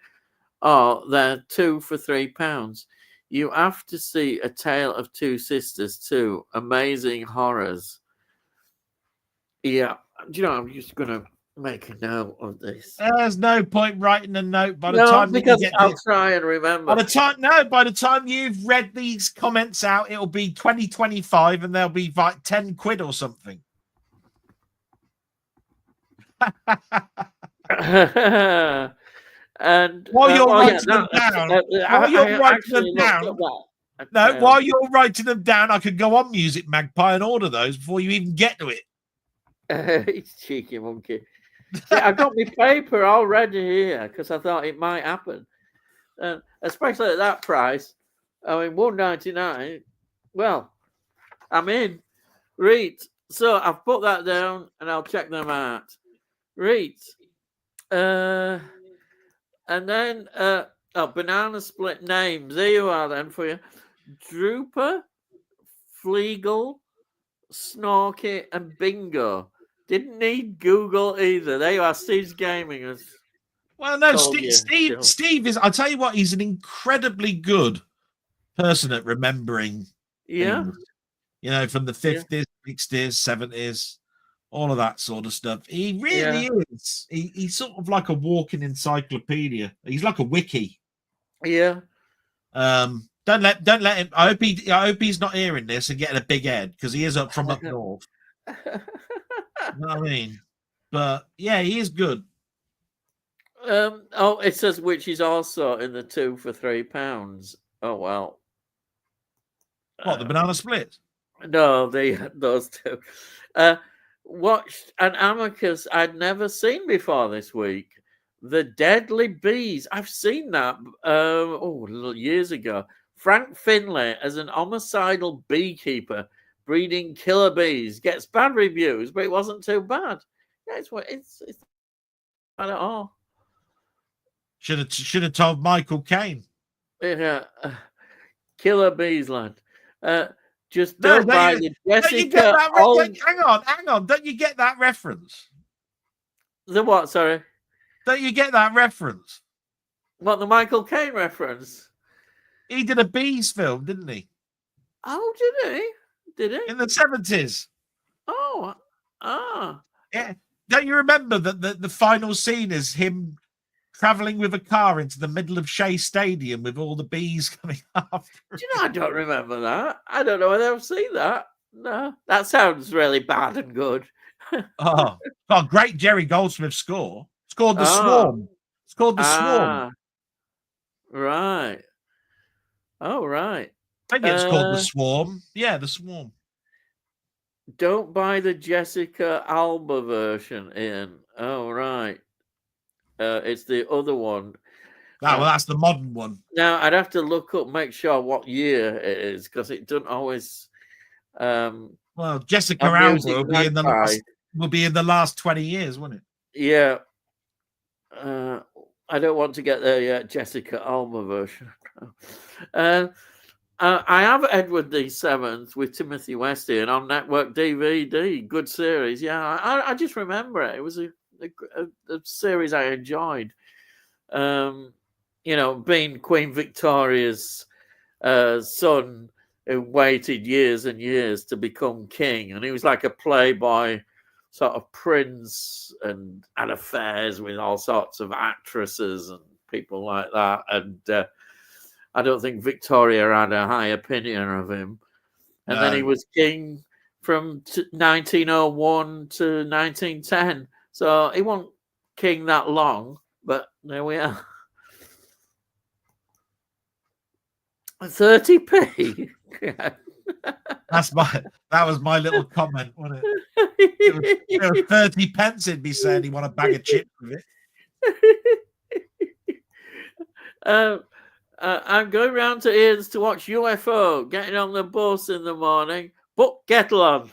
[SPEAKER 1] Oh, they're 2 for £3. You have to see A Tale of Two Sisters too. Amazing horrors. Yeah. Do you know, I'm just going to make a note of this.
[SPEAKER 2] There's no point writing a note by the time
[SPEAKER 1] because I'll try and remember.
[SPEAKER 2] By the time you've read these comments out, it'll be 2025 and they'll be like 10 quid or something.
[SPEAKER 1] And
[SPEAKER 2] while you're writing them down, while you're writing them down, I could go on Music Magpie and order those before you even get to it.
[SPEAKER 1] Cheeky monkey. See, I got my paper already here because I thought it might happen, especially at that price. I mean, $1.99. Well, I'm in. Read. So I've put that down and I'll check them out. Read. And then, Banana Split names. There you are then for you. Drooper, Fleagle, Snorky, and Bingo. Didn't need Google either. There you are. Steve's Gaming.
[SPEAKER 2] Well, no, Steve is, I'll tell you what, he's an incredibly good person at remembering things. You know, from the 50s, 60s, 70s. All of that sort of stuff. He really is. He's sort of like a walking encyclopedia. He's like a wiki.
[SPEAKER 1] Yeah.
[SPEAKER 2] Don't let him. I hope he's not hearing this and getting a big head because he is up north. You know what I mean? But yeah, he is good.
[SPEAKER 1] It says which is also in the 2 for £3. Oh well.
[SPEAKER 2] What, the Banana Split?
[SPEAKER 1] No, those two. Watched an Amicus I'd never seen before this week. The Deadly Bees. I've seen that years ago. Frank Finlay as an homicidal beekeeper breeding killer bees gets bad reviews, but it wasn't too bad. Yeah, it's bad at all.
[SPEAKER 2] Should have told Michael Caine.
[SPEAKER 1] Yeah, killer bees, lad. Just don't buy the Jessica.
[SPEAKER 2] Hang on. Don't you get that reference?
[SPEAKER 1] The what? Sorry.
[SPEAKER 2] Don't you get that reference?
[SPEAKER 1] What, the Michael Caine reference?
[SPEAKER 2] He did a bees film, didn't he?
[SPEAKER 1] Oh, did he? Did he?
[SPEAKER 2] In the 70s.
[SPEAKER 1] Oh,
[SPEAKER 2] yeah. Don't you remember that the final scene is him traveling with a car into the middle of Shea Stadium with all the bees coming after him?
[SPEAKER 1] Do you know, I don't remember that. I don't know whether I've seen that. No, that sounds really bad and good.
[SPEAKER 2] Great Jerry Goldsmith score. It's called The Swarm. It's called The Swarm.
[SPEAKER 1] Right. Oh, right.
[SPEAKER 2] I think it's called The Swarm. Yeah, The Swarm.
[SPEAKER 1] Don't buy the Jessica Alba version in. Oh, right. It's the other one.
[SPEAKER 2] Well, that's the modern one.
[SPEAKER 1] Now, I'd have to look up, make sure what year it is, because it doesn't always...
[SPEAKER 2] well, Jessica Alba will be in the last 20 years, won't it?
[SPEAKER 1] Yeah. I don't want to get there yet. Jessica Alba version. I have Edward the Seventh with Timothy Weston on network DVD. Good series. Yeah, I just remember it. It was a series I enjoyed. Being Queen Victoria's son who waited years and years to become king, and he was like a playboy sort of prince and had affairs with all sorts of actresses and people like that. And I don't think Victoria had a high opinion of him. And then he was king from 1901 to 1910. So he wasn't king that long, but there we are. 30p.
[SPEAKER 2] That was my little comment, wasn't it? It was 30 pence. He'd be saying he want a bag of chips with
[SPEAKER 1] it. I'm going round to Ian's to watch UFO, getting on the bus in the morning. Book kettle on.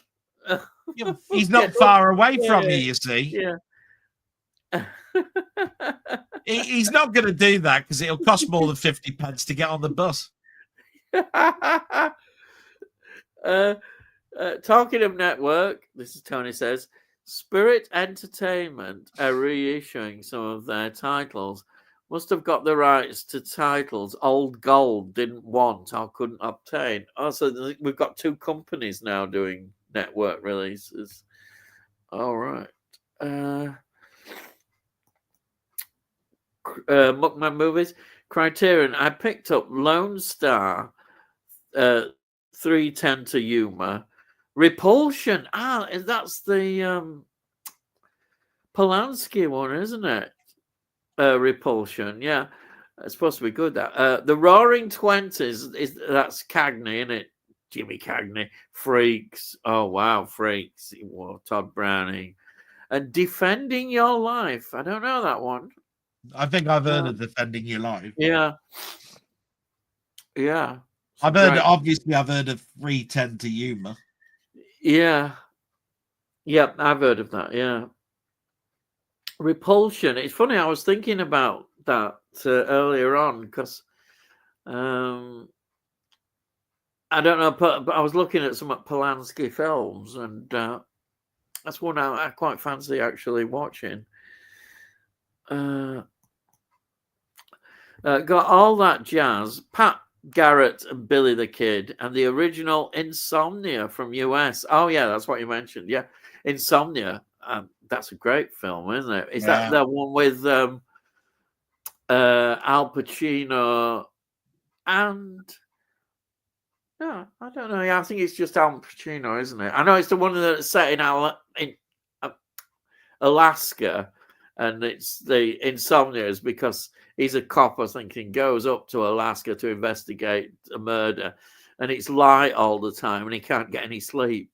[SPEAKER 2] He's not far away from you see.
[SPEAKER 1] Yeah.
[SPEAKER 2] He's not going to do that because it'll cost more than 50 pence to get on the bus.
[SPEAKER 1] Talking of network, this is Tony says, Spirit Entertainment are reissuing some of their titles. Must have got the rights to titles Old Gold didn't want or couldn't obtain. Also, we've got two companies now doing network releases. All right. Muckman Movies, Criterion. I picked up Lone Star, 310 to Yuma, Repulsion. That's the Polanski one, isn't it? Repulsion, yeah, it's supposed to be good. That the Roaring Twenties that's Cagney, isn't it? Jimmy Cagney. Freaks. Oh wow, Freaks. Todd Browning, and Defending Your Life. I don't know that one.
[SPEAKER 2] I think I've heard of Defending Your Life.
[SPEAKER 1] Yeah.
[SPEAKER 2] I've heard. Obviously, I've heard of 310 to Yuma.
[SPEAKER 1] Yeah. Yep, I've heard of that. Yeah. Repulsion. It's funny. I was thinking about that earlier on because I don't know, but I was looking at some Polanski films, and that's one I quite fancy actually watching. Got All That Jazz, Pat Garrett and Billy the Kid, and the original Insomnia from US. Oh yeah, that's what you mentioned. Yeah, Insomnia. That's a great film, isn't it? Is that the one with Al Pacino and? No, I don't know. Yeah, I think it's just Al Pacino, isn't it? I know it's the one that's set in Alaska, and it's the Insomnia is because he's a cop, I think, and goes up to Alaska to investigate a murder, and it's light all the time, and he can't get any sleep.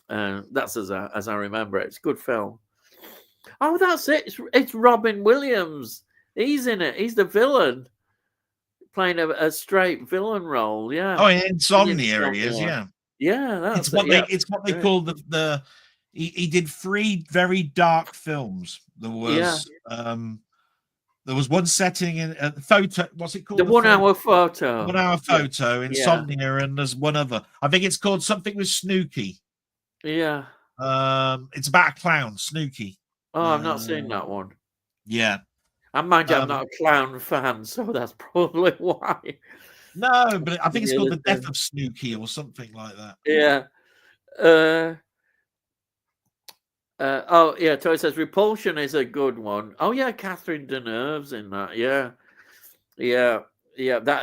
[SPEAKER 1] That's as I remember it. It's a good film. Oh, that's it. It's Robin Williams. He's in it. He's the villain, playing a straight villain role. Yeah.
[SPEAKER 2] Oh, Insomnia he is. Yeah.
[SPEAKER 1] Yeah, that's
[SPEAKER 2] it's what they call the. He did 3 very dark films. There was there was one setting in a photo. What's it called?
[SPEAKER 1] The 1 hour photo.
[SPEAKER 2] 1 hour photo. Insomnia, and there's one other. I think it's called something with Snooki.
[SPEAKER 1] Yeah.
[SPEAKER 2] It's about a clown, Snooki.
[SPEAKER 1] Oh, I've not seen that one.
[SPEAKER 2] Yeah.
[SPEAKER 1] And mind you, I'm not a clown fan, so that's probably why.
[SPEAKER 2] No, but I think it's called The Death of Snooki or something like that.
[SPEAKER 1] Yeah. Toy says Repulsion is a good one. Oh yeah, Catherine Deneuve's in that. Yeah.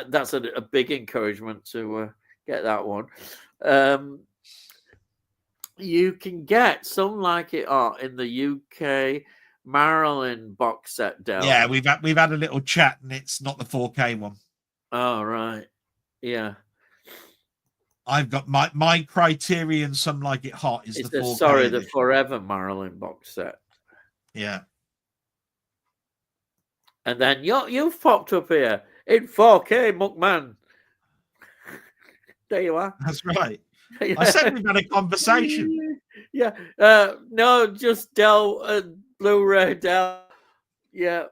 [SPEAKER 1] That's a big encouragement to get that one. You can get Some Like It Hot in the UK Marilyn box set down.
[SPEAKER 2] Yeah, we've had a little chat, and it's not the 4K one.
[SPEAKER 1] Oh right, yeah.
[SPEAKER 2] I've got my Criterion Some Like It Hot is the 4K.
[SPEAKER 1] The Forever Marilyn box set.
[SPEAKER 2] Yeah.
[SPEAKER 1] And then you've popped up here in 4K, Muckman. There you are.
[SPEAKER 2] That's right. Yeah. I said we've had a conversation.
[SPEAKER 1] Yeah. No, just Blu-ray Del. Yeah.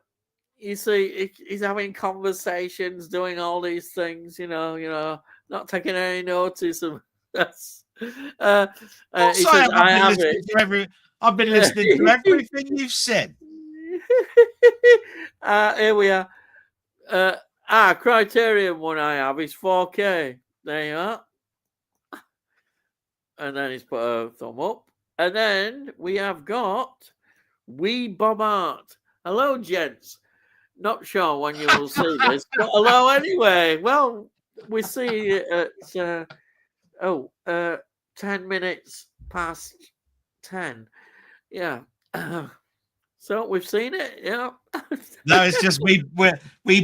[SPEAKER 1] You see, he's having conversations, doing all these things, not taking any notice of us. He
[SPEAKER 2] Also,
[SPEAKER 1] says,
[SPEAKER 2] I've
[SPEAKER 1] "I
[SPEAKER 2] been
[SPEAKER 1] have
[SPEAKER 2] listening to I've been listening to
[SPEAKER 1] it."
[SPEAKER 2] everything you've said.
[SPEAKER 1] Here we are. Criterion one I have is 4K. There you are. And then he's put a thumb up. And then we have got Wee Bob Art. Hello, gents. Not sure when you will see this, but hello anyway. Well, we see it at 10 minutes past 10. Yeah. So we've seen it. Yeah.
[SPEAKER 2] No, it's just we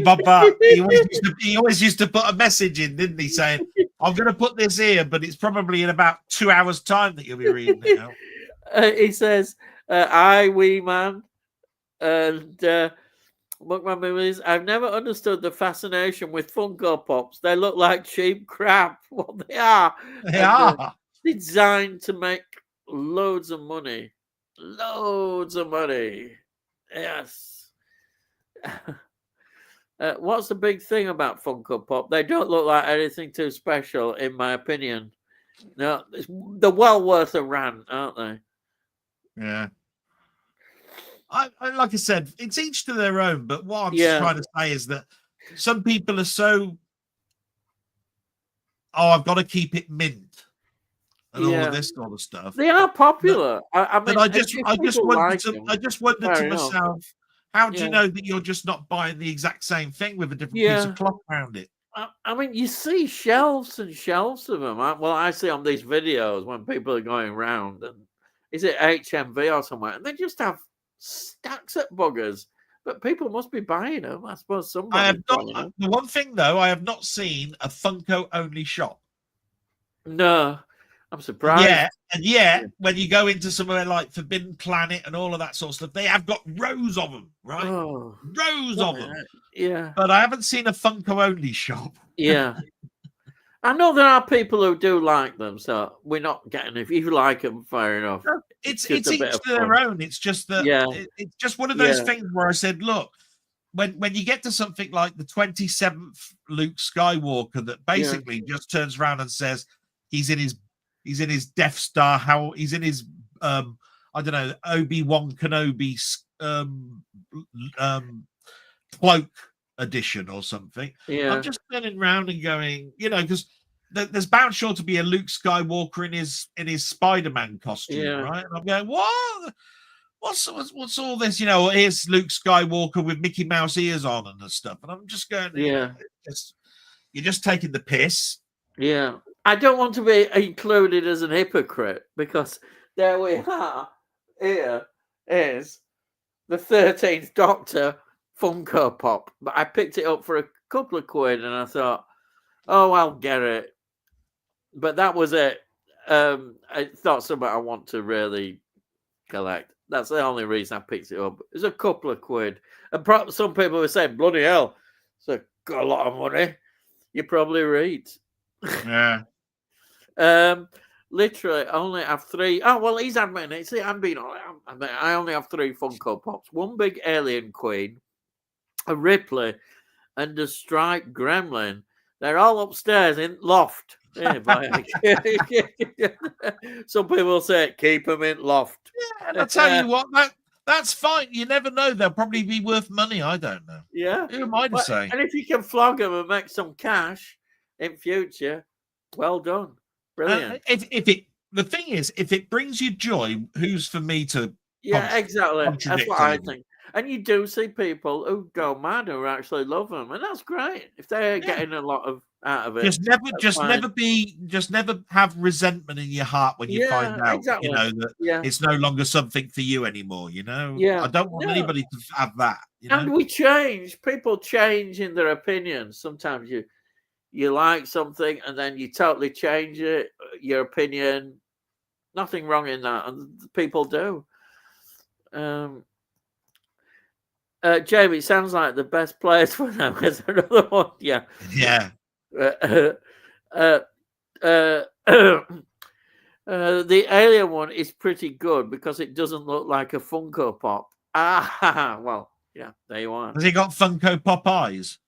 [SPEAKER 2] Bob Art. He always used to put a message in, didn't he, saying, "I'm going to put this here, but it's probably in about 2 hours' time that you'll be reading it out."
[SPEAKER 1] He says, "I wee man," and Muckman Movies. I've never understood the fascination with Funko Pops. They look like cheap crap. Well, they are.
[SPEAKER 2] They are
[SPEAKER 1] Designed to make loads of money. Loads of money. Yes. What's the big thing about Funko Pop? They don't look like anything too special, in my opinion. No, they're well worth a rant, aren't they?
[SPEAKER 2] Yeah. I like I said, it's each to their own. But what I'm just trying to say is that some people are so, I've got to keep it mint and all of this sort of stuff.
[SPEAKER 1] They are popular. I mean,
[SPEAKER 2] I just wondered to myself, how do you know that you're just not buying the exact same thing with a different piece of cloth around it?
[SPEAKER 1] I mean, you see shelves and shelves of them. Well, I see on these videos when people are going around, and is it HMV or somewhere, and they just have stacks of buggers. But people must be buying them. I suppose somebody.
[SPEAKER 2] I have not. The one thing though, I have not seen a Funko only shop.
[SPEAKER 1] No, I'm surprised.
[SPEAKER 2] And when you go into somewhere like Forbidden Planet and all of that sort of stuff, they have got rows of them, right? Rows of them.
[SPEAKER 1] Yeah.
[SPEAKER 2] But I haven't seen a Funko only shop.
[SPEAKER 1] Yeah. I know there are people who do like them, so we're not getting. If you like them, fair enough.
[SPEAKER 2] It's each to their own. It's just that it's just one of those things where I said, look, when you get to something like the 27th Luke Skywalker that basically just turns around and says he's in his Death Star, he's in his I don't know, Obi-Wan Kenobi cloak edition or something. I'm just turning around and going, because there's bound sure to be a Luke Skywalker in his Spider-Man costume, right? And I'm going, what? What's all this? Here's Luke Skywalker with Mickey Mouse ears on and stuff. And I'm just going, you're just taking the piss.
[SPEAKER 1] Yeah. I don't want to be included as an hypocrite, because there we are. Here is the 13th Doctor Funko Pop, but I picked it up for a couple of quid and I thought, oh, I'll get it. But that was it. I thought something I want to really collect. That's the only reason I picked it up. It's a couple of quid. And some people were saying, bloody hell, it's got a lot of money. You probably read.
[SPEAKER 2] Yeah.
[SPEAKER 1] Literally, I only have 3. Oh, well, he's admitting it. See, I only have 3 Funko Pops. One big alien queen, a Ripley, and a striped gremlin. They're all upstairs in loft. Some people say keep them in loft.
[SPEAKER 2] Yeah, and I tell you what, that's fine. You never know; they'll probably be worth money. I don't know.
[SPEAKER 1] Yeah,
[SPEAKER 2] who am I to say?
[SPEAKER 1] And if you can flog them and make some cash in future, well done, brilliant.
[SPEAKER 2] The thing is, if it brings you joy, who's for me to?
[SPEAKER 1] Yeah, exactly. That's what I think. And you do see people who go mad who actually love them, and that's great if they're getting a lot out of it.
[SPEAKER 2] Just never have resentment in your heart when you find out, that it's no longer something for you anymore. I don't want anybody to have that.
[SPEAKER 1] And we change. People change in their opinions. Sometimes you like something and then you totally change it. Your opinion. Nothing wrong in that, and people do. Jamie, sounds like the best players for them. Is another one? Yeah.
[SPEAKER 2] Yeah.
[SPEAKER 1] The alien one is pretty good because it doesn't look like a Funko Pop. Well, Yeah, there you are.
[SPEAKER 2] Has he got Funko Pop eyes?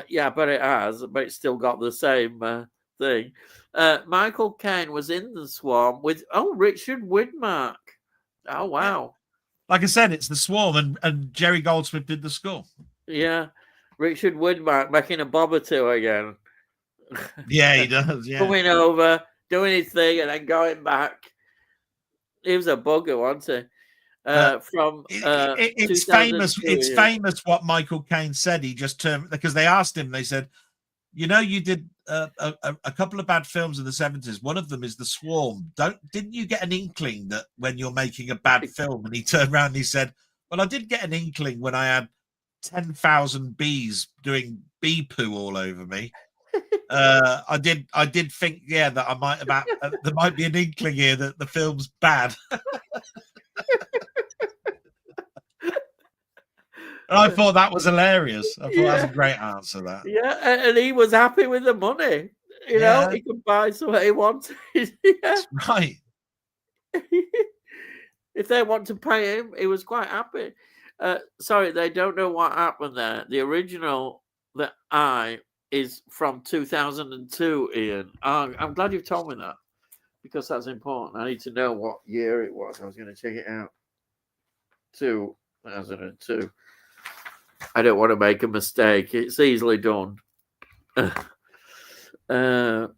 [SPEAKER 1] Yeah, but it has, but it's still got the same thing. Michael Caine was in The Swarm with Richard Widmark. Oh wow.
[SPEAKER 2] Like I said, it's The Swarm, and Jerry Goldsmith did the score.
[SPEAKER 1] Yeah, Richard Widmark making a bob or two again.
[SPEAKER 2] Yeah, he does. Yeah,
[SPEAKER 1] Coming over, doing his thing, and then going back. He was a bugger, wasn't he?
[SPEAKER 2] It's
[SPEAKER 1] 2002,
[SPEAKER 2] famous. It's
[SPEAKER 1] yeah.
[SPEAKER 2] famous what Michael Caine said. He just turned, because they asked him. They said, "You know, you did a couple of bad films in the 70s. One of them is The Swarm. Didn't you get an inkling that when you're making a bad film?" And he turned around and he said, "Well, I did get an inkling when I had 10,000 bees doing bee poo all over me. I did think, yeah, that I might have there might be an inkling here that the film's bad." And I thought that was hilarious. I thought that was a great answer. That.
[SPEAKER 1] Yeah, and he was happy with the money. You know, he could buy something he wanted. Yeah.
[SPEAKER 2] That's right.
[SPEAKER 1] If they want to pay him, he was quite happy. Sorry, they don't know what happened there. The original that is from 2002, Ian. I'm glad you've told me that, because that's important. I need to know what year it was. I was going to check it out. 2002. I don't want to make a mistake. It's easily done. No,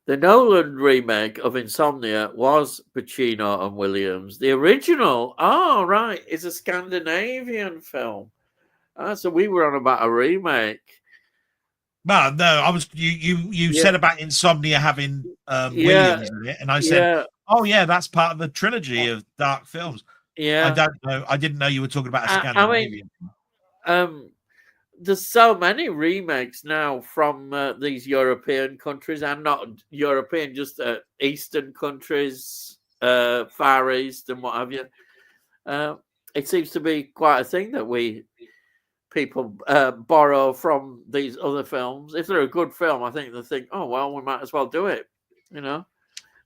[SPEAKER 1] the Nolan remake of Insomnia was Pacino and Williams. The original, is a Scandinavian film. So we were on about a remake.
[SPEAKER 2] Well, no, I was. You said about Insomnia having Williams in it, and I said, "Oh yeah, that's part of the trilogy of dark films."
[SPEAKER 1] Yeah,
[SPEAKER 2] I don't know. I didn't know you were talking about a Scandinavian.
[SPEAKER 1] There's so many remakes now from these European countries, and not European, just Eastern countries, Far East, and what have you. It seems to be quite a thing that people borrow from these other films. If they're a good film, I think they think, "Oh well, we might as well do it,"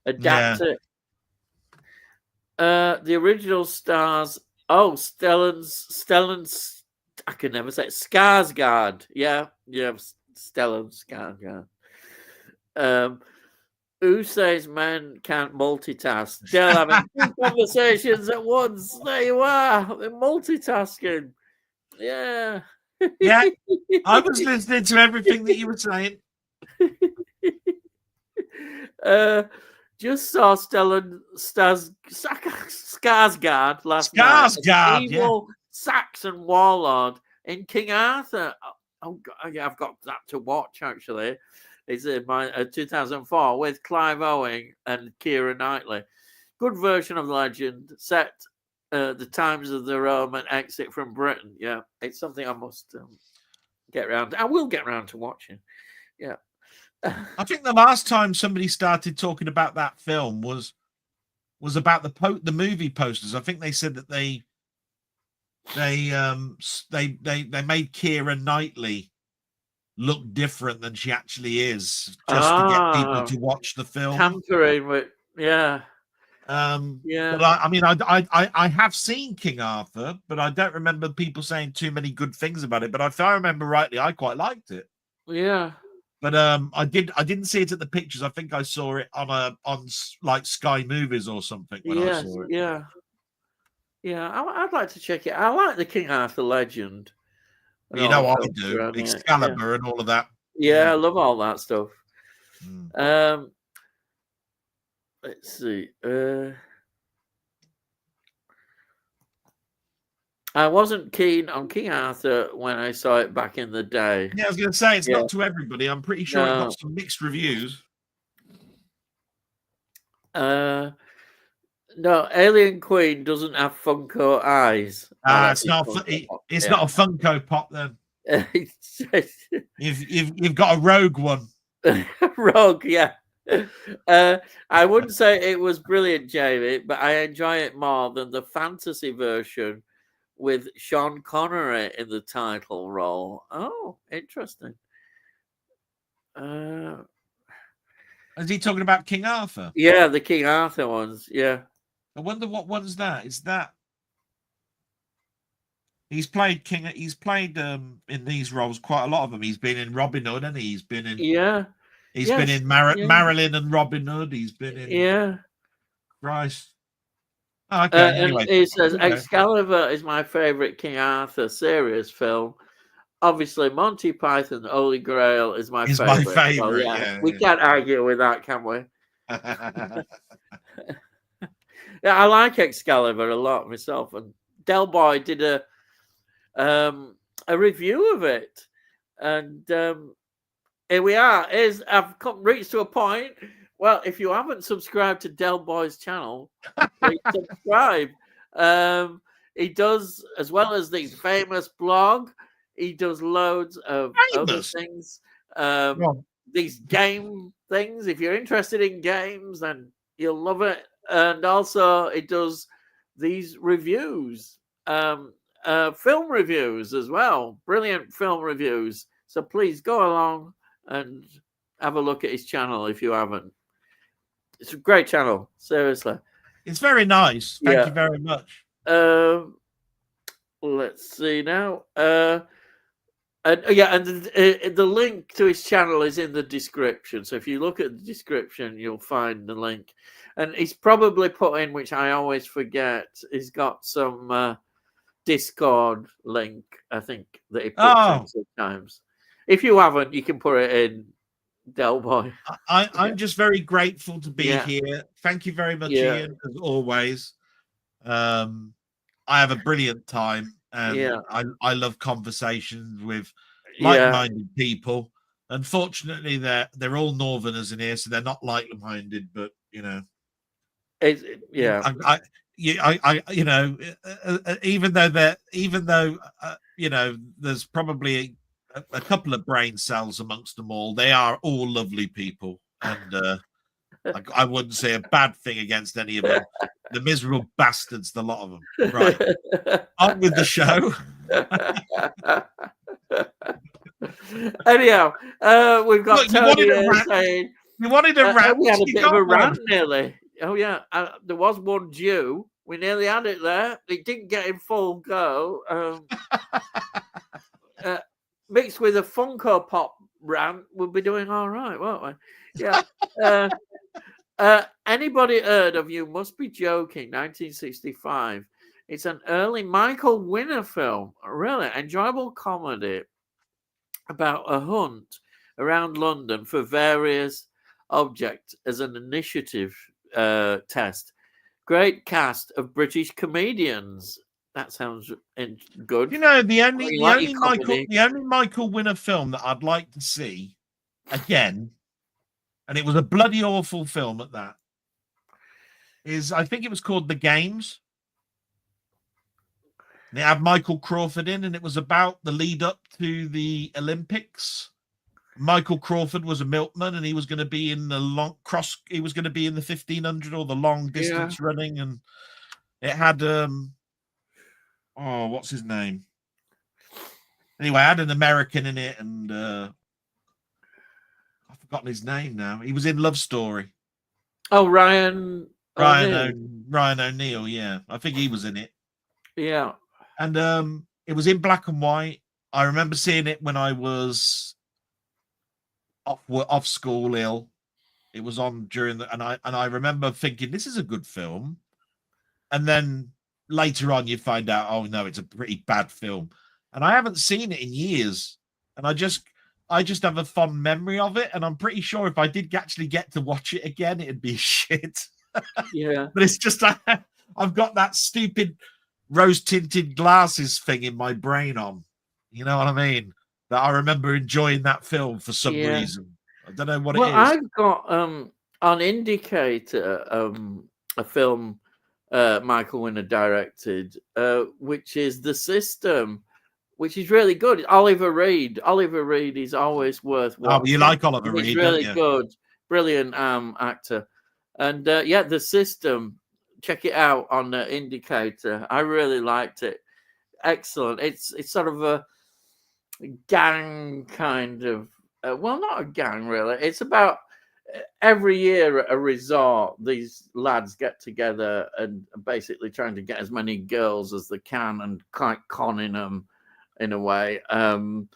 [SPEAKER 1] adapt it. The original stars. Stellan's. I can never say it. Skarsgård. Yeah, Stellan Skarsgård. Who says men can't multitask? They're having two conversations at once. There you are. They're multitasking. Yeah.
[SPEAKER 2] Yeah, I was listening to everything that you were saying.
[SPEAKER 1] Just saw Stellan Skarsgård last night. Evil Saxon warlord in King Arthur. Oh God, yeah, I've got that to watch actually. It's in my 2004 with Clive Owen and Keira Knightley. Good version of the legend, set the times of the Roman exit from Britain. Yeah, it's something I must get around. I will get around to watching. Yeah.
[SPEAKER 2] I think the last time somebody started talking about that film was about the movie posters. I think they said that they made Keira Knightley look different than she actually is, just to get people to watch the film.
[SPEAKER 1] Tampering with, yeah.
[SPEAKER 2] But I have seen King Arthur, but I don't remember people saying too many good things about it. But if I remember rightly, I quite liked it.
[SPEAKER 1] Yeah.
[SPEAKER 2] But I didn't see it at the pictures. I think I saw it on like Sky Movies or something when I saw it.
[SPEAKER 1] Yeah. I'd like to check it. I like the King Arthur legend.
[SPEAKER 2] You know what I do, Excalibur and all of that.
[SPEAKER 1] Yeah, I love all that stuff. Let's see. I wasn't keen on King Arthur when I saw it back in the day.
[SPEAKER 2] Yeah, I was going to say, it's not to everybody. I'm pretty sure it got some mixed reviews.
[SPEAKER 1] No, Alien Queen doesn't have Funko eyes.
[SPEAKER 2] It's not a Funko Pop then. You've got a Rogue one.
[SPEAKER 1] Rogue, yeah. I wouldn't say it was brilliant, Jamie, but I enjoy it more than the fantasy version with Sean Connery in the title role. Oh, interesting.
[SPEAKER 2] Is he talking about King Arthur?
[SPEAKER 1] Yeah, the King Arthur ones. Yeah.
[SPEAKER 2] I wonder what one's that. Is that He's played King. He's played in these roles quite a lot of them. He's been in Robin Hood, and he's been in.
[SPEAKER 1] Yeah.
[SPEAKER 2] He's been
[SPEAKER 1] Yes.
[SPEAKER 2] in
[SPEAKER 1] Yeah.
[SPEAKER 2] Marilyn and Robin Hood. He's been in.
[SPEAKER 1] Yeah.
[SPEAKER 2] Christ. Oh, okay.
[SPEAKER 1] And
[SPEAKER 2] Anyway,
[SPEAKER 1] he says
[SPEAKER 2] okay.
[SPEAKER 1] Excalibur is my favorite King Arthur series film. Obviously, Monty Python, The Holy Grail is my
[SPEAKER 2] It's
[SPEAKER 1] favorite.
[SPEAKER 2] my favorite.
[SPEAKER 1] Well,
[SPEAKER 2] yeah,
[SPEAKER 1] we can't argue with that, can we? Yeah, I like Excalibur a lot myself, and Delboy did a review of it, and here we are. I've reached to a point. Well, if you haven't subscribed to Delboy's channel, please subscribe. He does, as well as the famous blog, he does loads of other things. These game things. If you're interested in games, then you'll love it. And also, it does these reviews, film reviews as well. Brilliant film reviews. So please go along and have a look at his channel if you haven't. It's a great channel, seriously.
[SPEAKER 2] It's very nice. Thank you very much.
[SPEAKER 1] Let's see now. And the link to his channel is in the description. So if you look at the description, you'll find the link. And he's probably put in, which I always forget, he's got some Discord link, I think, that he puts in sometimes. If you haven't, you can put it in, Delboy.
[SPEAKER 2] I'm just very grateful to be here. Thank you very much, Ian, as always. I have a brilliant time, and I love conversations with like-minded people. Unfortunately, they're all Northerners in here, so they're not like-minded. But you know, even though you know, there's probably a couple of brain cells amongst them all, they are all lovely people, and I wouldn't say a bad thing against any of them. The miserable bastards, the lot of them. Right, on with the show.
[SPEAKER 1] Anyhow, we've got
[SPEAKER 2] Look,
[SPEAKER 1] Tony saying
[SPEAKER 2] you wanted a rant.
[SPEAKER 1] We had a bit of a rant nearly. Oh yeah, there was one due. We nearly had it there. It didn't get in full go. Mixed with a Funko Pop rant, we'll be doing all right, won't we? Yeah. Anybody heard of You Must Be Joking, 1965? It's an early Michael Winner film, a really enjoyable comedy about a hunt around London for various objects as an initiative test. Great cast of British comedians. That sounds good.
[SPEAKER 2] You know, the only Michael Winner film that I'd like to see again, and it was a bloody awful film at that, is I think it was called The Games. They had Michael Crawford in, and it was about the lead up to the Olympics. Michael Crawford was a milkman, and he was going to be in the he was going to be in the 1500 or the long distance running, and it had what's his name? Anyway, I had an American in it, and I've forgotten his name now. He was in Love Story.
[SPEAKER 1] Oh, Ryan
[SPEAKER 2] O'Neal. Yeah, I think he was in it.
[SPEAKER 1] Yeah,
[SPEAKER 2] and it was in black and white. I remember seeing it when I was off school ill. It was on during and I remember thinking this is a good film, and then later on you find out, oh no, it's a pretty bad film, and I haven't seen it in years, and I just have a fond memory of it, and I'm pretty sure if I did actually get to watch it again, it'd be shit.
[SPEAKER 1] Yeah,
[SPEAKER 2] but it's just I've got that stupid rose-tinted glasses thing in my brain on, you know what I mean, that I remember enjoying that film for some reason. I don't know what it is.
[SPEAKER 1] I've got on Indicator a film Michael Winner directed, which is The System, which is really good. Oliver Reed is always worth watching.
[SPEAKER 2] Oh, you like Oliver Reed?
[SPEAKER 1] He's really good, brilliant actor. And The System, check it out on the Indicator. I really liked it. Excellent. It's sort of a gang kind of, well, not a gang really. It's about every year at a resort, these lads get together and basically trying to get as many girls as they can and quite conning them in a way. And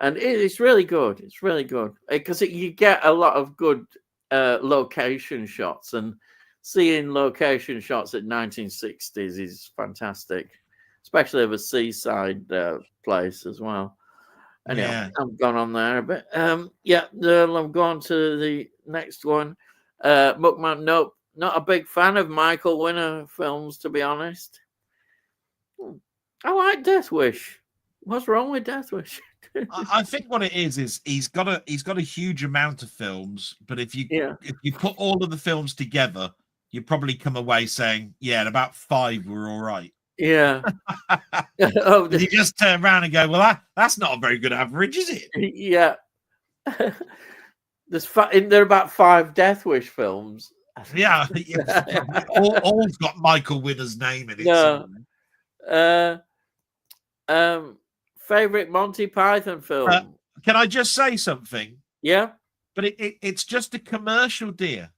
[SPEAKER 1] it's really good. It's really good because you get a lot of good location shots, and seeing location shots at 1960s is fantastic, especially of a seaside place as well. Anyhow,
[SPEAKER 2] Yeah.
[SPEAKER 1] I've gone on there a bit. Yeah, I'm going to the next one. Muckman, nope, not a big fan of Michael Winner films, to be honest. I like Death Wish. What's wrong with Death Wish?
[SPEAKER 2] I think what it is he's got a huge amount of films, but if you put all of the films together, you probably come away saying, yeah, and about 5 were all right.
[SPEAKER 1] Yeah.
[SPEAKER 2] Oh, you just turn around and go, well, that's not a very good average, is it?
[SPEAKER 1] Yeah. There are about 5 Death Wish films.
[SPEAKER 2] Yeah. All's got Michael Winner's name in it.
[SPEAKER 1] No. Favorite Monty Python film?
[SPEAKER 2] Can I just say something?
[SPEAKER 1] Yeah.
[SPEAKER 2] But it's just a commercial, dear.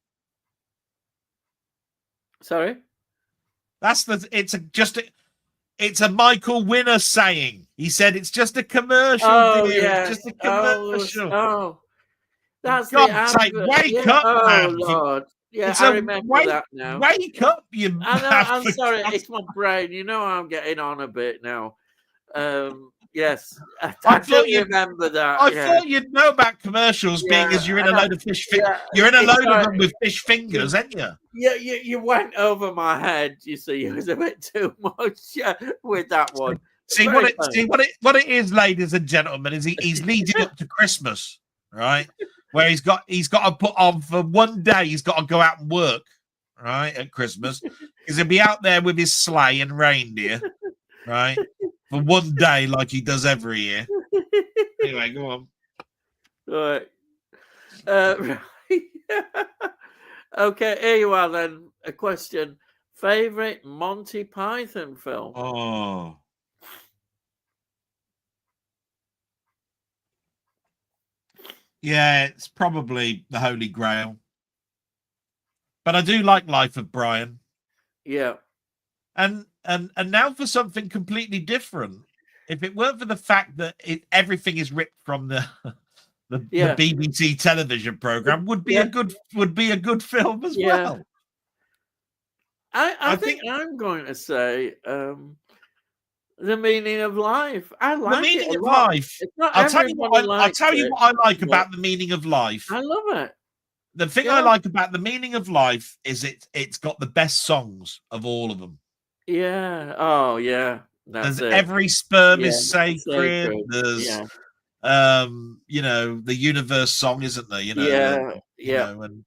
[SPEAKER 1] Sorry?
[SPEAKER 2] It's a Michael Winner saying. He said it's just a commercial, dear.
[SPEAKER 1] Yeah.
[SPEAKER 2] It's just a commercial.
[SPEAKER 1] That's
[SPEAKER 2] God's sake, wake up, man.
[SPEAKER 1] Oh, Lord. Yeah, I remember that now.
[SPEAKER 2] Wake up, you
[SPEAKER 1] I know, I'm sorry. It's my brain. You know I'm getting on a bit now. Yes, I thought you remember that.
[SPEAKER 2] I thought you'd know about commercials, being as you're in a load of fish. You're in a load of them with fish fingers, aren't you?
[SPEAKER 1] Yeah, you went over my head. You see, it was a bit too much with that one.
[SPEAKER 2] See what it is, ladies and gentlemen, is he's leading up to Christmas, right? Where he's got to put on for one day. He's got to go out and work, right, at Christmas, because he'll be out there with his sleigh and reindeer, right, for one day, like he does every year. Anyway, go on.
[SPEAKER 1] All right. Okay, here you are then. A question. Favorite Monty Python film?
[SPEAKER 2] Oh. Yeah, it's probably The Holy Grail. But I do like Life of Brian.
[SPEAKER 1] Yeah.
[SPEAKER 2] And now for something completely different. If it weren't for the fact that everything is ripped from the BBC television program, would be a good film as well.
[SPEAKER 1] I think I'm going to say The Meaning of Life. I like
[SPEAKER 2] The Meaning
[SPEAKER 1] it
[SPEAKER 2] of Life.
[SPEAKER 1] I'll tell you what
[SPEAKER 2] I like about The Meaning of Life.
[SPEAKER 1] I love it.
[SPEAKER 2] The thing I like about The Meaning of Life is it's got the best songs of all of them.
[SPEAKER 1] Yeah. Oh, yeah. That's it.
[SPEAKER 2] Every sperm is sacred. There's, you know, the universe song, isn't there? You know,
[SPEAKER 1] and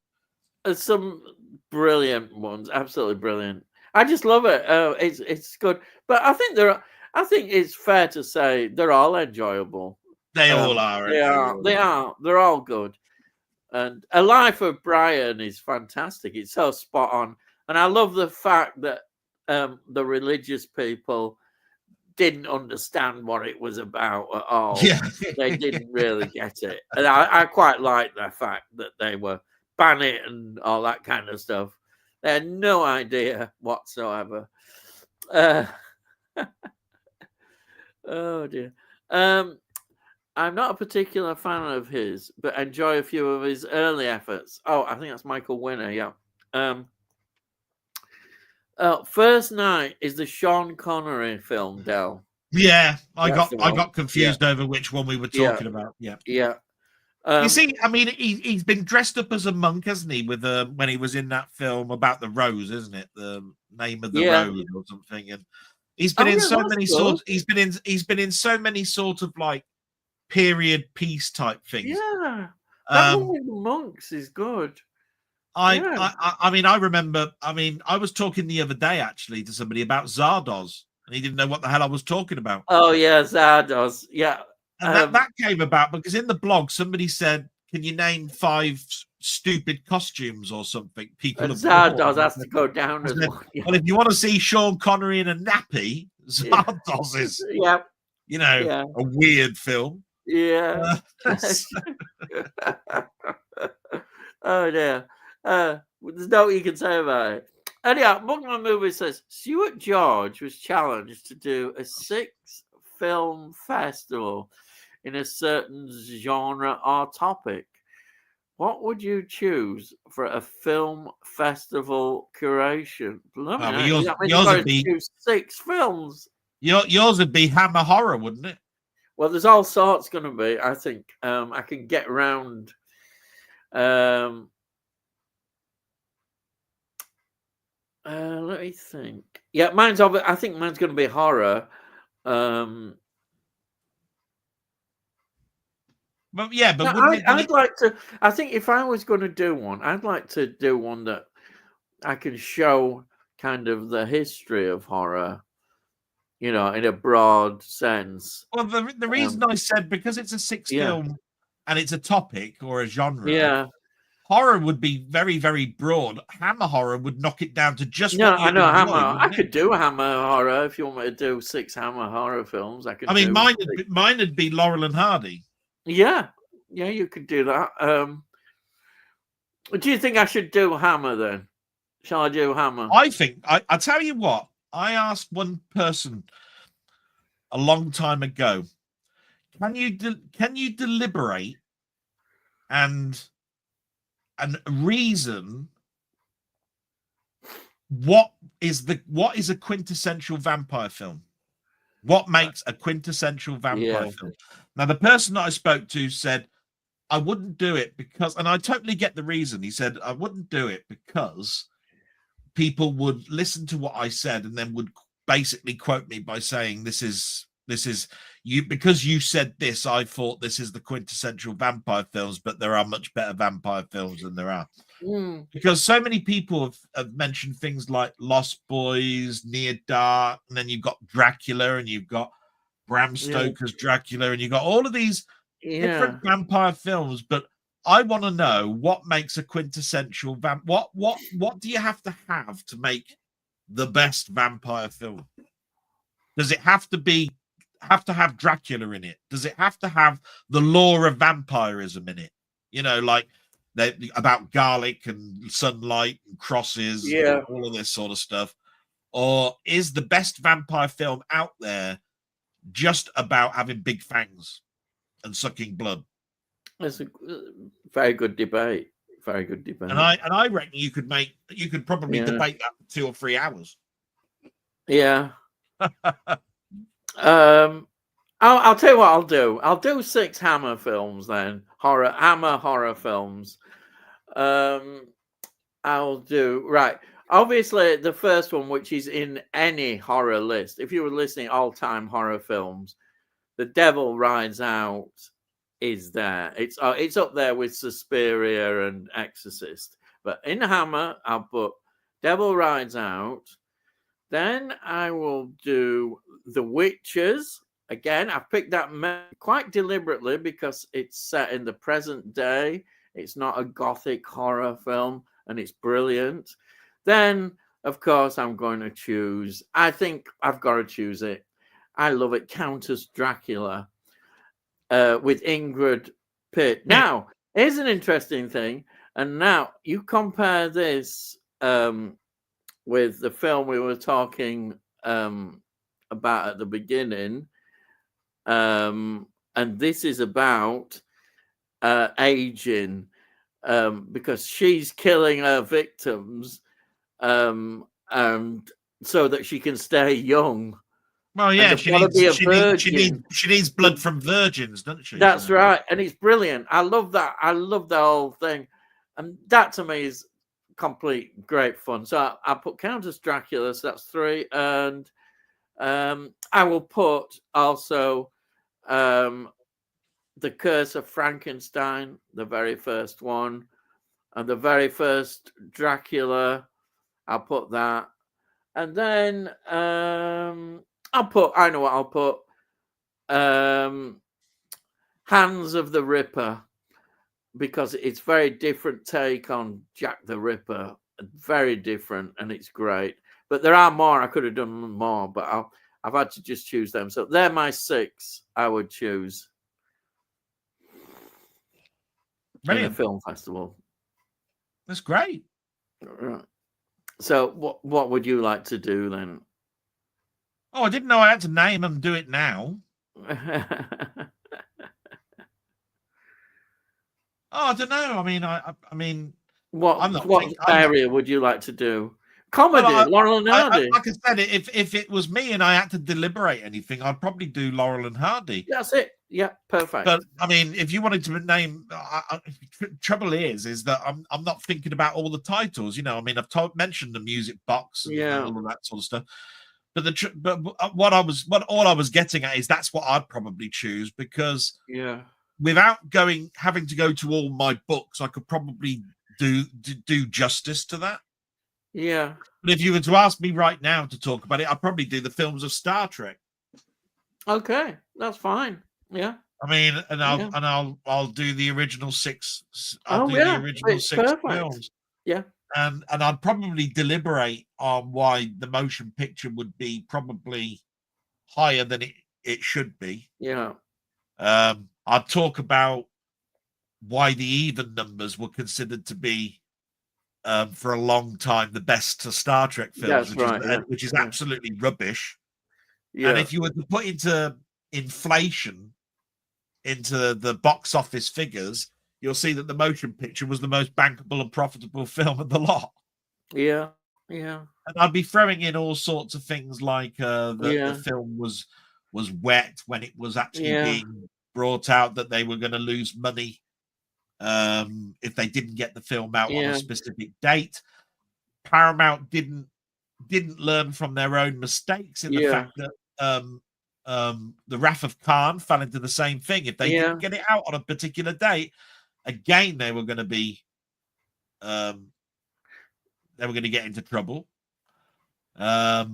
[SPEAKER 1] there's some brilliant ones. Absolutely brilliant. I just love it. It's good. But I think it's fair to say they're all enjoyable.
[SPEAKER 2] They all are.
[SPEAKER 1] They are. They're all good. And A Life of Brian is fantastic. It's so spot on. And I love the fact that the religious people didn't understand what it was about at all.
[SPEAKER 2] Yeah.
[SPEAKER 1] They didn't really get it. And I quite like the fact that they were ban it and all that kind of stuff. They had no idea whatsoever. Oh dear. I'm not a particular fan of his, but enjoy a few of his early efforts. Oh, I think that's Michael Winner. Yeah. First Night is the Sean Connery film, Del.
[SPEAKER 2] Yeah, I got confused over which one we were talking about. Yeah. You see, I mean, he's been dressed up as a monk, hasn't he? With when he was in that film about the rose, isn't it? The Name of the Rose or something. And he's been in so many sorts. He's been in so many sort of like period piece type things.
[SPEAKER 1] Yeah, that one with the monks is good.
[SPEAKER 2] I mean, I remember. I mean, I was talking the other day actually to somebody about Zardoz, and he didn't know what the hell I was talking about.
[SPEAKER 1] Oh yeah, Zardoz. Yeah,
[SPEAKER 2] and that came about because in the blog somebody said, "Can you name 5 stupid costumes or something?" People have
[SPEAKER 1] Zardoz has to go down as well.
[SPEAKER 2] Well, if you want to see Sean Connery in a nappy, Zardoz is, you know, a weird film.
[SPEAKER 1] Yeah. Oh dear. There's no what you can say about it. Anyhow, Mugman Movie says Stuart George was challenged to do a 6-film festival in a certain genre or topic. What would you choose for a film festival curation? Blimey,
[SPEAKER 2] Well,
[SPEAKER 1] that means you've
[SPEAKER 2] yours
[SPEAKER 1] got
[SPEAKER 2] would
[SPEAKER 1] to
[SPEAKER 2] be
[SPEAKER 1] choose 6 films.
[SPEAKER 2] yours would be Hammer Horror, wouldn't it?
[SPEAKER 1] Well, there's all sorts going to be. I think I can get around. Let me think. Yeah, I think mine's going to be horror.
[SPEAKER 2] But yeah, but
[SPEAKER 1] No,
[SPEAKER 2] wouldn't it be?
[SPEAKER 1] I'd like to. I think if I was going to do one, I'd like to do one that I can show kind of the history of horror, in a broad sense.
[SPEAKER 2] Well, the reason I said because it's a 6
[SPEAKER 1] Yeah.
[SPEAKER 2] film and it's a topic or a genre.
[SPEAKER 1] Yeah.
[SPEAKER 2] Horror would be very, very broad. Hammer Horror would knock it down to just
[SPEAKER 1] No,
[SPEAKER 2] what you
[SPEAKER 1] I know
[SPEAKER 2] enjoy,
[SPEAKER 1] Hammer. I
[SPEAKER 2] wouldn't it?
[SPEAKER 1] could do a Hammer horror if you want me to do 6 Hammer horror films. I could.
[SPEAKER 2] I mean,
[SPEAKER 1] do
[SPEAKER 2] mine would be Laurel and Hardy.
[SPEAKER 1] Yeah, you could do that. Do you think I should do Hammer then? Shall I do Hammer?
[SPEAKER 2] I think I tell you what. I asked one person a long time ago. Can you deliberate and reason what is a quintessential vampire film? What makes a quintessential vampire film? Now, the person that I spoke to said, I wouldn't do it because, and I totally get the reason. He said, I wouldn't do it because people would listen to what I said and then would basically quote me by saying, this is you, because you said this, I thought this is the quintessential vampire films, but there are much better vampire films than there are. Because so many people have mentioned things like Lost Boys, Near Dark, and then you've got Dracula, and you've got Bram Stoker's Dracula, and you've got all of these different vampire films. But I want to know what makes a quintessential what do you have to make the best vampire film? Does it have to have Dracula in it? Does it have to have the lore of vampirism in it? Like about garlic and sunlight and crosses, and all of this sort of stuff? Or is the best vampire film out there just about having big fangs and sucking blood?
[SPEAKER 1] That's a very good debate. Very good debate.
[SPEAKER 2] And I reckon you could probably debate that for 2 or 3 hours.
[SPEAKER 1] Yeah. I'll tell you what I'll do. I'll do 6 Hammer films then. Hammer horror films. I'll do obviously the first one, which is in any horror list. If you were listening all-time horror films, The Devil Rides Out is there. It's up there with Suspiria and Exorcist. But in Hammer, I'll put Devil Rides Out. Then I will do The Witches. Again, I've picked that quite deliberately because it's set in the present day. It's not a gothic horror film, and it's brilliant. Then, of course, I'm going to choose. I think I've got to choose it. I love it. Countess Dracula with Ingrid Pitt. Now, here's an interesting thing. And now you compare this with the film we were talking about at the beginning. And this is about aging, because she's killing her victims and so that she can stay young.
[SPEAKER 2] Well, yeah, she needs blood from virgins, doesn't she?
[SPEAKER 1] That's right. And it's brilliant. I love that. I love the whole thing. And that to me is complete great fun. So I put Countess Dracula, so that's 3. And I will put also The Curse of Frankenstein, the very first one, and the very first Dracula. I'll put that. And then I know what I'll put. Hands of the Ripper, because it's very different take on Jack the Ripper. Very different, and it's great. But there are more. I could have done more, but I've had to just choose them. So they're my 6 I would choose. Brilliant. In a film festival.
[SPEAKER 2] That's great.
[SPEAKER 1] Right. So what would you like to do then?
[SPEAKER 2] Oh, I didn't know I had to name and do it now. Oh, I don't know. I mean, I mean, I'm not
[SPEAKER 1] what area would you like to do? Comedy,
[SPEAKER 2] well,
[SPEAKER 1] Laurel and Hardy.
[SPEAKER 2] like I said, if it was me and I had to deliberate anything, I'd probably do Laurel and Hardy.
[SPEAKER 1] That's it. Yeah, perfect.
[SPEAKER 2] But I mean, if you wanted to name, trouble is that I'm not thinking about all the titles. You know, I mean, I've mentioned the music box and all of that sort of stuff. But what all I was getting at is that's what I'd probably choose, because without having to go to all my books, I could probably do justice to that.
[SPEAKER 1] Yeah.
[SPEAKER 2] But if you were to ask me right now to talk about it, I'd probably do the films of Star Trek.
[SPEAKER 1] Okay, that's fine. Yeah.
[SPEAKER 2] I mean, and I'll do the original 6.
[SPEAKER 1] The
[SPEAKER 2] original 6 films.
[SPEAKER 1] Yeah.
[SPEAKER 2] And I'd probably deliberate on why the motion picture would be probably higher than it should be.
[SPEAKER 1] Yeah.
[SPEAKER 2] I'd talk about why the even numbers were considered to be for a long time the best Star Trek films, which is absolutely rubbish. Yeah. And if you were to put into inflation into the box office figures, you'll see that the motion picture was the most bankable and profitable film of the lot.
[SPEAKER 1] Yeah, yeah.
[SPEAKER 2] And I'd be throwing in all sorts of things like the film was wet when it was actually being brought out, that they were going to lose money if they didn't get the film out on a specific date. Paramount didn't learn from their own mistakes in the fact that the Wrath of Khan fell into the same thing. If they didn't get it out on a particular date, again, they were going to be get into trouble. That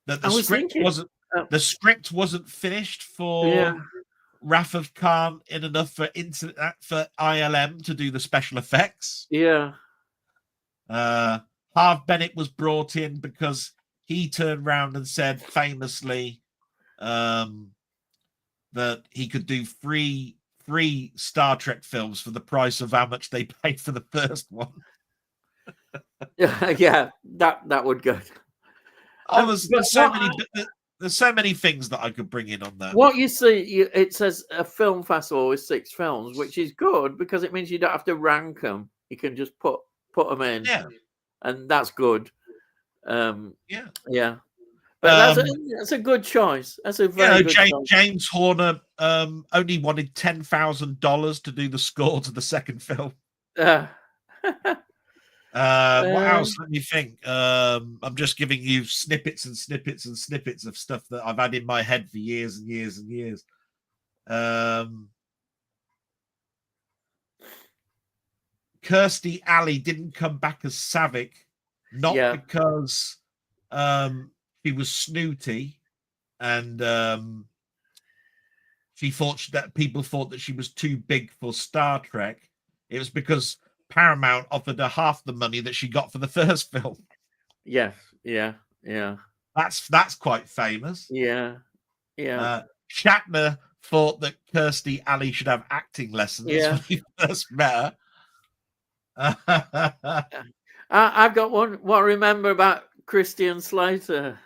[SPEAKER 2] the script wasn't finished for Wrath of Khan in enough for ILM to do the special effects.
[SPEAKER 1] Yeah.
[SPEAKER 2] Harv Bennett was brought in because he turned around and said famously that he could do three Star Trek films for the price of how much they paid for the first one.
[SPEAKER 1] Yeah, that would go.
[SPEAKER 2] Oh, there's so many things that I could bring in on that.
[SPEAKER 1] What you see, it says a film festival with 6 films, which is good because it means you don't have to rank them. You can just put them in, and that's good. Yeah. But that's a good choice. That's a very good choice.
[SPEAKER 2] James Horner only wanted $10,000 to do the score to the second film. What else? Let me think. I'm just giving you snippets and snippets and snippets of stuff that I've had in my head for years and years and years. Kirstie Alley didn't come back as Savick, not because she was snooty and she thought that people thought that she was too big for Star Trek. It was because Paramount offered her half the money that she got for the first film.
[SPEAKER 1] Yeah.
[SPEAKER 2] That's quite famous.
[SPEAKER 1] Yeah.
[SPEAKER 2] Shatner thought that Kirstie Alley should have acting lessons when he first met her.
[SPEAKER 1] I've got one. What I remember about Christian Slater?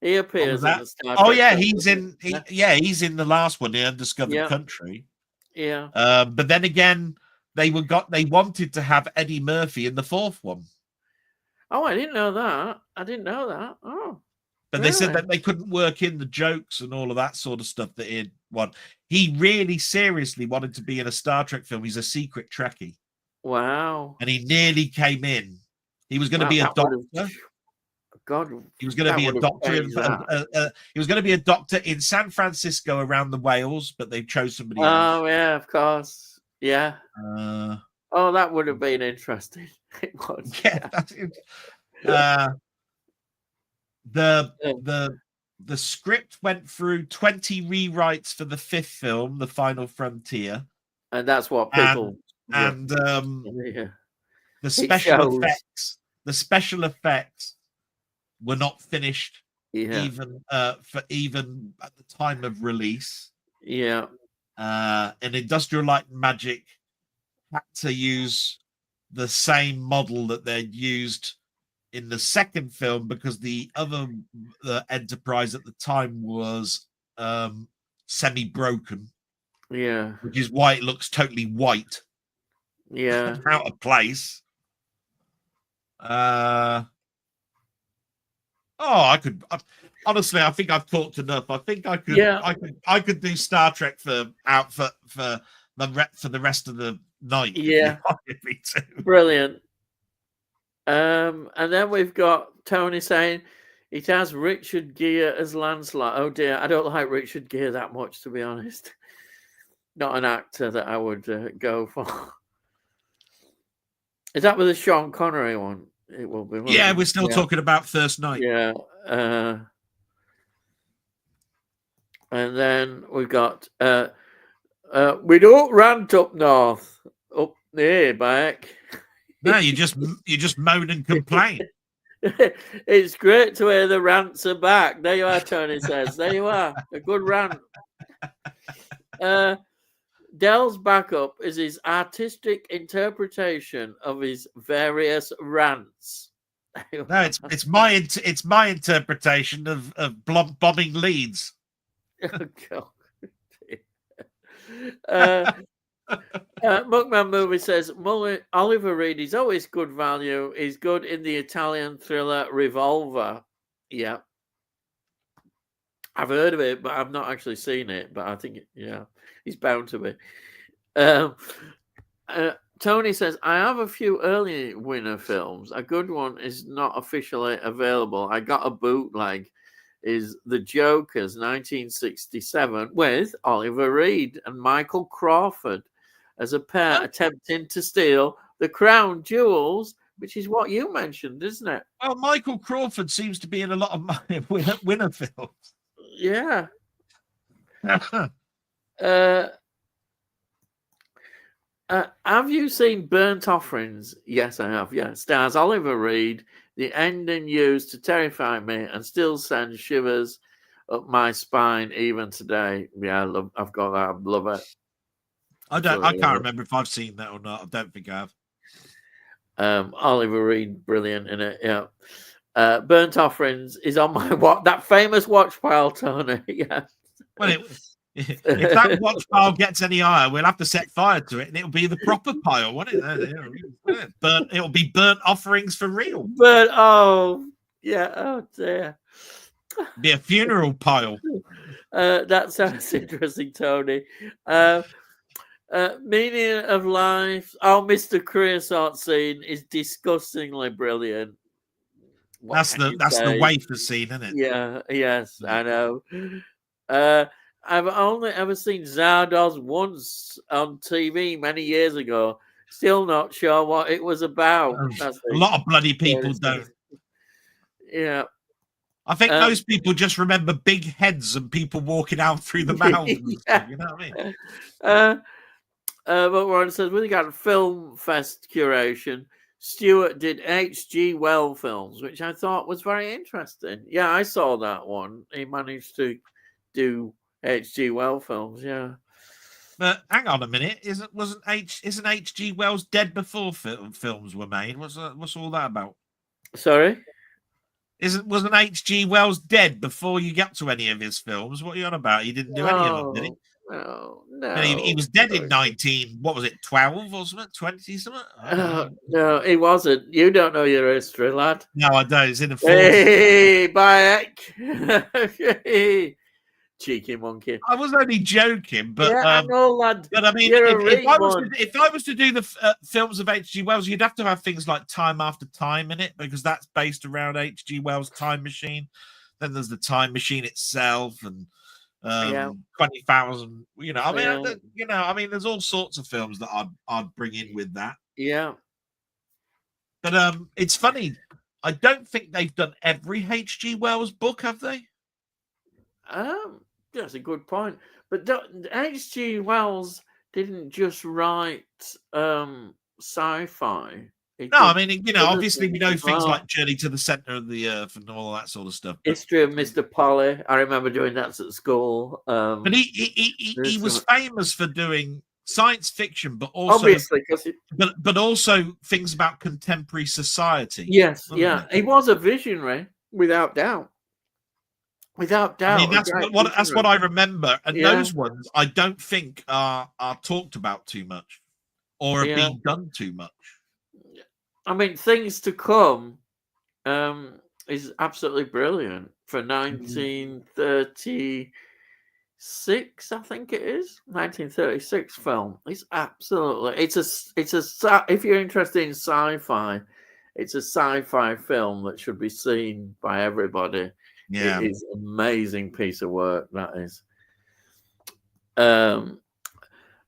[SPEAKER 1] He appears in the Star Trek.
[SPEAKER 2] He's in the last one, The Undiscovered Country.
[SPEAKER 1] Yeah.
[SPEAKER 2] But then again, they wanted to have Eddie Murphy in the fourth one.
[SPEAKER 1] Oh, I didn't know that. Oh.
[SPEAKER 2] But they said that they couldn't work in the jokes and all of that sort of stuff that he'd want. He really seriously wanted to be in a Star Trek film. He's a secret Trekkie.
[SPEAKER 1] Wow.
[SPEAKER 2] And he nearly came in. He was going to be a doctor.
[SPEAKER 1] God,
[SPEAKER 2] he was going to be a doctor. He was going to be a doctor in San Francisco around the whales, but they chose somebody else.
[SPEAKER 1] Oh yeah, of course. Yeah. That would have been interesting. It was.
[SPEAKER 2] Yeah. The script went through 20 rewrites for the 5th film, The Final Frontier,
[SPEAKER 1] and that's what people.
[SPEAKER 2] The special effects were not finished even at the time of release.
[SPEAKER 1] Yeah.
[SPEAKER 2] And Industrial Light and Magic had to use the same model that they'd used in the second film because the Enterprise at the time was semi-broken, which is why it looks totally white, out of place. Honestly, I think I've talked enough. I think I could do Star Trek for the rest of the night.
[SPEAKER 1] Yeah, brilliant. And then we've got Tony saying it has Richard Gere as Lancelot. Oh dear, I don't like Richard Gere that much, to be honest. Not an actor that I would go for. Is that with the Sean Connery one? It will be.
[SPEAKER 2] Yeah, we're still talking about First Night.
[SPEAKER 1] Yeah. And then we've got we don't rant up north, up near back.
[SPEAKER 2] No, you just moan and complain.
[SPEAKER 1] It's great to hear the rants are back. There you are, Tony says. There you are. A good rant. Del's backup is his artistic interpretation of his various rants.
[SPEAKER 2] No, it's my interpretation of bombing leads.
[SPEAKER 1] Oh, God. Muckman Movie says Oliver Reed is always good value. He's good in the Italian thriller Revolver. Yeah, I've heard of it, but I've not actually seen it. But I think he's bound to be. Tony says I have a few early winner films. A good one is not officially available. I got a bootleg. Is The Joker's 1967 with Oliver Reed and Michael Crawford as a pair attempting to steal the crown jewels, which is what you mentioned, isn't it?
[SPEAKER 2] Well, Michael Crawford seems to be in a lot of winner films.
[SPEAKER 1] Yeah. Have you seen Burnt Offerings? Yes, I have. Yeah, stars Oliver Reed. The ending used to terrify me and still sends shivers up my spine even today. Yeah, I've got that. I love it.
[SPEAKER 2] I can't remember if I've seen that or not. I don't think I
[SPEAKER 1] have. Oliver Reed, brilliant in it. Yeah. Burnt Offerings is on my that famous watch pile, Tony. Yeah.
[SPEAKER 2] Well, if that watch pile gets any higher, we'll have to set fire to it, and it'll be the proper pile, won't it? But it'll be burnt offerings for real.
[SPEAKER 1] But oh dear.
[SPEAKER 2] Be a funeral pile.
[SPEAKER 1] That sounds interesting, Tony. Meaning of life. Oh, Mr. Creosote scene is disgustingly brilliant.
[SPEAKER 2] That's the wafer scene, isn't it?
[SPEAKER 1] Yeah. Yes, I know. I've only ever seen Zardoz once on TV many years ago. Still not sure what it was about.
[SPEAKER 2] A lot of bloody people don't.
[SPEAKER 1] Yeah.
[SPEAKER 2] I think most people just remember big heads and people walking out through the mountains. Yeah. You know what I mean?
[SPEAKER 1] But Warren says, with regard to Film Fest curation, Stuart did H.G. Wells films, which I thought was very interesting. Yeah, I saw that one. He managed to do H.G. Wells films, yeah.
[SPEAKER 2] But hang on a minute, isn't H.G. Wells dead before films were made? What's all that about?
[SPEAKER 1] Sorry?
[SPEAKER 2] Wasn't H.G. Wells dead before you get to any of his films? What are you on about? He didn't do any of them, did he?
[SPEAKER 1] No.
[SPEAKER 2] He was dead in 12 or something, 20 something?
[SPEAKER 1] No, he wasn't. You don't know your history, lad.
[SPEAKER 2] No, I don't. He's in the 40s.
[SPEAKER 1] Hey, Bayek. Cheeky monkey.
[SPEAKER 2] I was only joking, but
[SPEAKER 1] yeah, I know, lad.
[SPEAKER 2] But I mean, if I was to do the films of H.G. Wells, you'd have to have things like Time After Time in it because that's based around H.G. Wells' Time Machine. Then there's the Time Machine itself, and 20,000. I mean, there's all sorts of films that I'd bring in with that.
[SPEAKER 1] Yeah.
[SPEAKER 2] But it's funny. I don't think they've done every H.G. Wells book, have they?
[SPEAKER 1] That's a good point. But H.G. Wells didn't just write sci-fi.
[SPEAKER 2] I mean, obviously we know things like Journey to the Center of the Earth and all that sort of stuff.
[SPEAKER 1] History of Mr. Polly. I remember doing that at school.
[SPEAKER 2] But he was famous for doing science fiction, but also
[SPEAKER 1] obviously, because
[SPEAKER 2] but also things about contemporary society.
[SPEAKER 1] yes,
[SPEAKER 2] wasn't
[SPEAKER 1] yeah,
[SPEAKER 2] it?
[SPEAKER 1] he was a visionary, without doubt. Without
[SPEAKER 2] I mean,
[SPEAKER 1] doubt, a
[SPEAKER 2] that's
[SPEAKER 1] great
[SPEAKER 2] that's what
[SPEAKER 1] visionary.
[SPEAKER 2] I remember. And
[SPEAKER 1] Yeah,
[SPEAKER 2] those ones I don't think are talked about too much or are
[SPEAKER 1] yeah.
[SPEAKER 2] being done too much.
[SPEAKER 1] I mean, Things to Come is absolutely brilliant for 1936. I think it is 1936 film. It's absolutely. If you're interested in sci-fi, it's a sci-fi film that should be seen by everybody.
[SPEAKER 2] Yeah.
[SPEAKER 1] It is an amazing piece of work. That is. Um,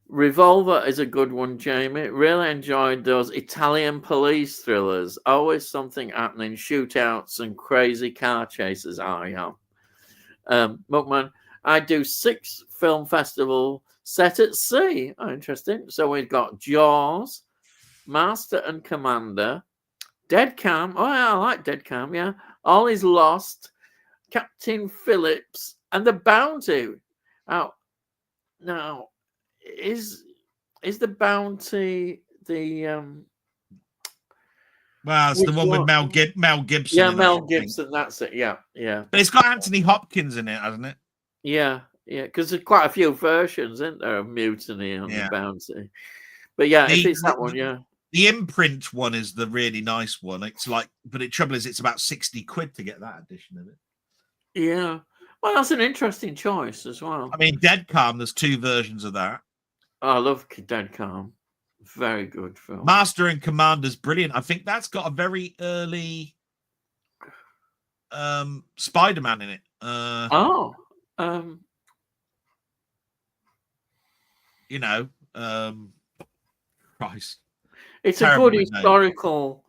[SPEAKER 1] Revolver is a good one, Jamie. Really enjoyed those Italian police thrillers. Always something happening, shootouts and crazy car chases. I am. Muckman, I do 6 film festival set at sea. Oh, interesting. So we've got Jaws, Master and Commander, Dead Calm. Oh, yeah, I like Dead Calm, yeah. All is Lost, Captain Phillips, and The Bounty. Now, is the Bounty the
[SPEAKER 2] Well, it's the one with Mel Gibson.
[SPEAKER 1] Yeah,
[SPEAKER 2] in
[SPEAKER 1] Mel
[SPEAKER 2] it,
[SPEAKER 1] Gibson. That's it. Yeah, yeah.
[SPEAKER 2] But it's got Anthony Hopkins in it, hasn't it?
[SPEAKER 1] Yeah, yeah. Because there's quite a few versions, isn't there, of Mutiny on the Bounty? But yeah, if it's that one, yeah.
[SPEAKER 2] The Imprint one is the really nice one. It's like, but the trouble is, it's about 60 quid to get that edition of it.
[SPEAKER 1] Yeah. Well, that's an interesting choice as well.
[SPEAKER 2] I mean, Dead Calm, there's 2 versions of that.
[SPEAKER 1] Oh, I love Dead Calm. Very good film.
[SPEAKER 2] Master and Commander's brilliant. I think that's got a very early Spider-Man in it. You know, Christ.
[SPEAKER 1] It's a good historical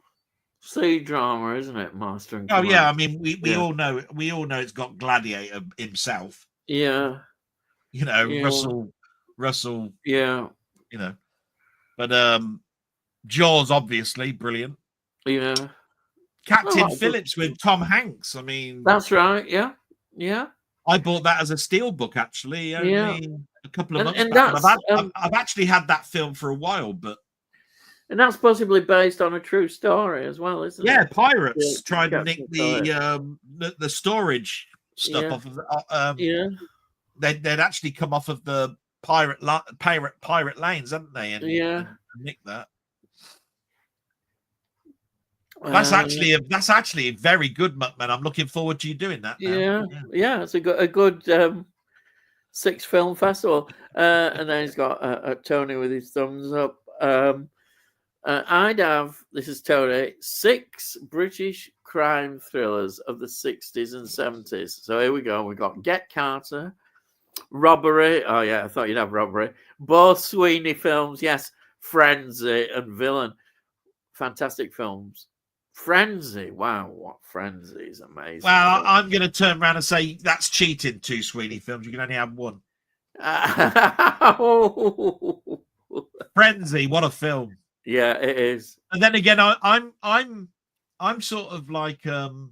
[SPEAKER 1] sea drama, isn't it, Master and Commander?
[SPEAKER 2] Oh yeah, I mean we all know it's got Gladiator himself.
[SPEAKER 1] Yeah.
[SPEAKER 2] You know, Russell.
[SPEAKER 1] Yeah.
[SPEAKER 2] You know. But Jaws, obviously, brilliant.
[SPEAKER 1] Yeah.
[SPEAKER 2] Captain Phillips with Tom Hanks. I mean,
[SPEAKER 1] that's right. Yeah. Yeah.
[SPEAKER 2] I bought that as a steelbook actually. Only a couple of months
[SPEAKER 1] and
[SPEAKER 2] back. I've actually had that film for a while,
[SPEAKER 1] and that's possibly based on a true story as well, isn't it?
[SPEAKER 2] Yeah, pirates tried to nick the storage stuff off of. They'd actually come off of the pirate lanes, hadn't they? And nick that. That's actually very good, Muckman. I'm looking forward to you doing that now.
[SPEAKER 1] Yeah, it's a good 6 film festival. And then he's got Tony with his thumbs up. I'd have, this is Tony, 6 British crime thrillers of the 60s and 70s. So here we go. We got Get Carter, Robbery. Oh yeah, I thought you'd have Robbery. Both Sweeney films, yes. Frenzy and Villain. Fantastic films. Frenzy, wow, what Frenzy is amazing.
[SPEAKER 2] Well, I'm going to turn around and say that's cheating. 2 Sweeney films, you can only have 1. Frenzy, what a film!
[SPEAKER 1] Yeah, it is.
[SPEAKER 2] And then again, I'm sort of like you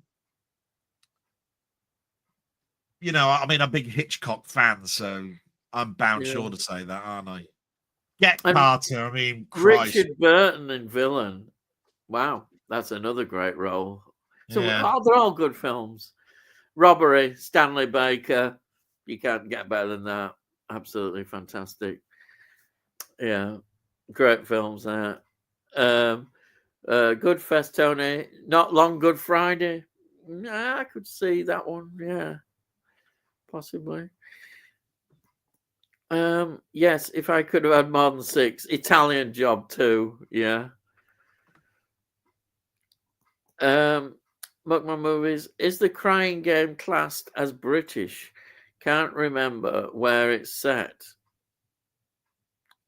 [SPEAKER 2] know, I mean, I'm a big Hitchcock fan, so I'm bound sure to say that, aren't I? Get Carter. I mean, Christ.
[SPEAKER 1] Richard Burton in Villain. Wow, that's another great role. So they're all good films. Robbery, Stanley Baker. You can't get better than that. Absolutely fantastic. Yeah, great films there. Good Fest, Tony. Not Long Good Friday. I could see that one. Yeah, possibly. Yes, if I could have had more than 6. Italian Job too. Yeah. Muckman Movies. Is the Crying Game classed as British? Can't remember where it's set.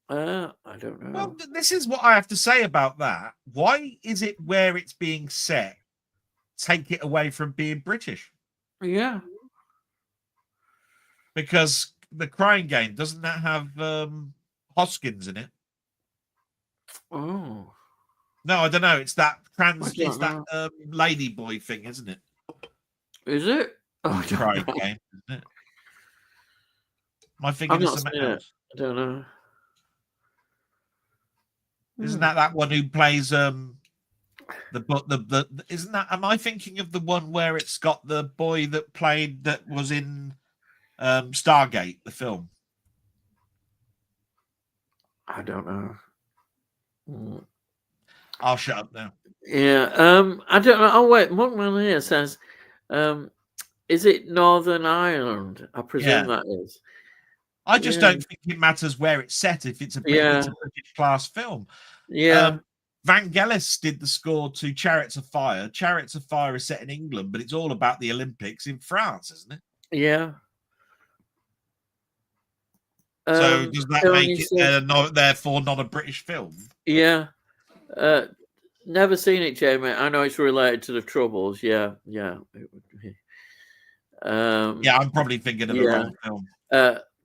[SPEAKER 1] I don't know.
[SPEAKER 2] Well, this is what I have to say about that. Why is it where it's being set? Take it away from being British.
[SPEAKER 1] Yeah.
[SPEAKER 2] Because the Crying Game, doesn't that have Hoskins in it?
[SPEAKER 1] Oh.
[SPEAKER 2] No, I don't know. It's that lady boy thing, isn't it?
[SPEAKER 1] Is it? Oh,
[SPEAKER 2] Crying Game, isn't it? Am I thinking of something else?
[SPEAKER 1] I don't know.
[SPEAKER 2] Isn't that one who plays the isn't that? Am I thinking of the one where it's got the boy that was in Stargate, the film?
[SPEAKER 1] I don't know.
[SPEAKER 2] I'll shut up now.
[SPEAKER 1] Yeah, I don't know. Oh wait, Monkman here says, is it Northern Ireland? I presume that is.
[SPEAKER 2] I just don't think it matters where it's set if it's a British class film.
[SPEAKER 1] Yeah.
[SPEAKER 2] Vangelis did the score to Chariots of Fire. Chariots of Fire is set in England, but it's all about the Olympics in France, isn't it?
[SPEAKER 1] Yeah.
[SPEAKER 2] So does that make it therefore not a British film?
[SPEAKER 1] Yeah. Never seen it, Jamie. I know it's related to the Troubles. Yeah. Yeah.
[SPEAKER 2] I'm probably thinking of the wrong film.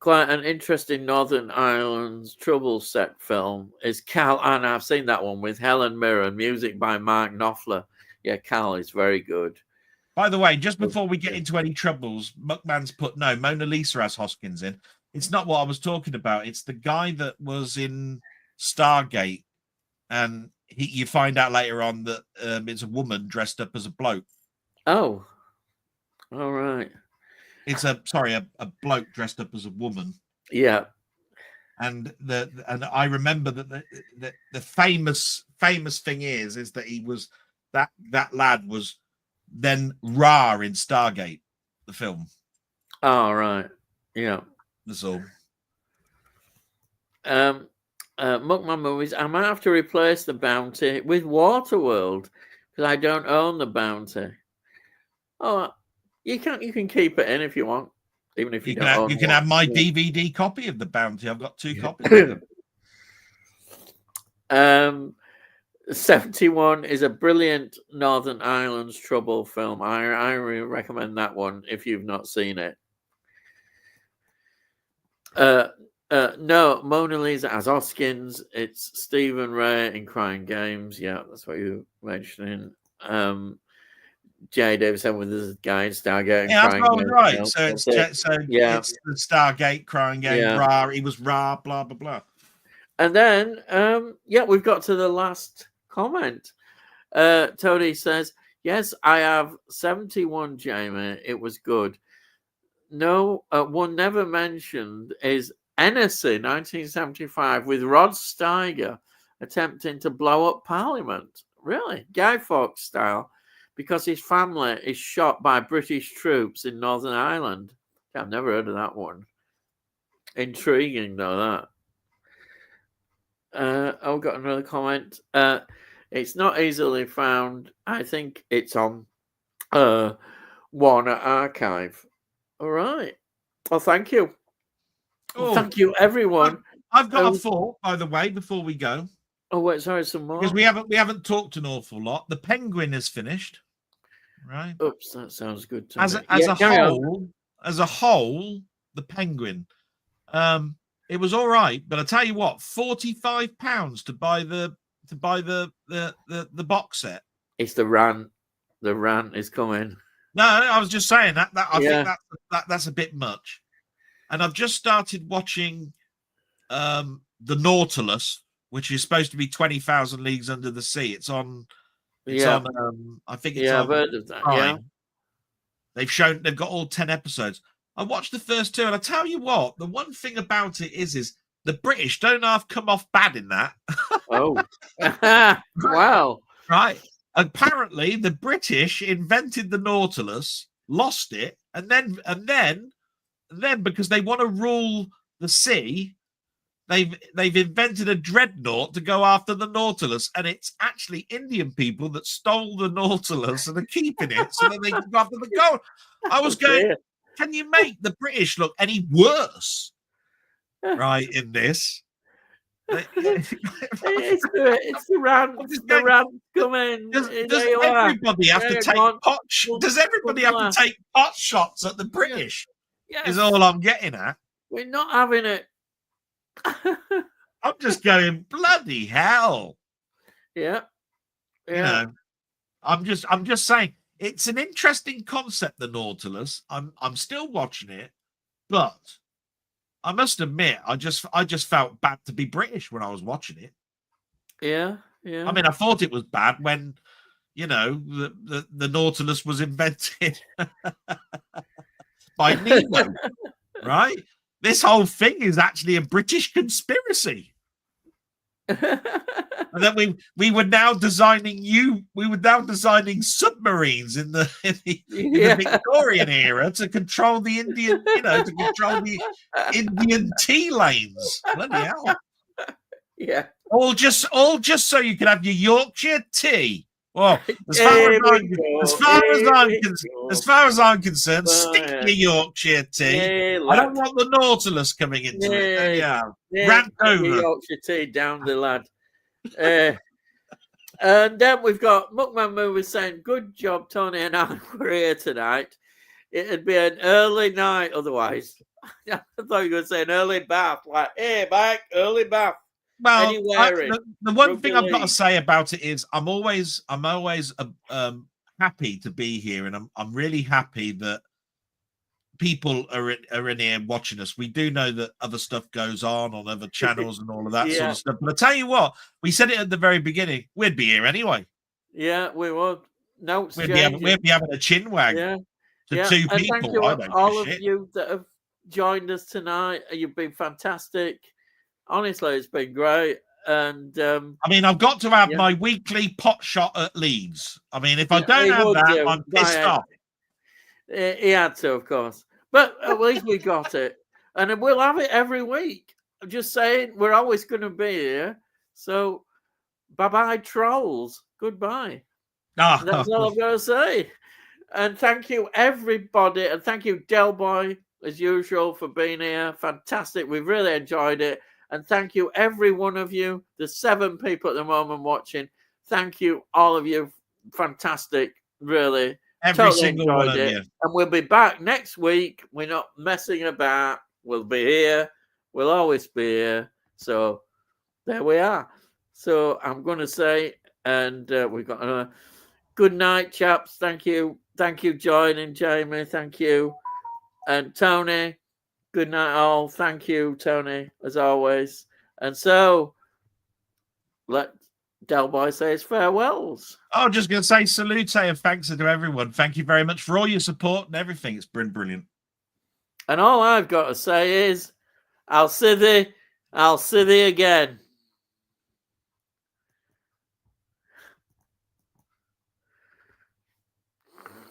[SPEAKER 1] Quite an interesting Northern Ireland's Troubles set film is Cal, and I've seen that one with Helen Mirren, music by Mark Knopfler. Yeah, Cal is very good.
[SPEAKER 2] By the way, just before we get into any troubles, Muckman's put Mona Lisa has Hoskins in. It's not what I was talking about. It's the guy that was in Stargate, and you find out later on that it's a woman dressed up as a bloke.
[SPEAKER 1] Oh, all right.
[SPEAKER 2] It's a bloke dressed up as a woman.
[SPEAKER 1] Yeah.
[SPEAKER 2] And I remember that the famous thing is that he was that lad was then Ra in Stargate, the film.
[SPEAKER 1] Oh, right. Yeah.
[SPEAKER 2] That's all.
[SPEAKER 1] Muckman Movies, I might have to replace the bounty with Waterworld because I don't own the bounty. Oh, you can keep it in if you want, even if you don't own.
[SPEAKER 2] You can have my DVD copy of the bounty. I've got 2 copies.
[SPEAKER 1] 71 is a brilliant Northern Ireland's Trouble film. I really recommend that one if you've not seen it. No, Mona Lisa as Hoskins. It's Stephen Ray in Crying Games. Yeah, that's what you were mentioning. Jay Davison with this guy in Stargate.
[SPEAKER 2] Yeah, that's all right. So it's the Stargate, Crying Game, Ra. He was Ra, blah blah blah.
[SPEAKER 1] And then we've got to the last comment. Tony says, "Yes, I have 71, Jamie. It was good. No, one never mentioned is Hennessy, 1975, with Rod Steiger attempting to blow up Parliament. Really, Guy Fawkes style." Because his family is shot by British troops in Northern Ireland. I've never heard of that one. Intriguing, though, that. I've got another comment. It's not easily found. I think it's on Warner Archive. All right. Well, thank you. Thank you, everyone.
[SPEAKER 2] I've got a thought, by the way, before we go.
[SPEAKER 1] Oh, wait, sorry, some more.
[SPEAKER 2] Because we haven't talked an awful lot. The Penguin is finished. Right.
[SPEAKER 1] Oops, that sounds good to
[SPEAKER 2] me. As a whole, the Penguin, it was all right, but I tell you what, £45 to buy the box set.
[SPEAKER 1] It's the rant. The rant is coming.
[SPEAKER 2] No, I was just saying that I think that's a bit much. And I've just started watching the Nautilus, which is supposed to be 20,000 Leagues Under the Sea. It's on. I think it's on.
[SPEAKER 1] I've heard of that.
[SPEAKER 2] Prime. Yeah. They've got all 10 episodes. I watched the first 2, and I tell you what, the one thing about it is the British don't half come off bad in that.
[SPEAKER 1] Oh, wow!
[SPEAKER 2] Right. Apparently, the British invented the Nautilus, lost it, and then because they want to rule the sea, they've invented a dreadnought to go after the Nautilus, and it's actually Indian people that stole the Nautilus and are keeping it so that they can go after the gold. I was going, can you make the British look any worse, right, in this?
[SPEAKER 1] It's the rant. The rant coming.
[SPEAKER 2] Does everybody have to take pot? Does everybody have to take pot shots at the British? Yes. Is all I'm getting at.
[SPEAKER 1] We're not having it.
[SPEAKER 2] I'm just going, bloody hell.
[SPEAKER 1] Yeah.
[SPEAKER 2] You know, I'm just saying it's an interesting concept, the Nautilus. I'm still watching it, but I must admit, I just felt bad to be British when I was watching it.
[SPEAKER 1] Yeah.
[SPEAKER 2] I mean, I thought it was bad when, you know, the Nautilus was invented by Nemo, right? This whole thing is actually a British conspiracy. And then we were now designing submarines in the Victorian era to control the Indian, to control the Indian tea lanes. Bloody hell.
[SPEAKER 1] Yeah.
[SPEAKER 2] All just so you can have your Yorkshire tea. Well, as far as I'm concerned, stick your Yorkshire tea. I don't want the Nautilus coming into it. Rant over.
[SPEAKER 1] Yorkshire tea down the lad. And then we've got Muckman Movie saying, "Good job, Tony and I were here tonight. It'd be an early night otherwise." I thought you were going to say an early bath, like, "Hey, Mike, early bath."
[SPEAKER 2] Well, the one thing I've got to say about it is I'm always happy to be here, and I'm really happy that people are in here watching us. We do know that other stuff goes on other channels and all of that sort of stuff. But I tell you what, we said it at the very beginning. We'd be here anyway.
[SPEAKER 1] Yeah, we would. No,
[SPEAKER 2] we'd be having a chin wag.
[SPEAKER 1] Yeah,
[SPEAKER 2] to two
[SPEAKER 1] and
[SPEAKER 2] people.
[SPEAKER 1] Thank you all of you that have joined us tonight. You've been fantastic. Honestly, it's been great. And
[SPEAKER 2] I mean, I've got to have my weekly pot shot at Leeds. I mean, if I don't have that, I'm pissed off.
[SPEAKER 1] He had to, of course. But at least we got it. And we'll have it every week. I'm just saying, we're always going to be here. So, bye-bye, trolls. Goodbye.
[SPEAKER 2] Oh.
[SPEAKER 1] That's all I'm going to say. And thank you, everybody. And thank you, Delboy, as usual, for being here. Fantastic. We've really enjoyed it. And thank you, every one of you. There's 7 people at the moment watching. Thank you, all of you. Fantastic, really.
[SPEAKER 2] Every single one of you.
[SPEAKER 1] And we'll be back next week. We're not messing about. We'll be here. We'll always be here. So there we are. So I'm going to say, and we've got another good night, chaps. Thank you. Thank you, joining, Jamie. Thank you. And Tony. Good night, all. Thank you, Tony, as always. And so, let Delboy say his farewells.
[SPEAKER 2] I'm just going to say salute and thanks to everyone. Thank you very much for all your support and everything. It's been brilliant.
[SPEAKER 1] And all I've got to say is, I'll see thee again.